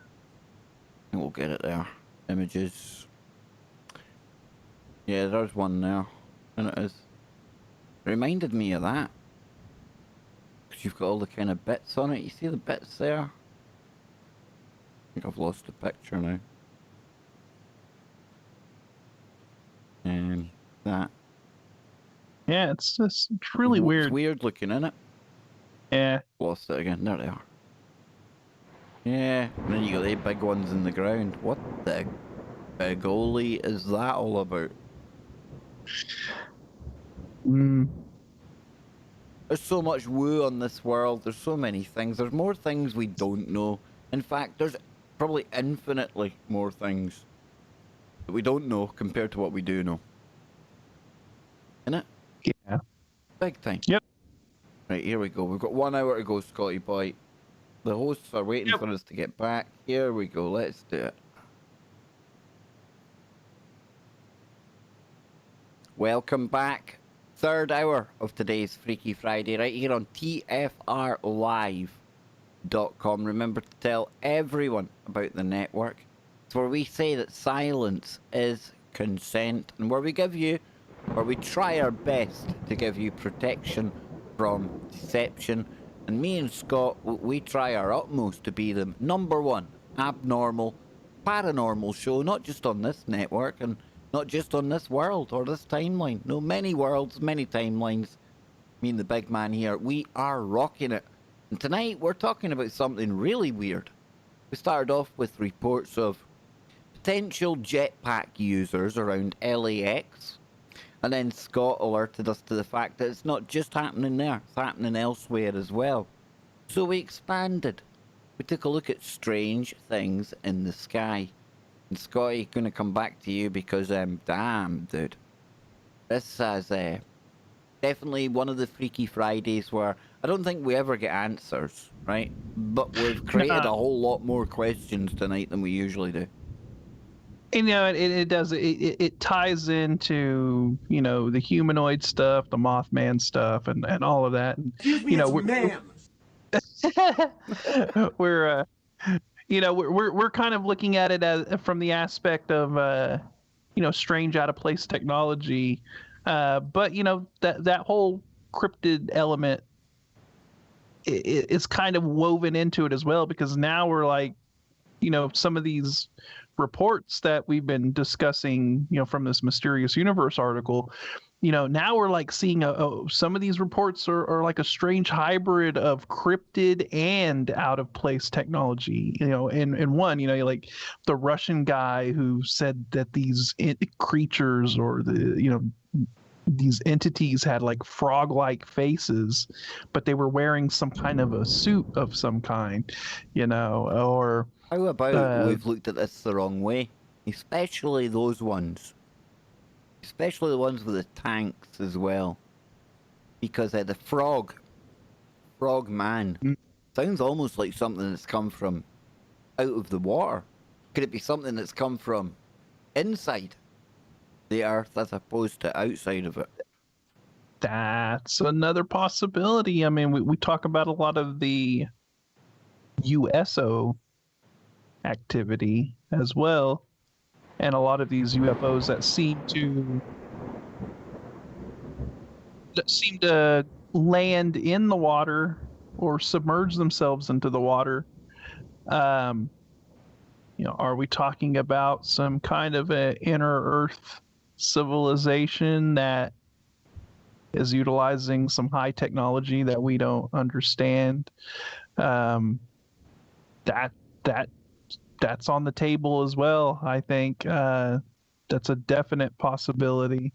And we'll get it there. Images. Yeah, there's one there. And it is. It reminded me of that. Because you've got all the kind of bits on it. You see the bits there? I think I've lost the picture now. And that. Yeah, it's really weird. It's weird looking, isn't it? Yeah. Lost it again. There they are. Yeah, and then you got the big ones in the ground. What the goalie is that all about? Mm, There's so much woo on this world. There's so many things. There's more things we don't know. In fact, there's probably infinitely more things that we don't know compared to what we do know. Innit? yeah. Big time. Yep. Right, here we go. We've got 1 hour to go, Scotty boy. The hosts are waiting Yep. for us to get back. Here we go. Let's do it. Welcome back. Third hour of today's Freaky Friday, right here on TFRLive.com. Remember to tell everyone about the network. It's where we say that silence is consent, and where we try our best to give you protection from deception. And me and Scott, we try our utmost to be the #1 abnormal, paranormal show, not just on this network and not just on this world or this timeline. No, many worlds, many timelines. Me and the big man here, we are rocking it. And tonight we're talking about something really weird. We started off with reports of potential jetpack users around LAX. And then Scott alerted us to the fact that it's not just happening there, it's happening elsewhere as well. So we expanded. We took a look at strange things in the sky. And Scotty, gonna come back to you because, damn, dude. This is definitely one of the Freaky Fridays where I don't think we ever get answers, right? But we've created a whole lot more questions tonight than we usually do. And, it does it ties into the humanoid stuff, the Mothman stuff, and all of that. And, Excuse me, we're we're kind of looking at it as from the aspect of strange out of place technology, but that whole cryptid element is kind of woven into it as well, because now we're like, some of these reports that we've been discussing, from this Mysterious Universe article, now we're like seeing some of these reports are like a strange hybrid of cryptid and out of place technology. And one, like the Russian guy who said that these creatures or these entities had like frog-like faces, but they were wearing some kind of a suit of some kind, or How about we've looked at this the wrong way? Especially those ones. Especially the ones with the tanks as well. Because the frog man, sounds almost like something that's come from out of the water. Could it be something that's come from inside the earth as opposed to outside of it? that's another possibility. I mean, we talk about a lot of the USO activity as well, and a lot of these UFOs that seem to land in the water or submerge themselves into the water. Are we talking about some kind of an inner Earth civilization that is utilizing some high technology that we don't understand? That's on the table as well. I think that's a definite possibility.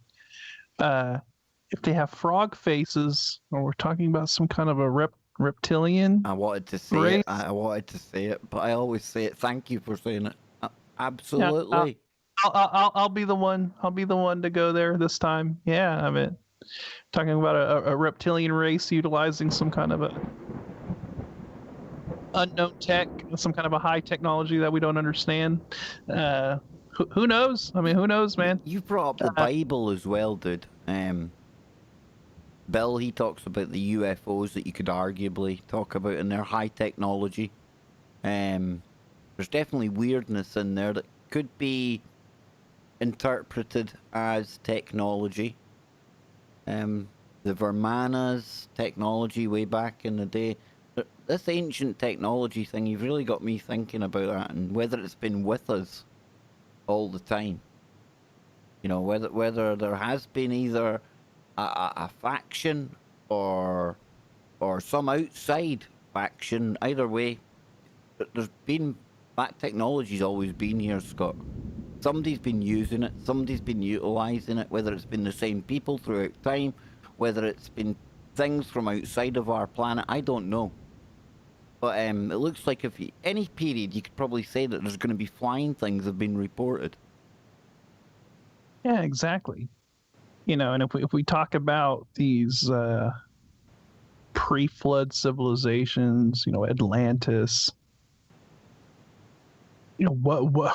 If they have frog faces, or we're talking about some kind of a reptilian. I wanted to say race. it. I wanted to say it, but I always say it. Thank you for saying it. Absolutely. I'll be the one. I'll be the one to go there this time. Yeah, I mean, talking about a reptilian race utilizing some kind of a unknown tech, some kind of a high technology that we don't understand. Who knows? I mean, who knows, man? You brought up the Bible as well, dude. Bill, he talks about the UFOs that you could arguably talk about in their high technology. There's definitely weirdness in there that could be interpreted as technology. The Vermanas technology way back in the day. This ancient technology thing, you've really got me thinking about that, and whether it's been with us all the time. Whether there has been either a faction or some outside faction. Either way, there's been that technology's always been here, Scott. Somebody's been using it. Somebody's been utilizing it. Whether it's been the same people throughout time, whether it's been things from outside of our planet, I don't know. But it looks like any period, you could probably say that there's going to be flying things have been reported. Yeah, exactly. And if we talk about these pre-flood civilizations, Atlantis, what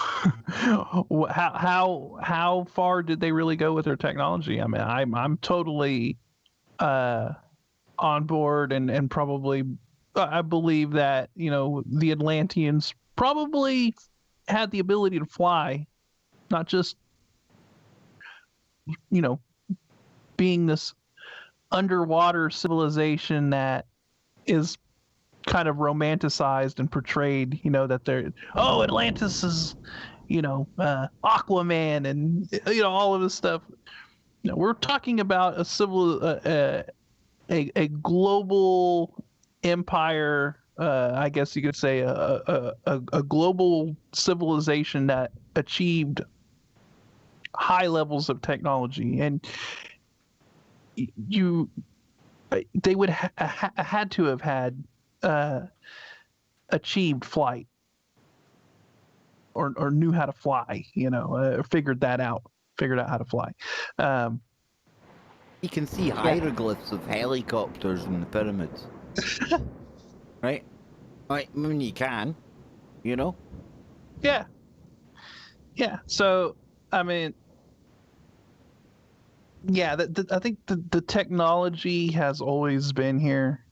how far did they really go with their technology? I mean, I'm totally on board, and probably I believe that the Atlanteans probably had the ability to fly, not just being this underwater civilization that is kind of romanticized and portrayed, that Atlantis is Aquaman and all of this stuff. We're talking about a global empire, I guess you could say a global civilization that achieved high levels of technology, and they would had to have had achieved flight or knew how to fly, figured out how to fly. You can see hieroglyphs of helicopters in the pyramids. Right? I mean, you can, Yeah. So, I mean, yeah, I think the technology has always been here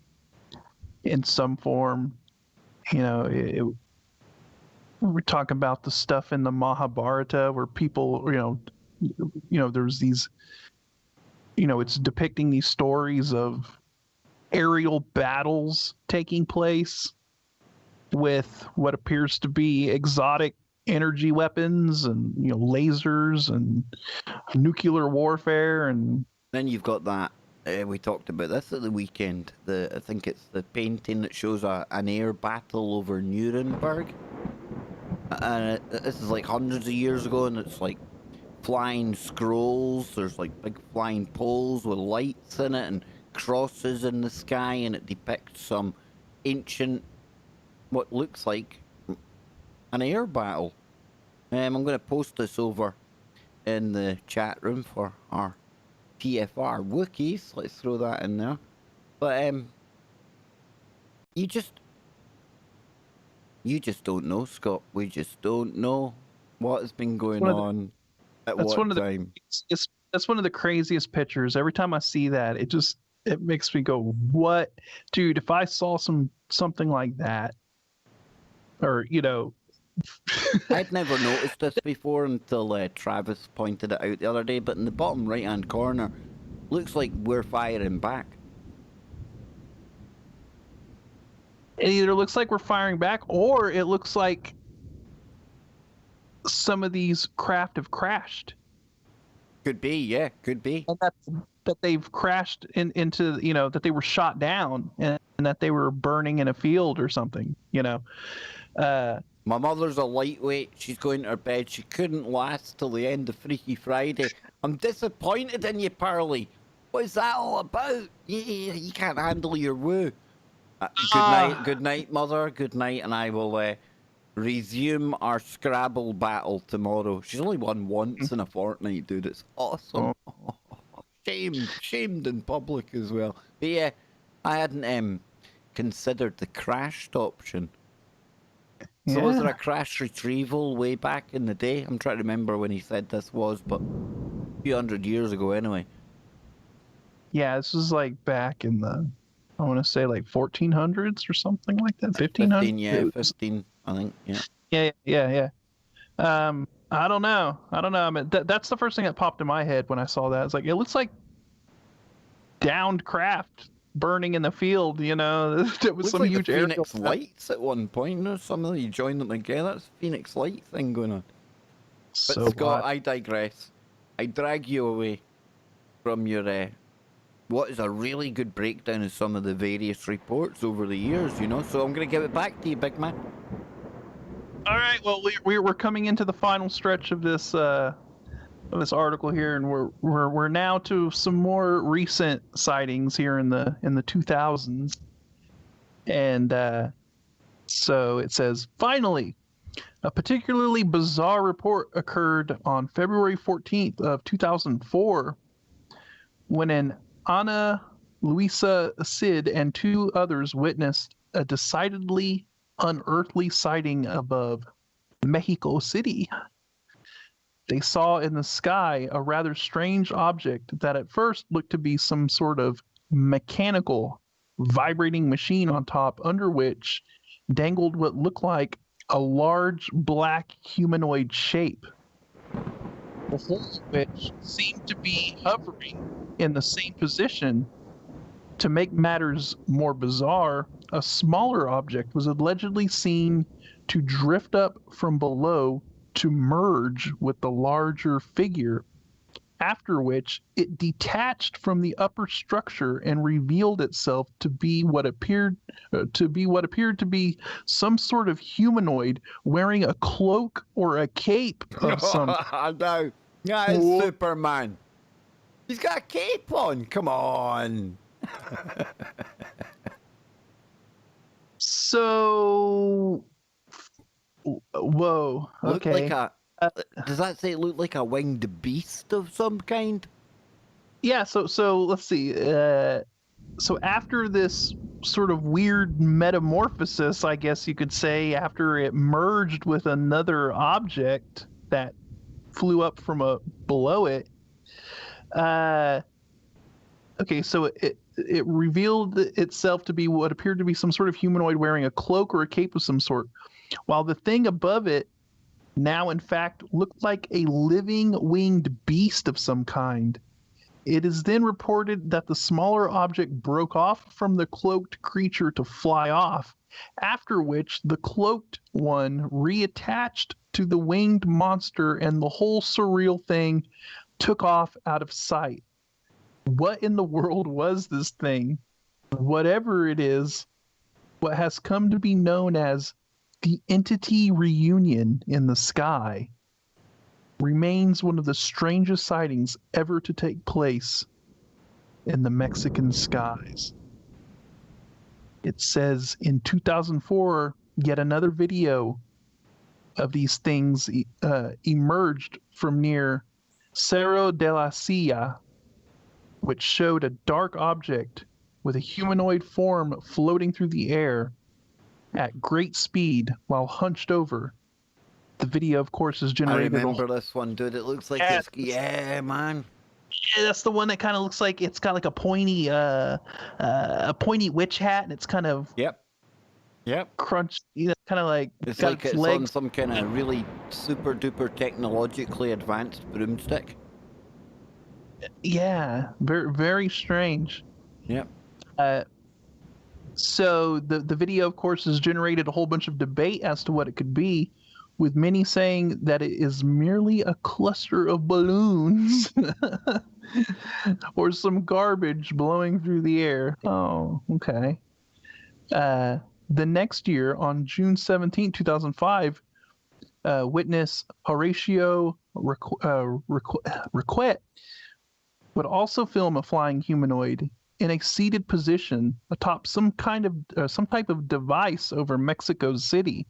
in some form. We talk about the stuff in the Mahabharata where people, there's these, it's depicting these stories of aerial battles taking place with what appears to be exotic energy weapons and lasers and nuclear warfare. And then you've got that we talked about this at the weekend, I think it's the painting that shows an air battle over Nuremberg, and this is like hundreds of years ago, and it's like flying scrolls, there's like big flying poles with lights in it and crosses in the sky, and it depicts some ancient, what looks like an air battle. I'm going to post this over in the chat room for our TFR Wookiees. Let's throw that in there. But you just don't know, Scott. We just don't know what has been going on at what time. That's one of the craziest pictures. Every time I see that, it makes me go, "What, dude? If I saw something like that, or I'd never noticed this before until Travis pointed it out the other day, but in the bottom right-hand corner, looks like we're firing back. It either looks like we're firing back, or it looks like some of these craft have crashed. Could be, yeah, could be. And that they've crashed into, that they were shot down and that they were burning in a field or something, My mother's a lightweight. She's going to her bed. She couldn't last till the end of Freaky Friday. I'm disappointed in you, Pearly. What is that all about? You can't handle your woo. Good night, Mother. Good night, and I will resume our Scrabble battle tomorrow. She's only won once in a fortnight, dude. It's awesome. Oh, shamed in public as well. But yeah, I hadn't considered the crashed option. So was there a crash retrieval way back in the day? I'm trying to remember when he said this was, but a few hundred years ago anyway. Yeah, this was like back in the, I want to say like 1400s or something like that. 1500s? 15, yeah, 15, I think, yeah. Yeah. I don't know. I mean, that's the first thing that popped in my head when I saw that. It's like, it looks like downed craft burning in the field, It was some like huge Phoenix Lights at one point, or something. You joined them together. It's a Phoenix Light thing going on. But so Scott, I digress. I drag you away from your what is a really good breakdown of some of the various reports over the years, So I'm going to give it back to you, big man. All right. Well, we're coming into the final stretch of this article here, and we're now to some more recent sightings here in the 2000s, and so it says finally. A particularly bizarre report occurred on February 14th of 2004 when an Ana Luisa Cid and two others witnessed a decidedly unearthly sighting above Mexico City. They saw in the sky a rather strange object that at first looked to be some sort of mechanical vibrating machine on top, under which dangled what looked like a large black humanoid shape, the whole of which seemed to be hovering in the same position. To make matters more bizarre, a smaller object was allegedly seen to drift up from below to merge with the larger figure, after which it detached from the upper structure and revealed itself to be what appeared to be some sort of humanoid wearing a cloak or a cape of some. No, it's Superman. He's got a cape on. Come on. So, whoa. Looked Okay. like does that say it looked like a winged beast of some kind? Yeah. So let's see. So after this sort of weird metamorphosis, I guess you could say, after it merged with another object that flew up from below it. Okay, so it revealed itself to be what appeared to be some sort of humanoid wearing a cloak or a cape of some sort, while the thing above it now in fact looked like a living winged beast of some kind. It is then reported that the smaller object broke off from the cloaked creature to fly off, after which the cloaked one reattached to the winged monster and the whole surreal thing took off out of sight. What in the world was this thing? Whatever it is, what has come to be known as the entity reunion in the sky remains one of the strangest sightings ever to take place in the Mexican skies. It says in 2004, yet another video of these things emerged from near Cerro de la Silla, which showed a dark object with a humanoid form floating through the air at great speed while hunched over. The video, of course, is generated. I remember this one, dude. It looks like it's man. Yeah, that's the one that kind of looks like it's got like a pointy witch hat, and it's kind of crunched. Kind of like it's like it's legs on some kind of really super duper technologically advanced broomstick. Yeah, very very strange. Yep. So the video, of course, has generated a whole bunch of debate as to what it could be, with many saying that it is merely a cluster of balloons or some garbage blowing through the air. Oh, okay. The next year, on June 17, 2005, witness Horatio Riquet would also film a flying humanoid in a seated position atop some type of device over Mexico City.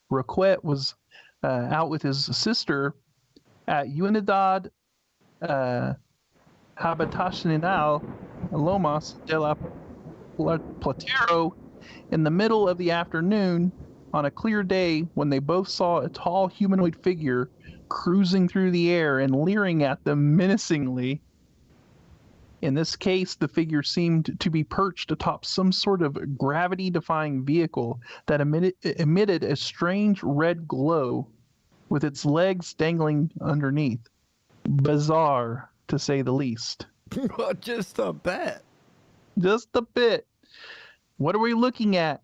Riquet was out with his sister at Unidad Habitacional Lomas de la Platero in the middle of the afternoon on a clear day, when they both saw a tall humanoid figure cruising through the air and leering at them menacingly. In this case, the figure seemed to be perched atop some sort of gravity-defying vehicle that emitted a strange red glow, with its legs dangling underneath. Bizarre, to say the least. Just a bit. Just a bit. What are we looking at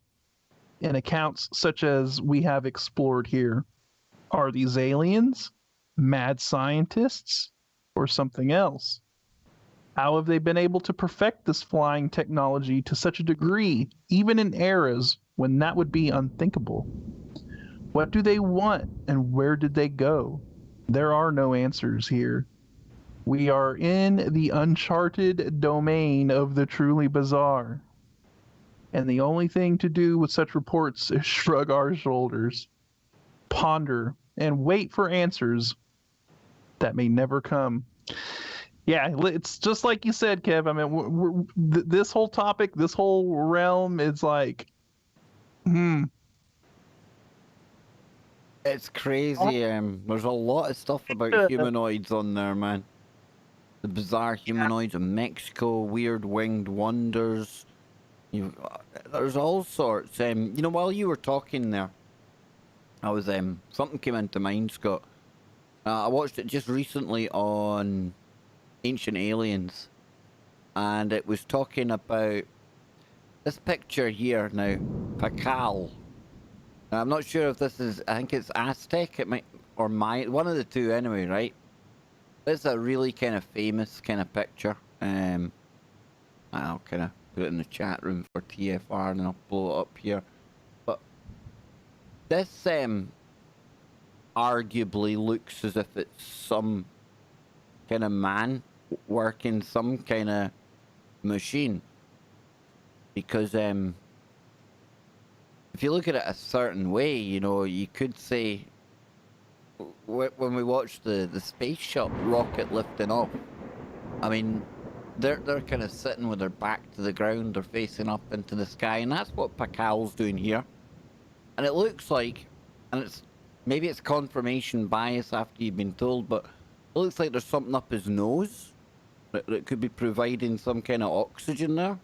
in accounts such as we have explored here? Are these aliens, mad scientists, or something else? How have they been able to perfect this flying technology to such a degree, even in eras when that would be unthinkable? What do they want and where did they go? There are no answers here. We are in the uncharted domain of the truly bizarre. And the only thing to do with such reports is shrug our shoulders, ponder, and wait for answers that may never come. Yeah, it's just like you said, Kev. I mean, this whole topic, this whole realm is like, It's crazy. There's a lot of stuff about humanoids on there, man. The bizarre humanoids of Mexico, weird winged wonders. There's all sorts. You know, while you were talking there, I was something came into mind, Scott. I watched it just recently on Ancient Aliens, and it was talking about this picture here now, Pacal. Now, I'm not sure if this is. I think it's Aztec. It might or Maya. One of the two, anyway. Right? It's a really kind of famous kind of picture. I'll kind of put it in the chat room for TFR, and then I'll blow it up here. But this arguably looks as if it's some kind of man working some kind of machine, because if you look at it a certain way, you know, you could say when we watch the space shuttle rocket lifting off, I mean, they're kind of sitting with their back to the ground, they're facing up into the sky, and that's what Pacal's doing here. And it looks like, and it's maybe it's confirmation bias after you've been told, but it looks like there's something up his nose that could be providing some kind of oxygen there.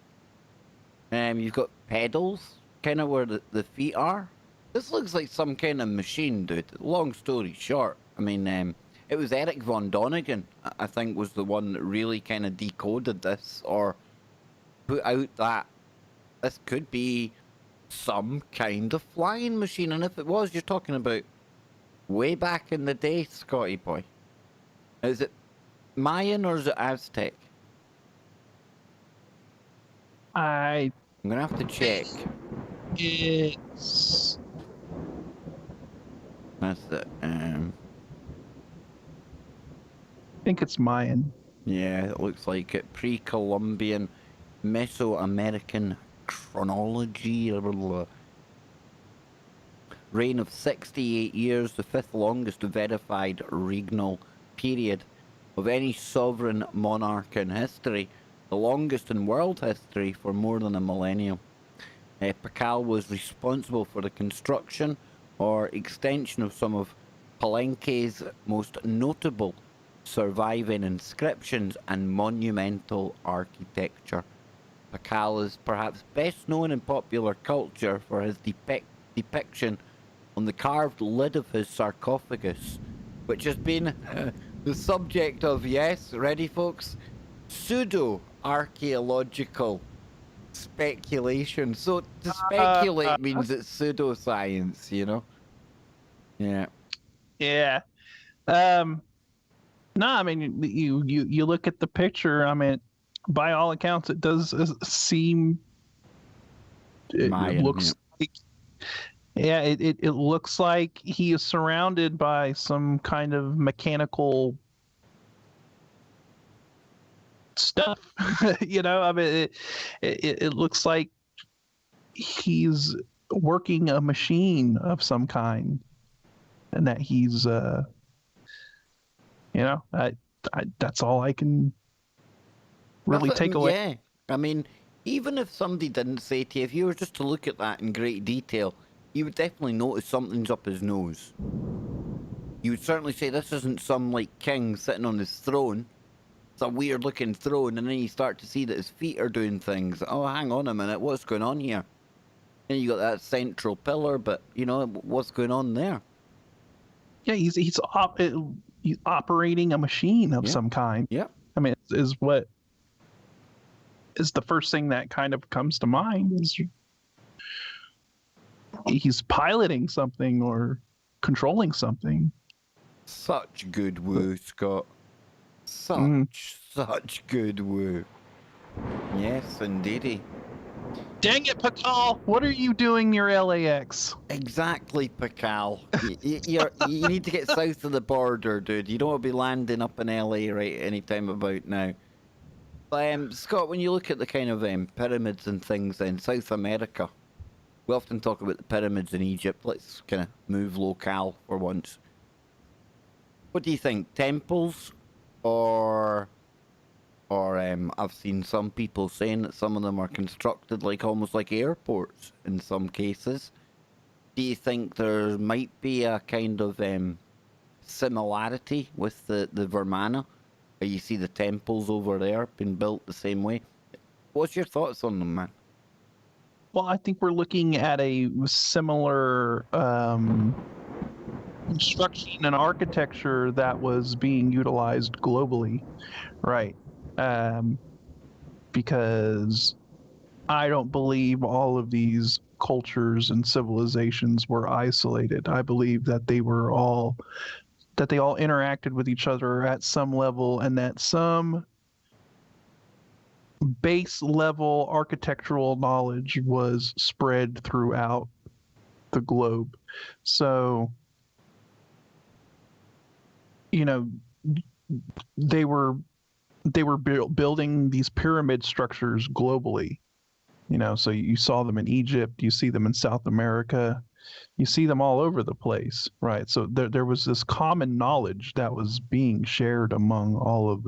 You've got pedals, kind of where the feet are. This looks like some kind of machine, dude. Long story short, I mean, it was Eric von Donigan, I think, was the one that really kind of decoded this, or put out that this could be some kind of flying machine. And if it was, you're talking about way back in the day, Scotty boy. Is it Mayan or is it Aztec? I'm gonna have to check. It's That's it. I think it's Mayan. Yeah, it looks like it. Pre-Columbian Mesoamerican chronology. Reign of 68 years, the fifth longest verified regnal period of any sovereign monarch in history, the longest in world history for more than a millennium. Pacal was responsible for the construction or extension of some of Palenque's most notable surviving inscriptions and monumental architecture. Pacal is perhaps best known in popular culture for his depiction on the carved lid of his sarcophagus, which has been the subject of, yes, ready folks, pseudo-archaeological speculation. So to speculate means it's pseudoscience, you know? Yeah. Yeah. No, I mean, you look at the picture. I mean, by all accounts, it does seem. It Mayan, looks like. Yeah, it looks like he is surrounded by some kind of mechanical stuff. You know, I mean, it looks like he's working a machine of some kind, and that he's you know, that's all I can really take away. Yeah, I mean, even if somebody didn't say to you, if you were just to look at that in great detail, you would definitely notice something's up his nose. You would certainly say this isn't some like king sitting on his throne. It's a weird looking throne, and then you start to see that his feet are doing things. Oh, hang on a minute, what's going on here? And you got that central pillar, but you know what's going on there? Yeah, he's operating a machine of some kind. Yeah. I mean, is what is the first thing that kind of comes to mind is he's piloting something or controlling something. Such good woo, Scott. Such good woo. Yes, indeedy. Dang it, Patal! What are you doing near LAX? Exactly, Pakal. You need to get south of the border, dude. You don't want to be landing up in LA right any time about now. But, Scott, when you look at the kind of pyramids and things in South America, we often talk about the pyramids in Egypt. Let's kind of move locale for once. What do you think? Temples or I've seen some people saying that some of them are constructed like almost like airports in some cases. Do you think there might be a kind of similarity with the Vermana? Where you see the temples over there being built the same way? What's your thoughts on them, man? Well, I think we're looking at a similar construction and architecture that was being utilized globally, right? Because I don't believe all of these cultures and civilizations were isolated. I believe that they all interacted with each other at some level, and that some base level architectural knowledge was spread throughout the globe. So, you know, they were building these pyramid structures globally. So you saw them in Egypt, you see them in South America, you see them all over the place, right? So there was this common knowledge that was being shared among all of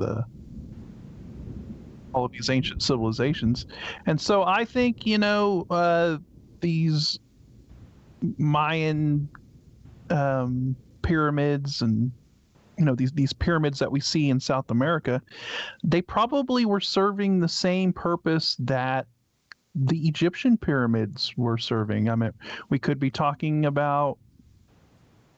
these ancient civilizations. And so I think, these Mayan pyramids and these pyramids that we see in South America, they probably were serving the same purpose that the Egyptian pyramids were serving. I mean, we could be talking about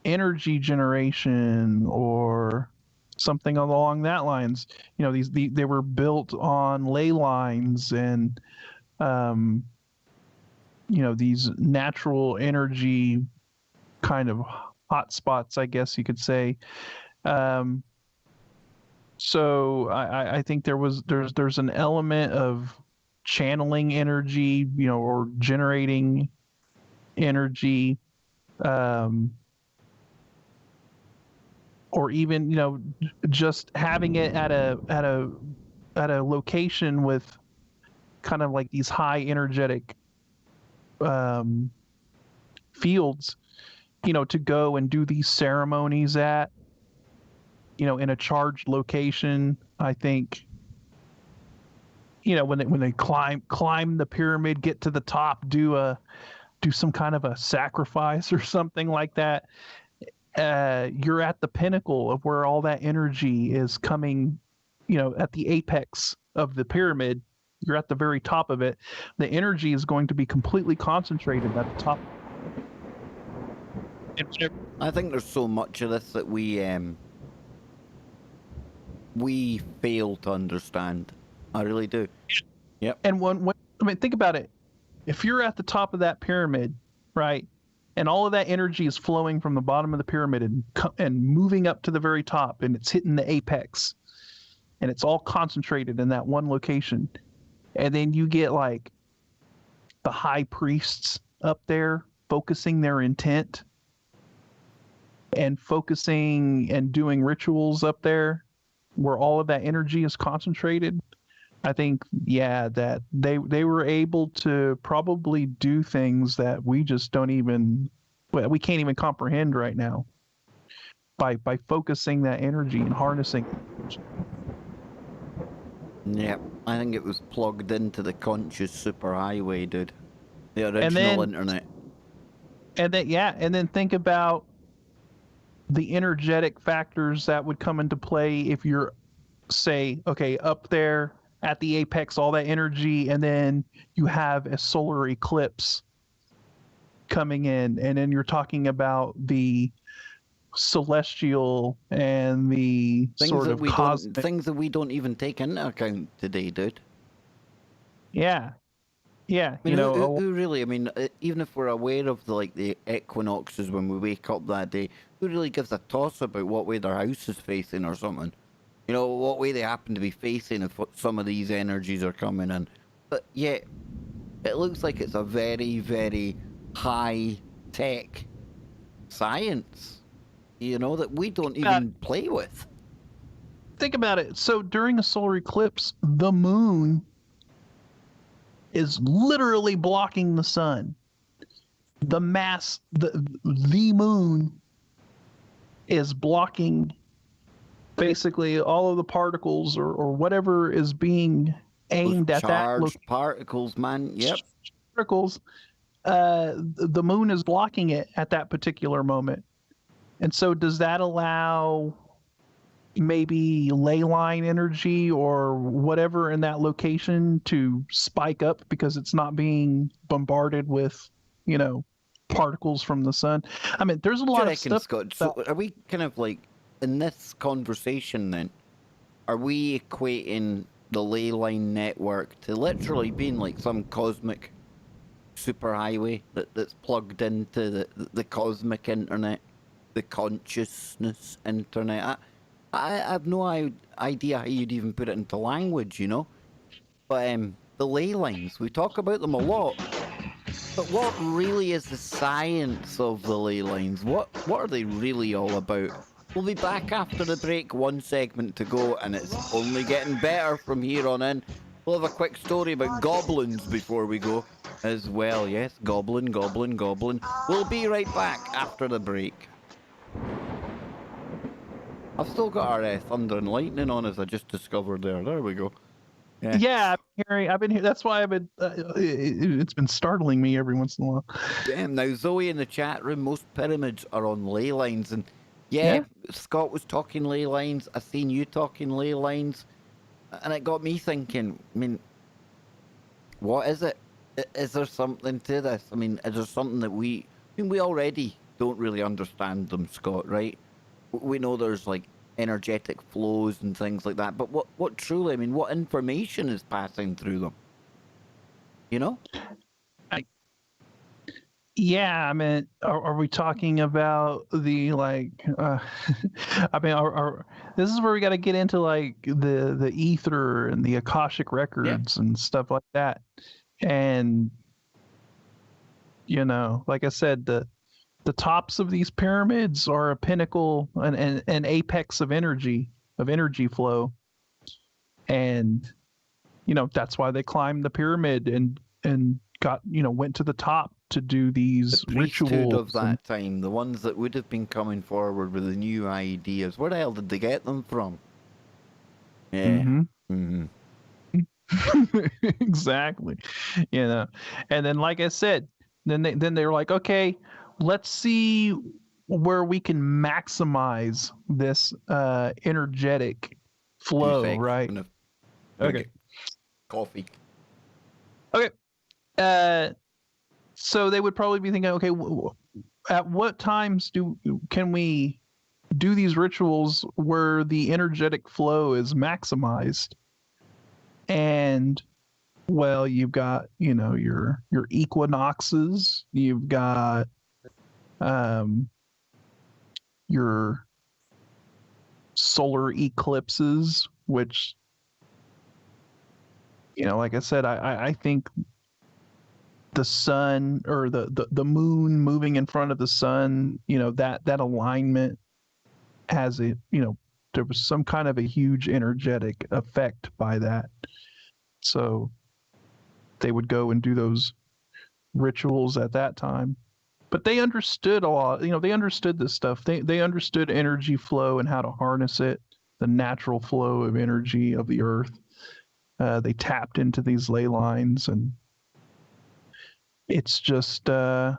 energy generation or something along that lines. They were built on ley lines and these natural energy kind of hotspots, I guess you could say. So I think there's an element of channeling energy, or generating energy, or even just having it at a location with kind of like these high energetic fields, to go and do these ceremonies at, in a charged location. I think when they climb the pyramid, get to the top, do some kind of a sacrifice or something like that. You're at the pinnacle of where all that energy is coming, at the apex of the pyramid. You're at the very top of it. The energy is going to be completely concentrated at the top. I think there's so much of this that we fail to understand. I really do. Yep. And think about it. If you're at the top of that pyramid, right, and all of that energy is flowing from the bottom of the pyramid and moving up to the very top, and it's hitting the apex, and it's all concentrated in that one location, and then you get like the high priests up there focusing their intent and focusing and doing rituals up there where all of that energy is concentrated. I think, that they were able to probably do things that we just we can't even comprehend right now by focusing that energy and harnessing. Yeah, I think it was plugged into the conscious superhighway, dude. The original internet. And then think about the energetic factors that would come into play if you're, say, okay, up there at the apex, all that energy, and then you have a solar eclipse coming in, and then you're talking about the celestial and the sort of cosmic things that we don't even take into account today, dude. Yeah. I mean, who really? I mean, even if we're aware of the equinoxes when we wake up that day, who really gives a toss about what way their house is facing or something? What way they happen to be facing if some of these energies are coming in. But yeah, It looks like it's a very, very high tech science, that we don't even play with. Think about it. So during a solar eclipse, the moon is literally blocking the sun. The moon is blocking basically all of the particles or whatever is being aimed at that charged particles, man. Yep. Particles. The moon is blocking it at that particular moment. And so does that allow maybe ley line energy or whatever in that location to spike up because it's not being bombarded with, particles from the sun? I mean, there's a lot of stuff. Scott, so are we kind of like, in this conversation then, are we equating the ley line network to literally being like some cosmic superhighway that's plugged into the cosmic internet, the consciousness internet? I have no idea how you'd even put it into language, But the ley lines, we talk about them a lot. But what really is the science of the ley lines? What are they really all about? We'll be back after the break, one segment to go, and it's only getting better from here on in. We'll have a quick story about goblins before we go as well. Yes, goblin. We'll be right back after the break. I've still got our thunder and lightning on, as I just discovered there. There we go. Yeah, I've been here. That's why I've been. It's been startling me every once in a while. Damn. Now, Zoe in the chat room, most pyramids are on ley lines, and yeah, Scott was talking ley lines. I seen you talking ley lines, and it got me thinking. I mean, what is it? Is there something to this? I mean, is there something that we already don't really understand them, Scott? Right? We know there's like energetic flows and things like that, but what truly, I mean, what information is passing through them? Yeah, I mean, are we talking about the like? I mean, this is where we got to get into like the ether and the Akashic records and stuff like that, and like I said, the tops of these pyramids are a pinnacle and an apex of energy flow, and that's why they climbed the pyramid and got went to the top to do these rituals of that time, the ones that would have been coming forward with the new ideas. Where the hell did they get them from? Yeah. Exactly. And then like I said, then they were like, okay, let's see where we can maximize this energetic flow, right? Okay. Coffee. Okay. So they would probably be thinking, okay, at what times can we do these rituals where the energetic flow is maximized? And well, you've got your equinoxes, you've got your solar eclipses, which like I said, I think the sun or the moon moving in front of the sun, that alignment has there was some kind of a huge energetic effect by that. So they would go and do those rituals at that time. But they understood a lot, they understood this stuff. They understood energy flow and how to harness it, the natural flow of energy of the earth. They tapped into these ley lines, and it's just I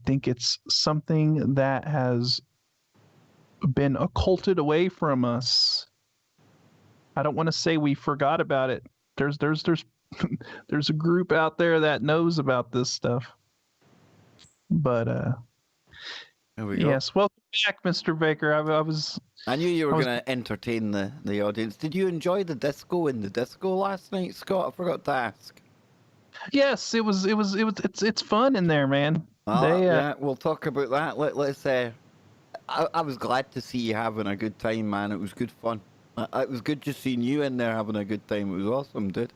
think it's something that has been occulted away from us. I don't want to say we forgot about it. There's there's a group out there that knows about this stuff. But there we go. Yes, welcome back, Mr. Baker. I knew you were going to entertain the audience. Did you enjoy the disco last night, Scott? I forgot to ask. Yes, it's fun in there, man. Yeah, we'll talk about that. Let's I was glad to see you having a good time, man. It was good fun. It was good just seeing you in there having a good time. It was awesome, dude.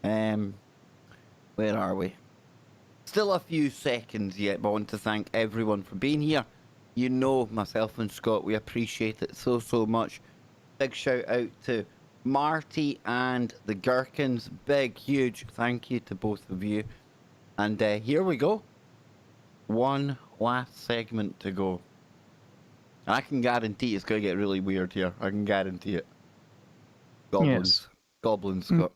Where are we? Still a few seconds yet, but I want to thank everyone for being here. You know, myself and Scott, we appreciate it so, so much. Big shout out to Marty and the Gherkins. Big, huge thank you to both of you. And here we go. One last segment to go. I can guarantee it's going to get really weird here. I can guarantee it. Goblins. Yes. Goblins, Scott.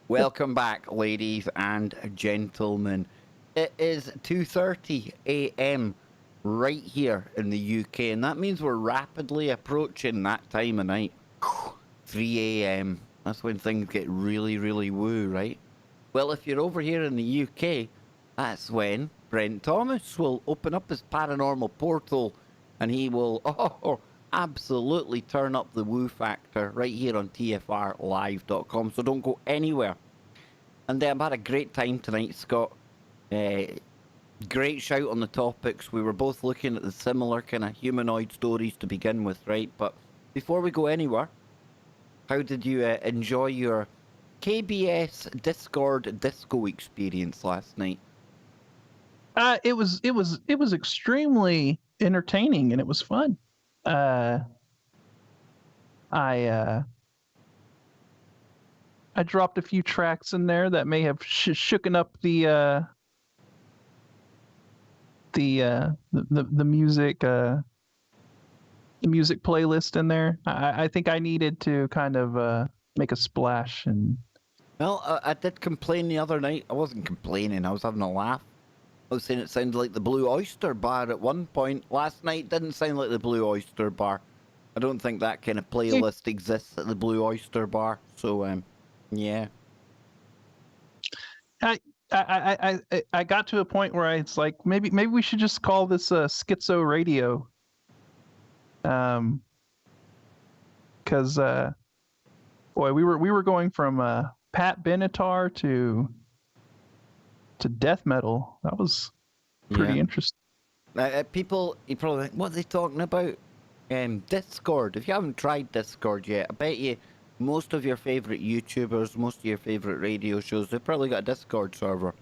Welcome back, ladies and gentlemen. It is 2:30 a.m. right here in the UK, and that means we're rapidly approaching that time of night. 3 a.m. That's when things get really, really woo, right? Well, if you're over here in the UK, that's when Brent Thomas will open up his paranormal portal, and he will absolutely turn up the woo factor right here on tfrlive.com. So don't go anywhere. And I've had a great time tonight, Scott. Great shout on the topics. We were both looking at the similar kind of humanoid stories to begin with, right? But before we go anywhere, how did you enjoy your KBS Discord disco experience last night? It was extremely entertaining and it was fun. I dropped a few tracks in there that may have shooken up the music playlist in there. I think I needed to kind of make a splash. And Well, I did complain the other night. I wasn't complaining. I was having a laugh. I was saying it sounded like the Blue Oyster Bar at one point. Last night didn't sound like the Blue Oyster Bar. I don't think that kind of playlist exists at the Blue Oyster Bar. So, yeah. I got to a point where it's like maybe we should just call this schizo radio. Because boy, we were going from Pat Benatar to death metal. That was pretty interesting. People, you probably think, what are they talking about? Discord. If you haven't tried Discord yet, I bet you most of your favourite YouTubers, most of your favourite radio shows, they've probably got a Discord server.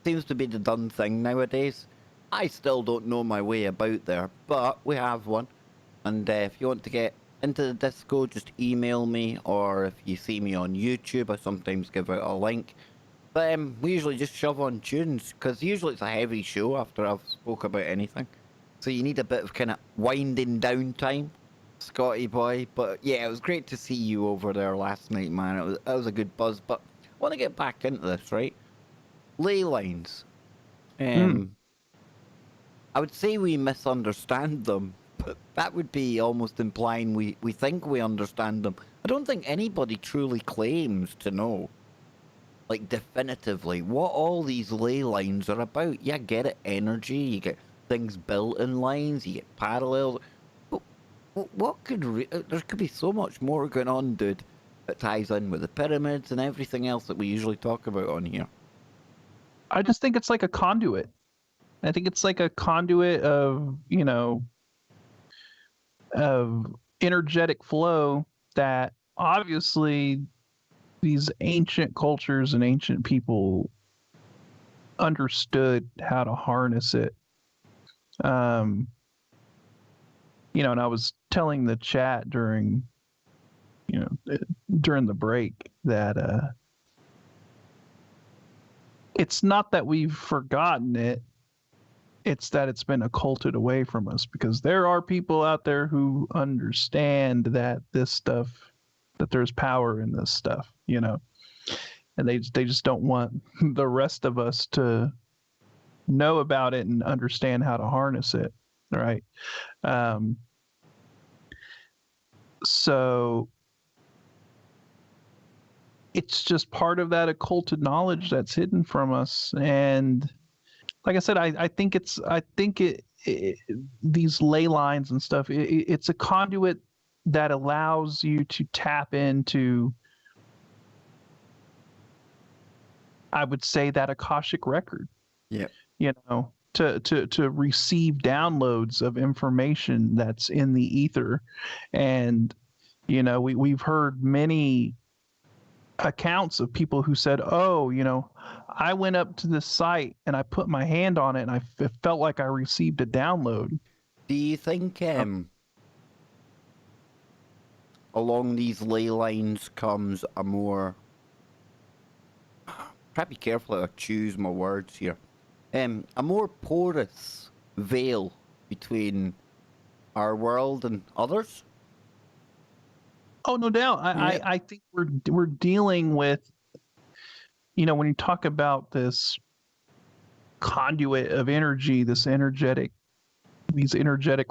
Seems to be the done thing nowadays. I still don't know my way about there, but we have one. And if you want to get into the Disco, just email me, or if you see me on YouTube, I sometimes give out a link. But we usually just shove on tunes, because usually it's a heavy show after I've spoke about anything. So you need a bit of kind of winding down time, Scotty boy. But yeah, it was great to see you over there last night, man. It was a good buzz. But I want to get back into this, right? Ley lines. I would say we misunderstand them, but that would be almost implying we think we understand them. I don't think anybody truly claims to know, like definitively, what all these ley lines are about. Yeah, get it, energy, you get things built in lines, you get parallels. But what could there could be so much more going on, dude, that ties in with the pyramids and everything else that we usually talk about on here. I just think it's like a conduit. I think it's like a conduit of, of energetic flow that obviously these ancient cultures and ancient people understood how to harness it. And I was telling the chat during the break that it's not that we've forgotten it, it's that it's been occulted away from us, because there are people out there who understand that this stuff, that there's power in this stuff, and they just don't want the rest of us to know about it and understand how to harness it, right? So it's just part of that occulted knowledge that's hidden from us. And like I said, I think these ley lines and stuff, it's a conduit that allows you to tap into, I would say, that Akashic record. Yeah. to receive downloads of information that's in the ether. And we've heard many accounts of people who said, oh, I went up to this site and I put my hand on it and it felt like I received a download. Do you think along these ley lines comes a more... Try to be careful how I choose my words here. A more porous veil between our world and others? Oh, no doubt. I think we're dealing with, when you talk about this conduit of energy, these energetic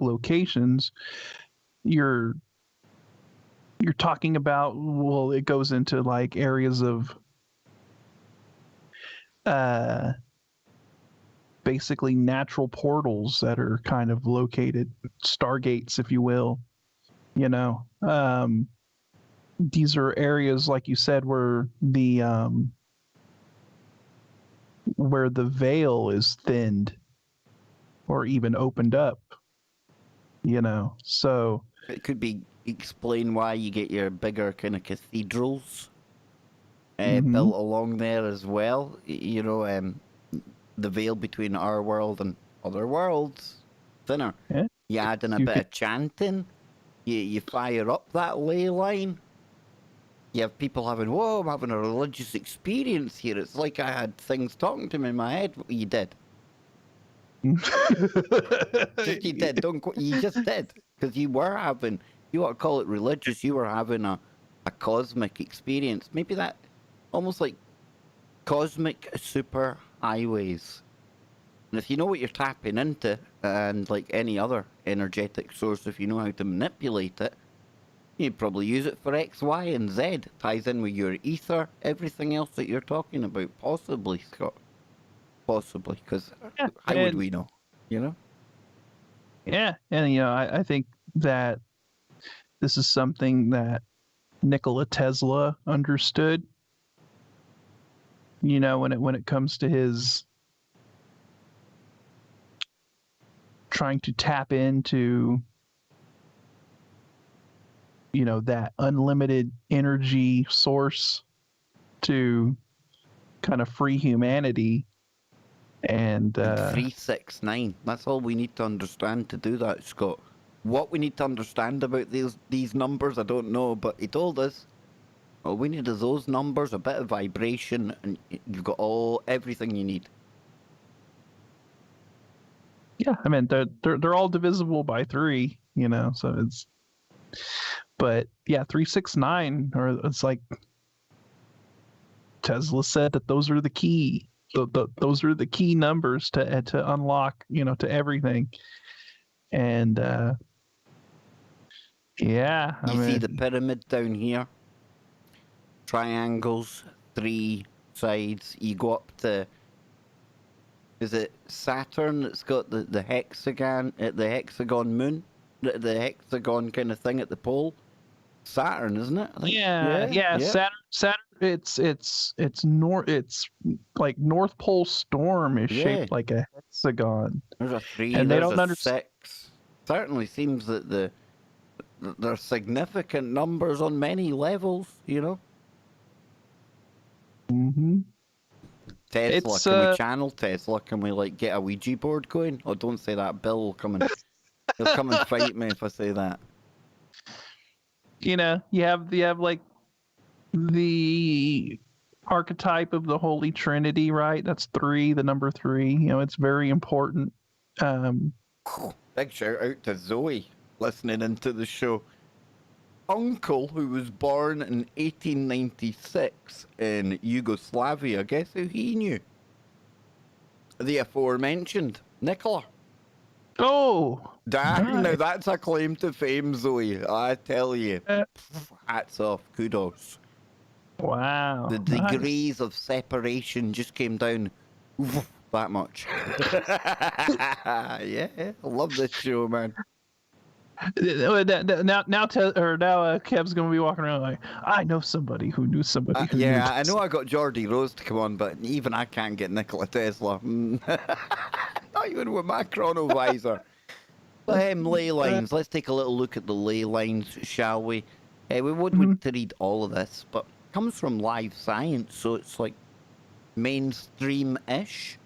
locations, you're talking about, well, it goes into like areas of basically natural portals that are kind of located, stargates, if you will. These are areas, like you said, where the veil is thinned or even opened up. So it could be explain why you get your bigger kind of cathedrals built along there as well. The veil between our world and other worlds thinner. Yeah. You add in a bit of chanting. You fire up that ley line. You have people having, whoa, I'm having a religious experience here. It's like I had things talking to me in my head. You did. You did. You just did. Because you were having, you want to call it religious, you were having a cosmic experience. Maybe that, almost like cosmic super highways. And if you know what you're tapping into, and like any other energetic source, if you know how to manipulate it, you'd probably use it for X, Y, and Z. It ties in with your ether, everything else that you're talking about. Possibly, Scott. Possibly, because how would we know? Yeah, and I think that this is something that Nikola Tesla understood. When it comes to his trying to tap into that unlimited energy source to kind of free humanity. And 369, that's all we need to understand to do that, Scott. What we need to understand about these numbers, I don't know, but he told us all we need is those numbers, a bit of vibration, and you've got everything you need. Yeah, I mean they're all divisible by 3, so it's, but yeah, 369, or it's like Tesla said that those are the key. Those are the key numbers to unlock, to everything. And yeah, you see the pyramid down here, triangles, 3 sides. You go up to, is it Saturn that's got the hexagon moon, the hexagon kind of thing at the pole? Saturn, isn't it? I think. Yeah. Saturn. It's like North Pole storm is shaped like a hexagon. There's a 3. And there's a 6. Certainly seems that there are significant numbers on many levels. Mm-hmm. Tesla, can we channel Tesla? Can we get a Ouija board going? Oh, don't say that. Bill will come and he'll come and fight me if I say that. You have like the archetype of the Holy Trinity, right? That's 3, the number 3. It's very important. Big shout out to Zoe listening into the show. Uncle, who was born in 1896 in Yugoslavia, guess who he knew? The aforementioned Nikola. Oh, damn! Now that's a claim to fame, Zoe. I tell you, hats off, kudos. Wow. The degrees of separation just came down that much. Yeah, I love this show, man. Now Kev's gonna be walking around like, I know somebody who knew somebody who knew. Yeah, I know I got Geordie Rose to come on, but even I can't get Nikola Tesla. Not Even with my chronovisor. But ley lines. Let's take a little look at the ley lines, shall we? We won't need to read all of this, but it comes from Live Science, so it's like mainstream-ish.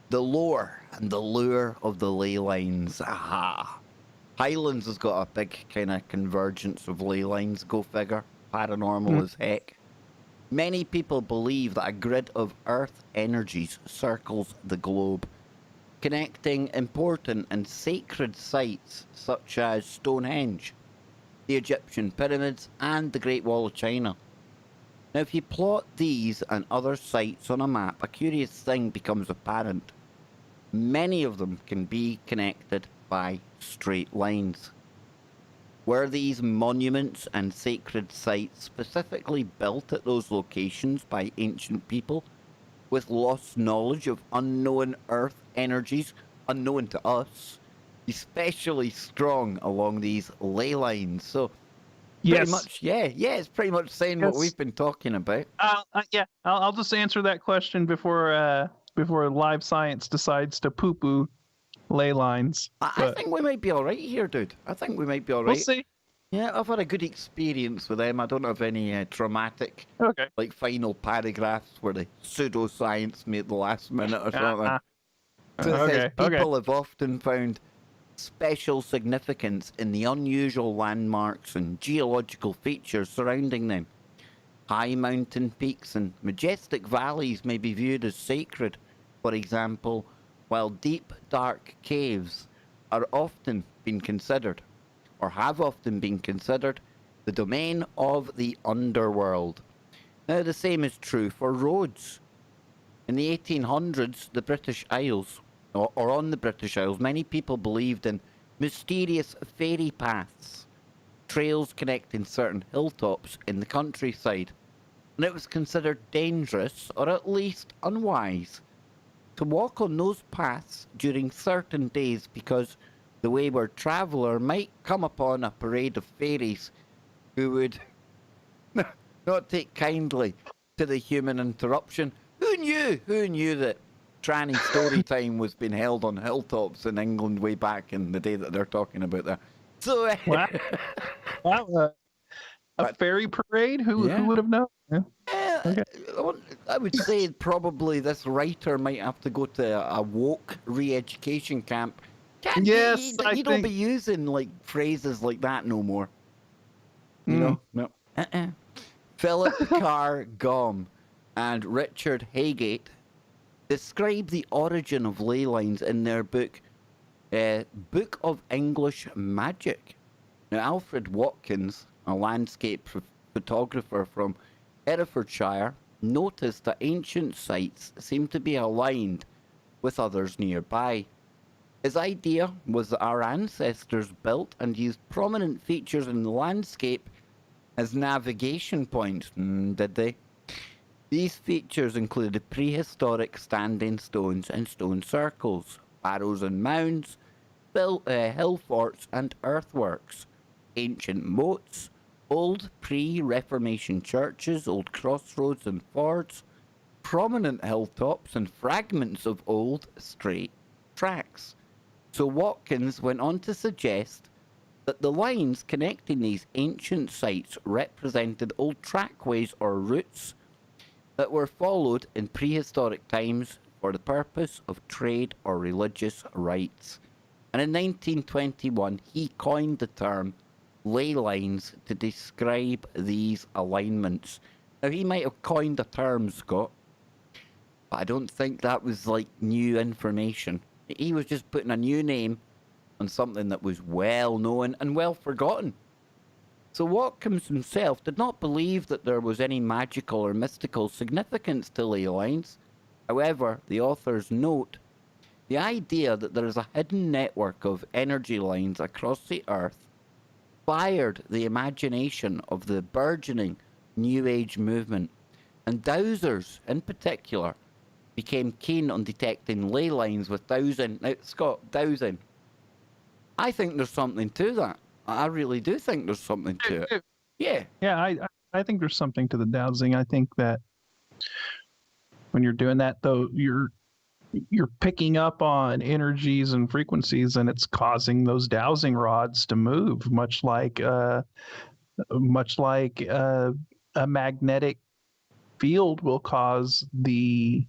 The lore and the lure of the ley lines. Aha. Highlands has got a big kind of convergence of ley lines, go figure. Paranormal as heck. Many people believe that a grid of Earth energies circles the globe, connecting important and sacred sites such as Stonehenge, the Egyptian pyramids, and the Great Wall of China. Now, if you plot these and other sites on a map, a curious thing becomes apparent. Many of them can be connected by straight lines. Were these monuments and sacred sites specifically built at those locations by ancient people with lost knowledge of unknown Earth energies, unknown to us, especially strong along these ley lines? So, pretty much, it's pretty much saying what we've been talking about. I'll just answer that question before Live Science decides to poo-poo ley lines. I think we might be all right here, dude. I think we might be all right. We'll see. Yeah, I've had a good experience with them. I don't have any traumatic, like, final paragraphs where the pseudoscience made the last minute or something. So it says, people have often found special significance in the unusual landmarks and geological features surrounding them. High mountain peaks and majestic valleys may be viewed as sacred, for example, while deep, dark caves are often been considered, or have often been considered, the domain of the underworld. Now, the same is true for roads. In the 1800s, the British Isles, or on the British Isles, many people believed in mysterious fairy paths, trails connecting certain hilltops in the countryside, and it was considered dangerous, or at least unwise, to walk on those paths during certain days because the wayward traveller might come upon a parade of fairies who would not take kindly to the human interruption. Who knew that tranny story time was being held on hilltops in England way back in the day that they're talking about there? So, a fairy parade? Who would have known? I would say probably this writer might have to go to a woke re-education camp. You don't be using like phrases like that no more. You know? No. Philip Carr Gom and Richard Haygate describe the origin of ley lines in their book, Book of English Magic. Now, Alfred Watkins, a landscape photographer from Herefordshire, noticed that ancient sites seemed to be aligned with others nearby. His idea was that our ancestors built and used prominent features in the landscape as navigation points. Did they? These features included prehistoric standing stones and stone circles, barrows and mounds, hill forts and earthworks, ancient moats, old pre-Reformation churches, old crossroads and fords, prominent hilltops, and fragments of old straight tracks. So Watkins went on to suggest that the lines connecting these ancient sites represented old trackways or routes that were followed in prehistoric times for the purpose of trade or religious rites. And in 1921, he coined the term ley lines to describe these alignments. Now, he might have coined the term, Scott, but I don't think that was like new information. He was just putting a new name on something that was well known and well forgotten. So Watkins himself did not believe that there was any magical or mystical significance to ley lines. However, the authors note the idea that there is a hidden network of energy lines across the Earth fired the imagination of the burgeoning New Age movement, and dowsers in particular became keen on detecting ley lines with dowsing. Now, Scott, dowsing. I think there's something to that. I really do think there's something to it. Yeah. Yeah, I think there's something to the dowsing. I think that when you're doing that, though, you're you're picking up on energies and frequencies, and it's causing those dowsing rods to move, much like a magnetic field will cause a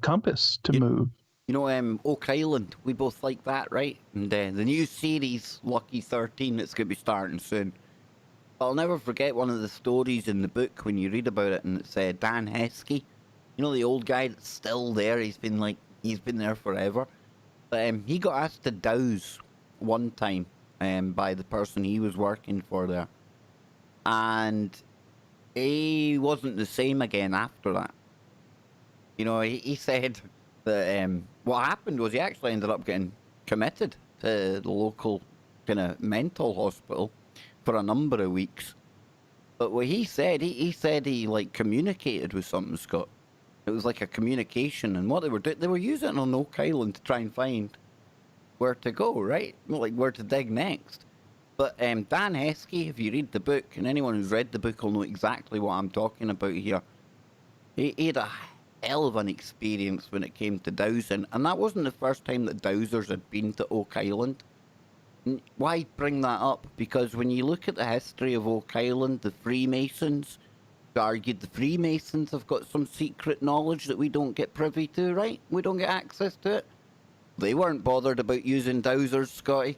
compass to move. You know, Oak Island, we both like that, right? And the new series, Lucky 13, that's going to be starting soon. I'll never forget one of the stories in the book when you read about it, and it's Dan Heskey. You know, the old guy that's still there. He's been there forever. But he got asked to douse one time by the person he was working for there. And he wasn't the same again after that. You know, he said that what happened was he actually ended up getting committed to the local kind of mental hospital for a number of weeks. But what he said, he said he like communicated with something, Scott. It was like a communication, and what they were doing, they were using it on Oak Island to try and find where to go, right? Like where to dig next. But Dan Heskey, if you read the book, and anyone who's read the book will know exactly what I'm talking about here. He had a hell of an experience when it came to dowsing, and that wasn't the first time that dowsers had been to Oak Island. Why bring that up? Because when you look at the history of Oak Island, the Freemasons argued the Freemasons have got some secret knowledge that we don't get privy to, right? We don't get access to it. They weren't bothered about using dowsers, Scotty.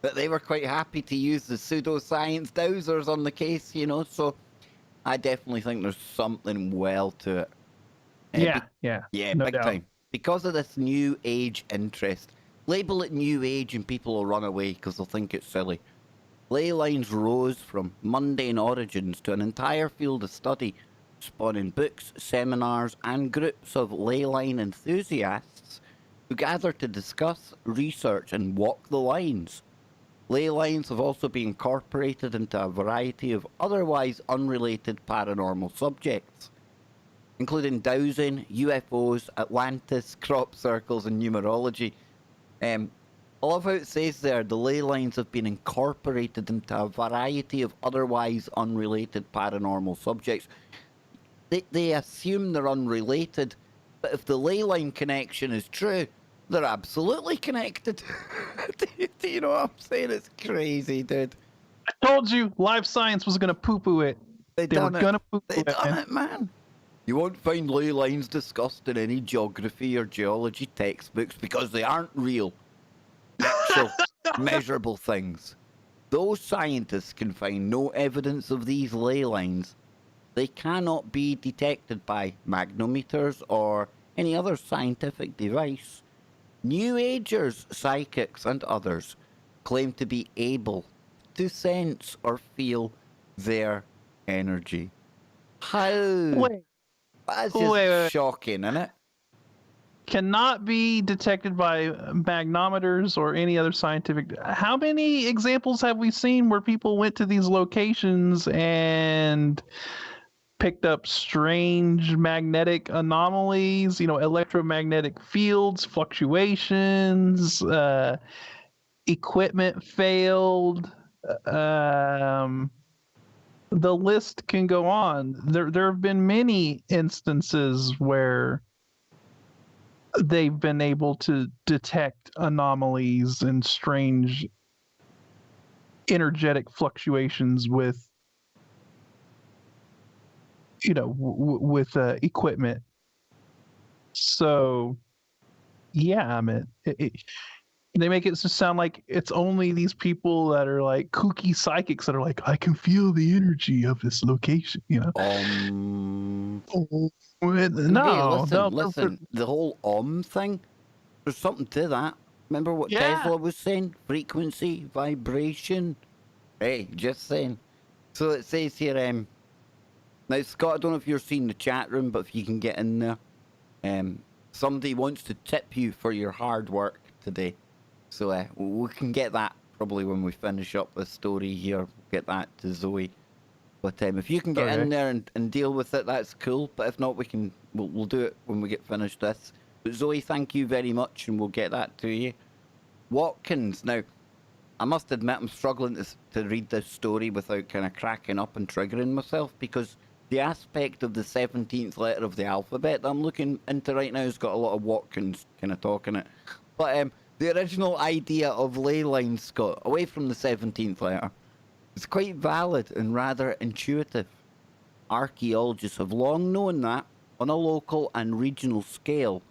But they were quite happy to use the pseudoscience dowsers on the case, you know, so I definitely think there's something well to it. Yeah, no big doubt. time. Because of this new age interest. Label it new age and people will run away because they'll think it's silly. Ley lines rose from mundane origins to an entire field of study, spawning books, seminars, and groups of ley line enthusiasts who gather to discuss, research, and walk the lines. Ley lines have also been incorporated into a variety of otherwise unrelated paranormal subjects, including dowsing, UFOs, Atlantis, crop circles, and numerology. I love how it says there, the ley lines have been incorporated into a variety of otherwise unrelated paranormal subjects. They assume they're unrelated, but if the ley line connection is true, they're absolutely connected. Do you know what I'm saying? It's crazy, dude. I told you life science was going to poo-poo it. They were going to poo-poo They it. done it, man. You won't find ley lines discussed in any geography or geology textbooks because they aren't real. Actual, measurable things. Though scientists can find no evidence of these ley lines, they cannot be detected by magnometers or any other scientific device. New Agers, psychics, and others claim to be able to sense or feel their energy. How? Wait. That's just shocking, isn't it? Cannot be detected by magnometers or any other scientific. How many examples have we seen where people went to these locations and picked up strange magnetic anomalies, electromagnetic fields, fluctuations, equipment failed. The list can go on. There have been many instances where they've been able to detect anomalies and strange energetic fluctuations with equipment. So yeah, I mean, they make it sound like it's only these people that are like kooky psychics that are like, I can feel the energy of this location, No, hey, listen. The whole thing, there's something to that. Remember what Tesla was saying? Frequency, vibration. Hey, just saying. So it says here, now Scott, I don't know if you're seeing the chat room, but if you can get in there, somebody wants to tip you for your hard work today. So we can get that probably when we finish up the story here. We'll get that to Zoe. But if you can get in there and deal with it, that's cool. But if not, we'll do it when we get finished this. But Zoe, thank you very much, and we'll get that to you. Watkins, now, I must admit I'm struggling to read this story without kind of cracking up and triggering myself, because the aspect of the 17th letter of the alphabet that I'm looking into right now has got a lot of Watkins kind of talk in it. But the original idea of ley lines, Scott, away from the 17th letter, is quite valid and rather intuitive. Archaeologists have long known that, on a local and regional scale,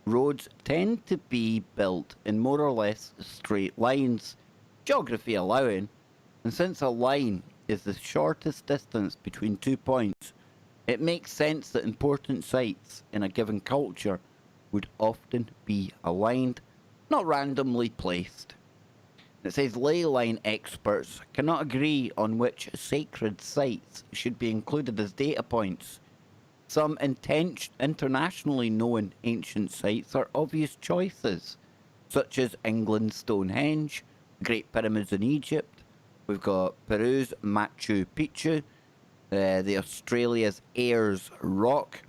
roads tend to be built in more or less straight lines, geography allowing, and since a line is the shortest distance between 2 points, it makes sense that important sites in a given culture would often be aligned, not randomly placed. It says ley line experts cannot agree on which sacred sites should be included as data points. Some internationally known ancient sites are obvious choices, such as England's Stonehenge, the Great Pyramids in Egypt. We've got Peru's Machu Picchu, the Australia's Ayers Rock.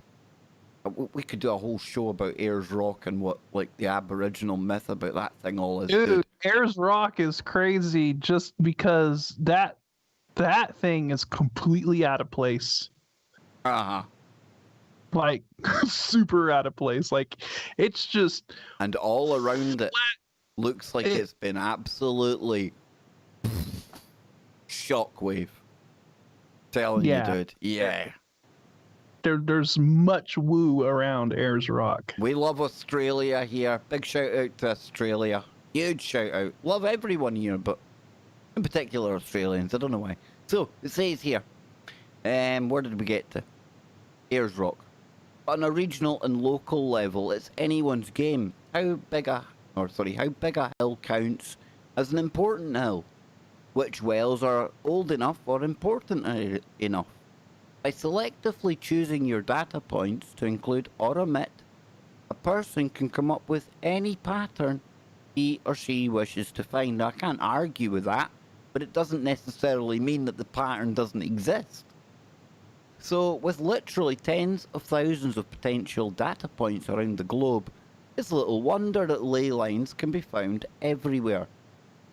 We could do a whole show about Ayers Rock and what, like, the Aboriginal myth about that thing all is. Dude, Ayers Rock is crazy just because that thing is completely out of place. Uh-huh. Like, super out of place. Like, it's just... And all around it looks like it's been absolutely shockwave. Telling you, dude. Yeah. There's much woo around Ayers Rock. We love Australia here. Big shout out to Australia. Huge shout out. Love everyone here, but in particular Australians. I don't know why. So, it says here, where did we get to? Ayers Rock. On a regional and local level, it's anyone's game. How big a hill counts as an important hill? Which wells are old enough or important enough? By selectively choosing your data points to include or omit, a person can come up with any pattern he or she wishes to find. Now, I can't argue with that, but it doesn't necessarily mean that the pattern doesn't exist. So, with literally tens of thousands of potential data points around the globe, it's little wonder that ley lines can be found everywhere.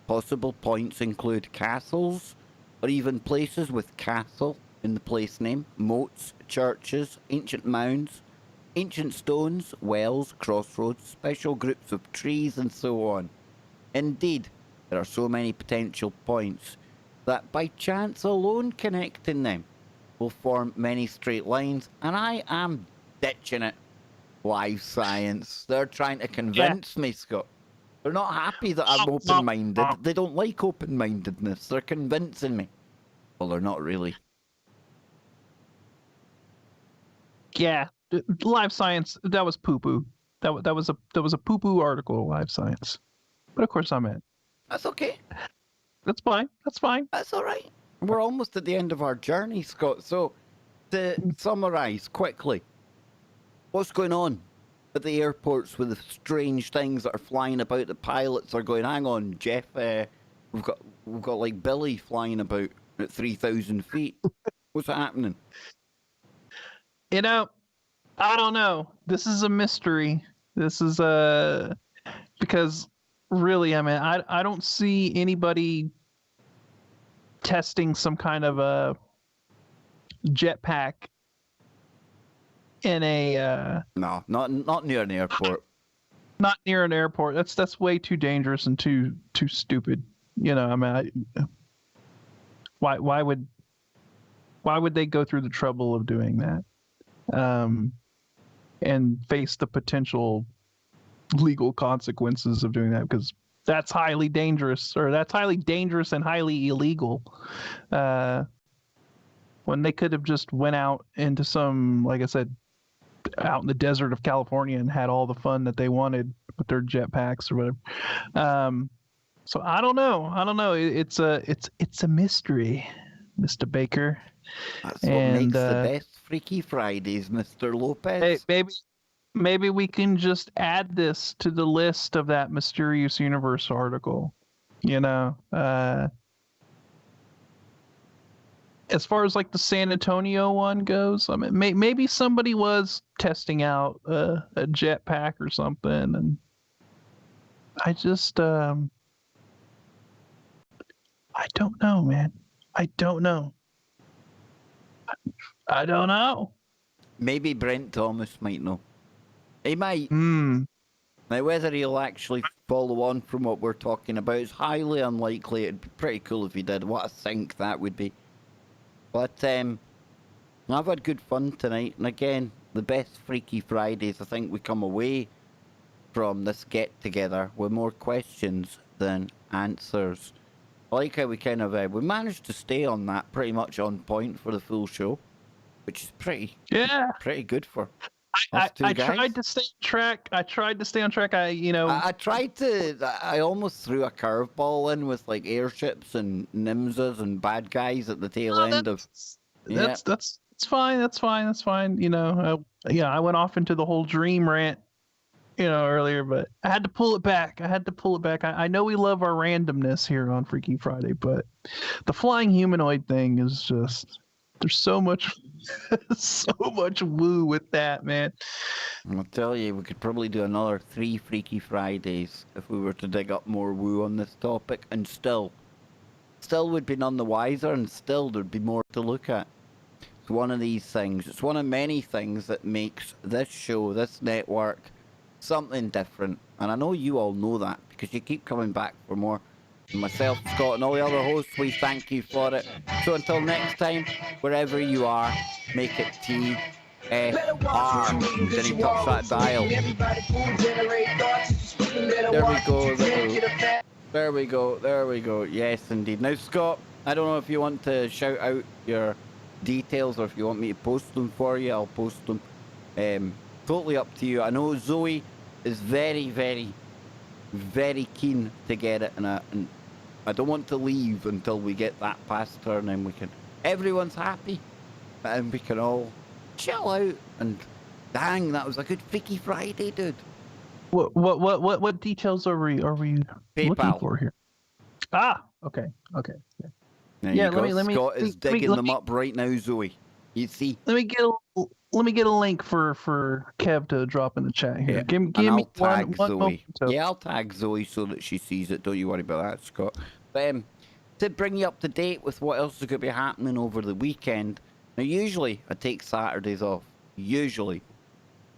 Possible points include castles, or even places with castle in the place name, moats, churches, ancient mounds, ancient stones, wells, crossroads, special groups of trees, and so on. Indeed, there are so many potential points that by chance alone connecting them will form many straight lines, and I am ditching it. Live science. They're trying to convince me, Scott. They're not happy that I'm open-minded. They don't like open-mindedness. They're convincing me. Well, they're not really. Yeah, Live Science. That was poo-poo. That was a poo-poo article. Live Science. But of course I'm in. That's okay. That's fine. That's fine. That's all right. We're almost at the end of our journey, Scott. So, to summarise quickly, what's going on at the airports with the strange things that are flying about? The pilots are going, hang on, Jeff, we've got like Billy flying about at 3,000 feet. What's happening? You know, I don't know. This is a mystery. This is because really, I mean, I don't see anybody testing some kind of a jetpack in a No, not near an airport. Not near an airport. That's way too dangerous and too stupid. You know, I mean, why would they go through the trouble of doing that? And face the potential legal consequences of doing that, because that's highly dangerous, or that's highly dangerous and highly illegal. When they could have just went out into some, like I said, out in the desert of California and had all the fun that they wanted with their jetpacks or whatever. So I don't know. It's a mystery, Mr. Baker. That's what makes the best Freaky Fridays, Mr. Lopez. Hey, maybe we can just add this to the list of that Mysterious Universe article. You know, as far as like the San Antonio one goes, I mean, maybe somebody was testing out a jetpack or something, and I just I don't know, man. I don't know. I don't know. Maybe Brent Thomas might know. He might. Hmm. Now, whether he'll actually follow on from what we're talking about is highly unlikely. It'd be pretty cool if he did. What a sync that would be. But I've had good fun tonight. And again, the best Freaky Fridays. I think we come away from this get-together with more questions than answers. I like how we kind of we managed to stay on that pretty much on point for the full show, which is Yeah. pretty good for I, us two I guys. tried to stay on track. I tried to stay on track. I tried to. I almost threw a curveball in with like airships and nimzas and bad guys at the tail end of. Yeah, That's fine. That's fine. That's fine. I went off into the whole dream rant, earlier, but I had to pull it back. I know we love our randomness here on Freaky Friday, but the flying humanoid thing is just there's so much so much woo with that, man. I'll tell you, we could probably do another 3 Freaky Fridays if we were to dig up more woo on this topic, and still would be none the wiser, and still there'd be more to look at. It's one of these things. It's one of many things that makes this show, this network, something different. And I know you all know that because you keep coming back for more. And myself, Scott, and all the other hosts, we thank you for it. So until next time, wherever you are, make it TFR. Then he touch that dial. There we go. There we go. Yes, indeed. Now, Scott, I don't know if you want to shout out your details or if you want me to post them for you. I'll post them. Totally up to you. I know Zoe is very, very, very keen to get it, and I don't want to leave until we get that past her, and then everyone's happy, and we can all chill out. And dang, that was a good Freaky Friday, dude. What details are we looking PayPal. for here? Okay. There Yeah, you go. let me Scott is digging them up right now, Zoe. You see. Let me get a link for Kev to drop in the chat here. Yeah. Give And me I'll tag one Zoe. moment. Yeah, I'll tag Zoe so that she sees it. Don't you worry about that, Scott. But, to bring you up to date with what else is going to be happening over the weekend. Now, usually I take Saturdays off. Usually.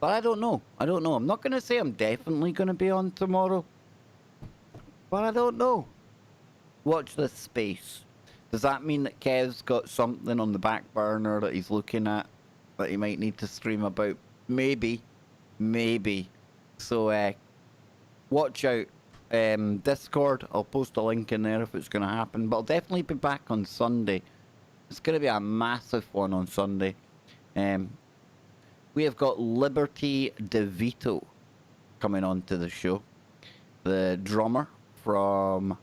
But I don't know. I'm not going to say I'm definitely going to be on tomorrow. But I don't know. Watch this space. Does that mean that Kev's got something on the back burner that he's looking at that he might need to stream about? Maybe. So, watch out. Discord, I'll post a link in there if it's going to happen. But I'll definitely be back on Sunday. It's going to be a massive one on Sunday. We have got Liberty DeVito coming on to the show. The drummer from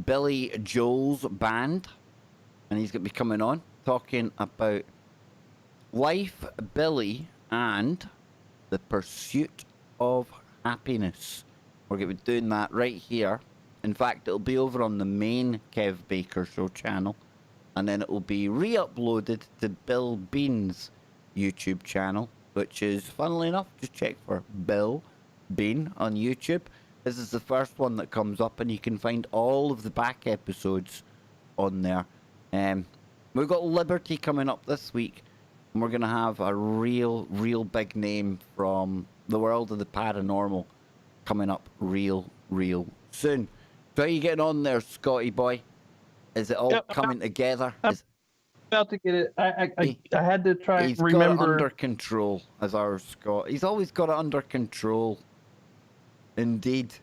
Billy Joel's band. And he's going to be coming on talking about life, Billy, and the pursuit of happiness. We're going to be doing that right here. In fact, it'll be over on the main Kev Baker Show channel. And then it will be re-uploaded to Bill Bean's YouTube channel, which is, funnily enough, just check for Bill Bean on YouTube. This is the first one that comes up, and you can find all of the back episodes on there. We've got Liberty coming up this week, and we're going to have a real big name from the world of the paranormal coming up real soon. So how are you getting on there, Scotty boy? Is it all coming together? About to get it. I had to try and remember. He's got it remember. under control, as our Scott. He's always got it under control. Indeed.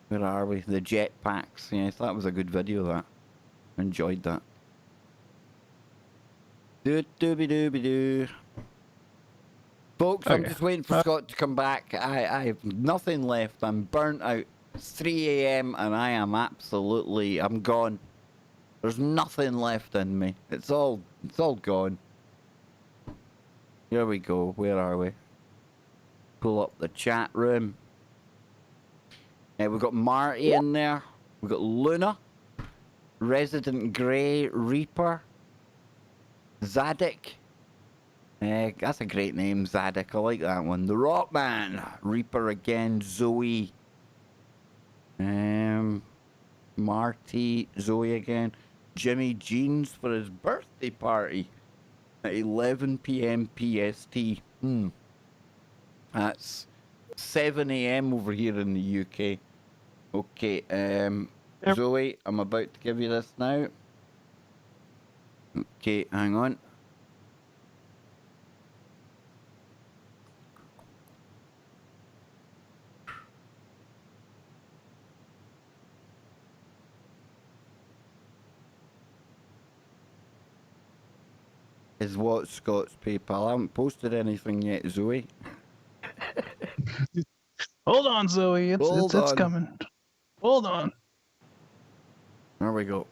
Where are we? The jetpacks. Yes, that was a good video, that. Enjoyed that. Doo-dooby-dooby-doo. Folks, I'm just waiting for Scott to come back. I have nothing left. I'm burnt out. It's 3 a.m. and I am I'm gone. There's nothing left in me. It's all gone. Here we go. Where are we? Pull up the chat room. We've got Marty in there. We've got Luna. Resident Grey Reaper. Zadok. That's a great name, Zadok. I like that one. The Rockman. Reaper again. Zoe. Marty. Zoe again. Jimmy Jeans for his birthday party. at 11 p.m. PST. That's 7 a.m. over here in the UK. Okay, Yep. Zoe, I'm about to give you this now. Okay, hang on. Is what Scott's PayPal? I haven't posted anything yet, Zoe. Hold on, Zoe. Hold It's on. coming. Hold on. There we go.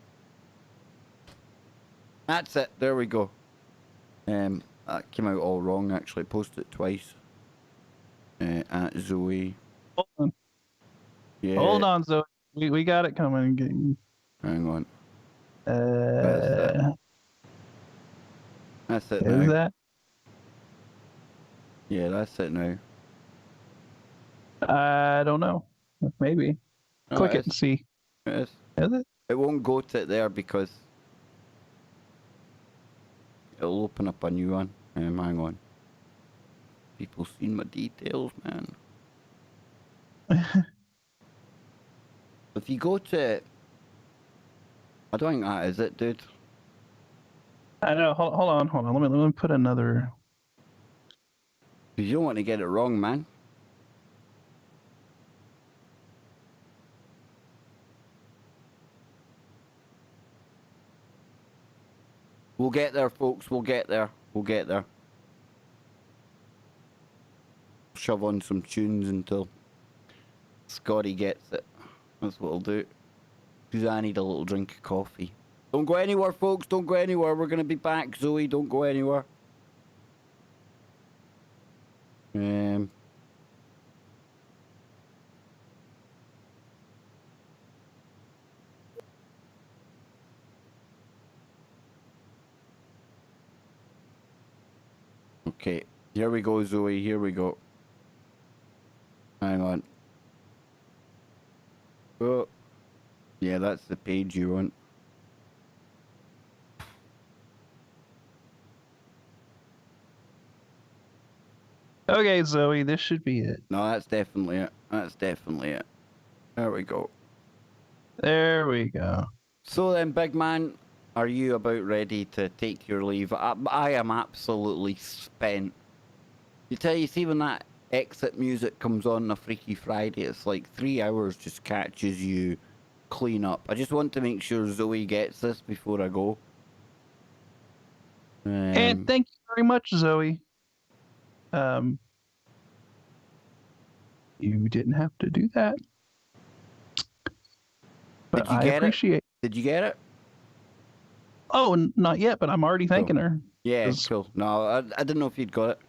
That's it. There we go. That came out all wrong. Actually, posted it twice. At Zoe. Hold on. Yeah. Hold on, Zoe. We got it coming. Hang on. Uh, That's it is now. that? Yeah, that's it now. I don't know. Maybe. No, Click it it and is. see. It is. Is it? It won't go to it there because it'll open up a new one. Hang on. People seen my details, man. If you go to, I don't think that is it, dude. I know. Hold on. Let me put another. Because you don't want to get it wrong, man. We'll get there, folks. We'll get there. We'll get there. Shove on some tunes until Scotty gets it. That's what I'll do. Because I need a little drink of coffee. Don't go anywhere, folks. Don't go anywhere. We're going to be back. Zoe, don't go anywhere. Okay. Here we go, Zoe. Here we go. Hang on. Oh. Yeah, that's the page you want. Okay, Zoe, this should be it. No, that's definitely it. That's definitely it. There we go. There we go. So then, big man, are you about ready to take your leave? I am absolutely spent. You tell you, see when that exit music comes on a Freaky Friday, it's like 3 hours just catches you clean up. I just want to make sure Zoe gets this before I go. And thank you very much, Zoe. You didn't have to do that. But I appreciate it. Did you get it? Oh, not yet, but I'm already thanking her. Yeah, cool. No, I didn't know if you'd got it.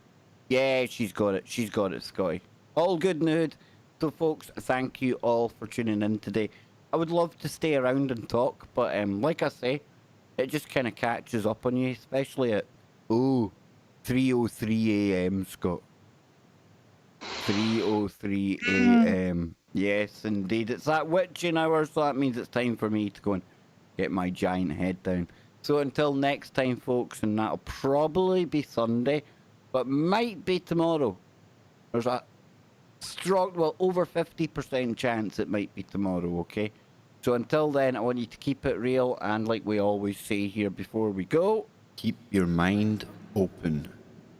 Yeah, she's got it. She's got it, Scotty. All good, nude. So, folks, thank you all for tuning in today. I would love to stay around and talk, but like I say, it just kind of catches up on you, especially at, 3:03 a.m., Scott. 3:03 a.m. Yes, indeed. It's that witching hour, so that means it's time for me to go and get my giant head down. So until next time, folks, and that'll probably be Sunday, but might be tomorrow. There's a strong, well, over 50% chance it might be tomorrow, okay? So until then, I want you to keep it real, and like we always say here before we go, keep your mind open.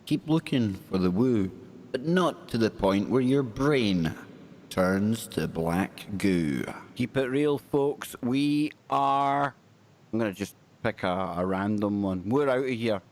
Keep looking for the woo, but not to the point where your brain turns to black goo. Keep it real, folks. We are... I'm going to just pick a random one. We're out of here.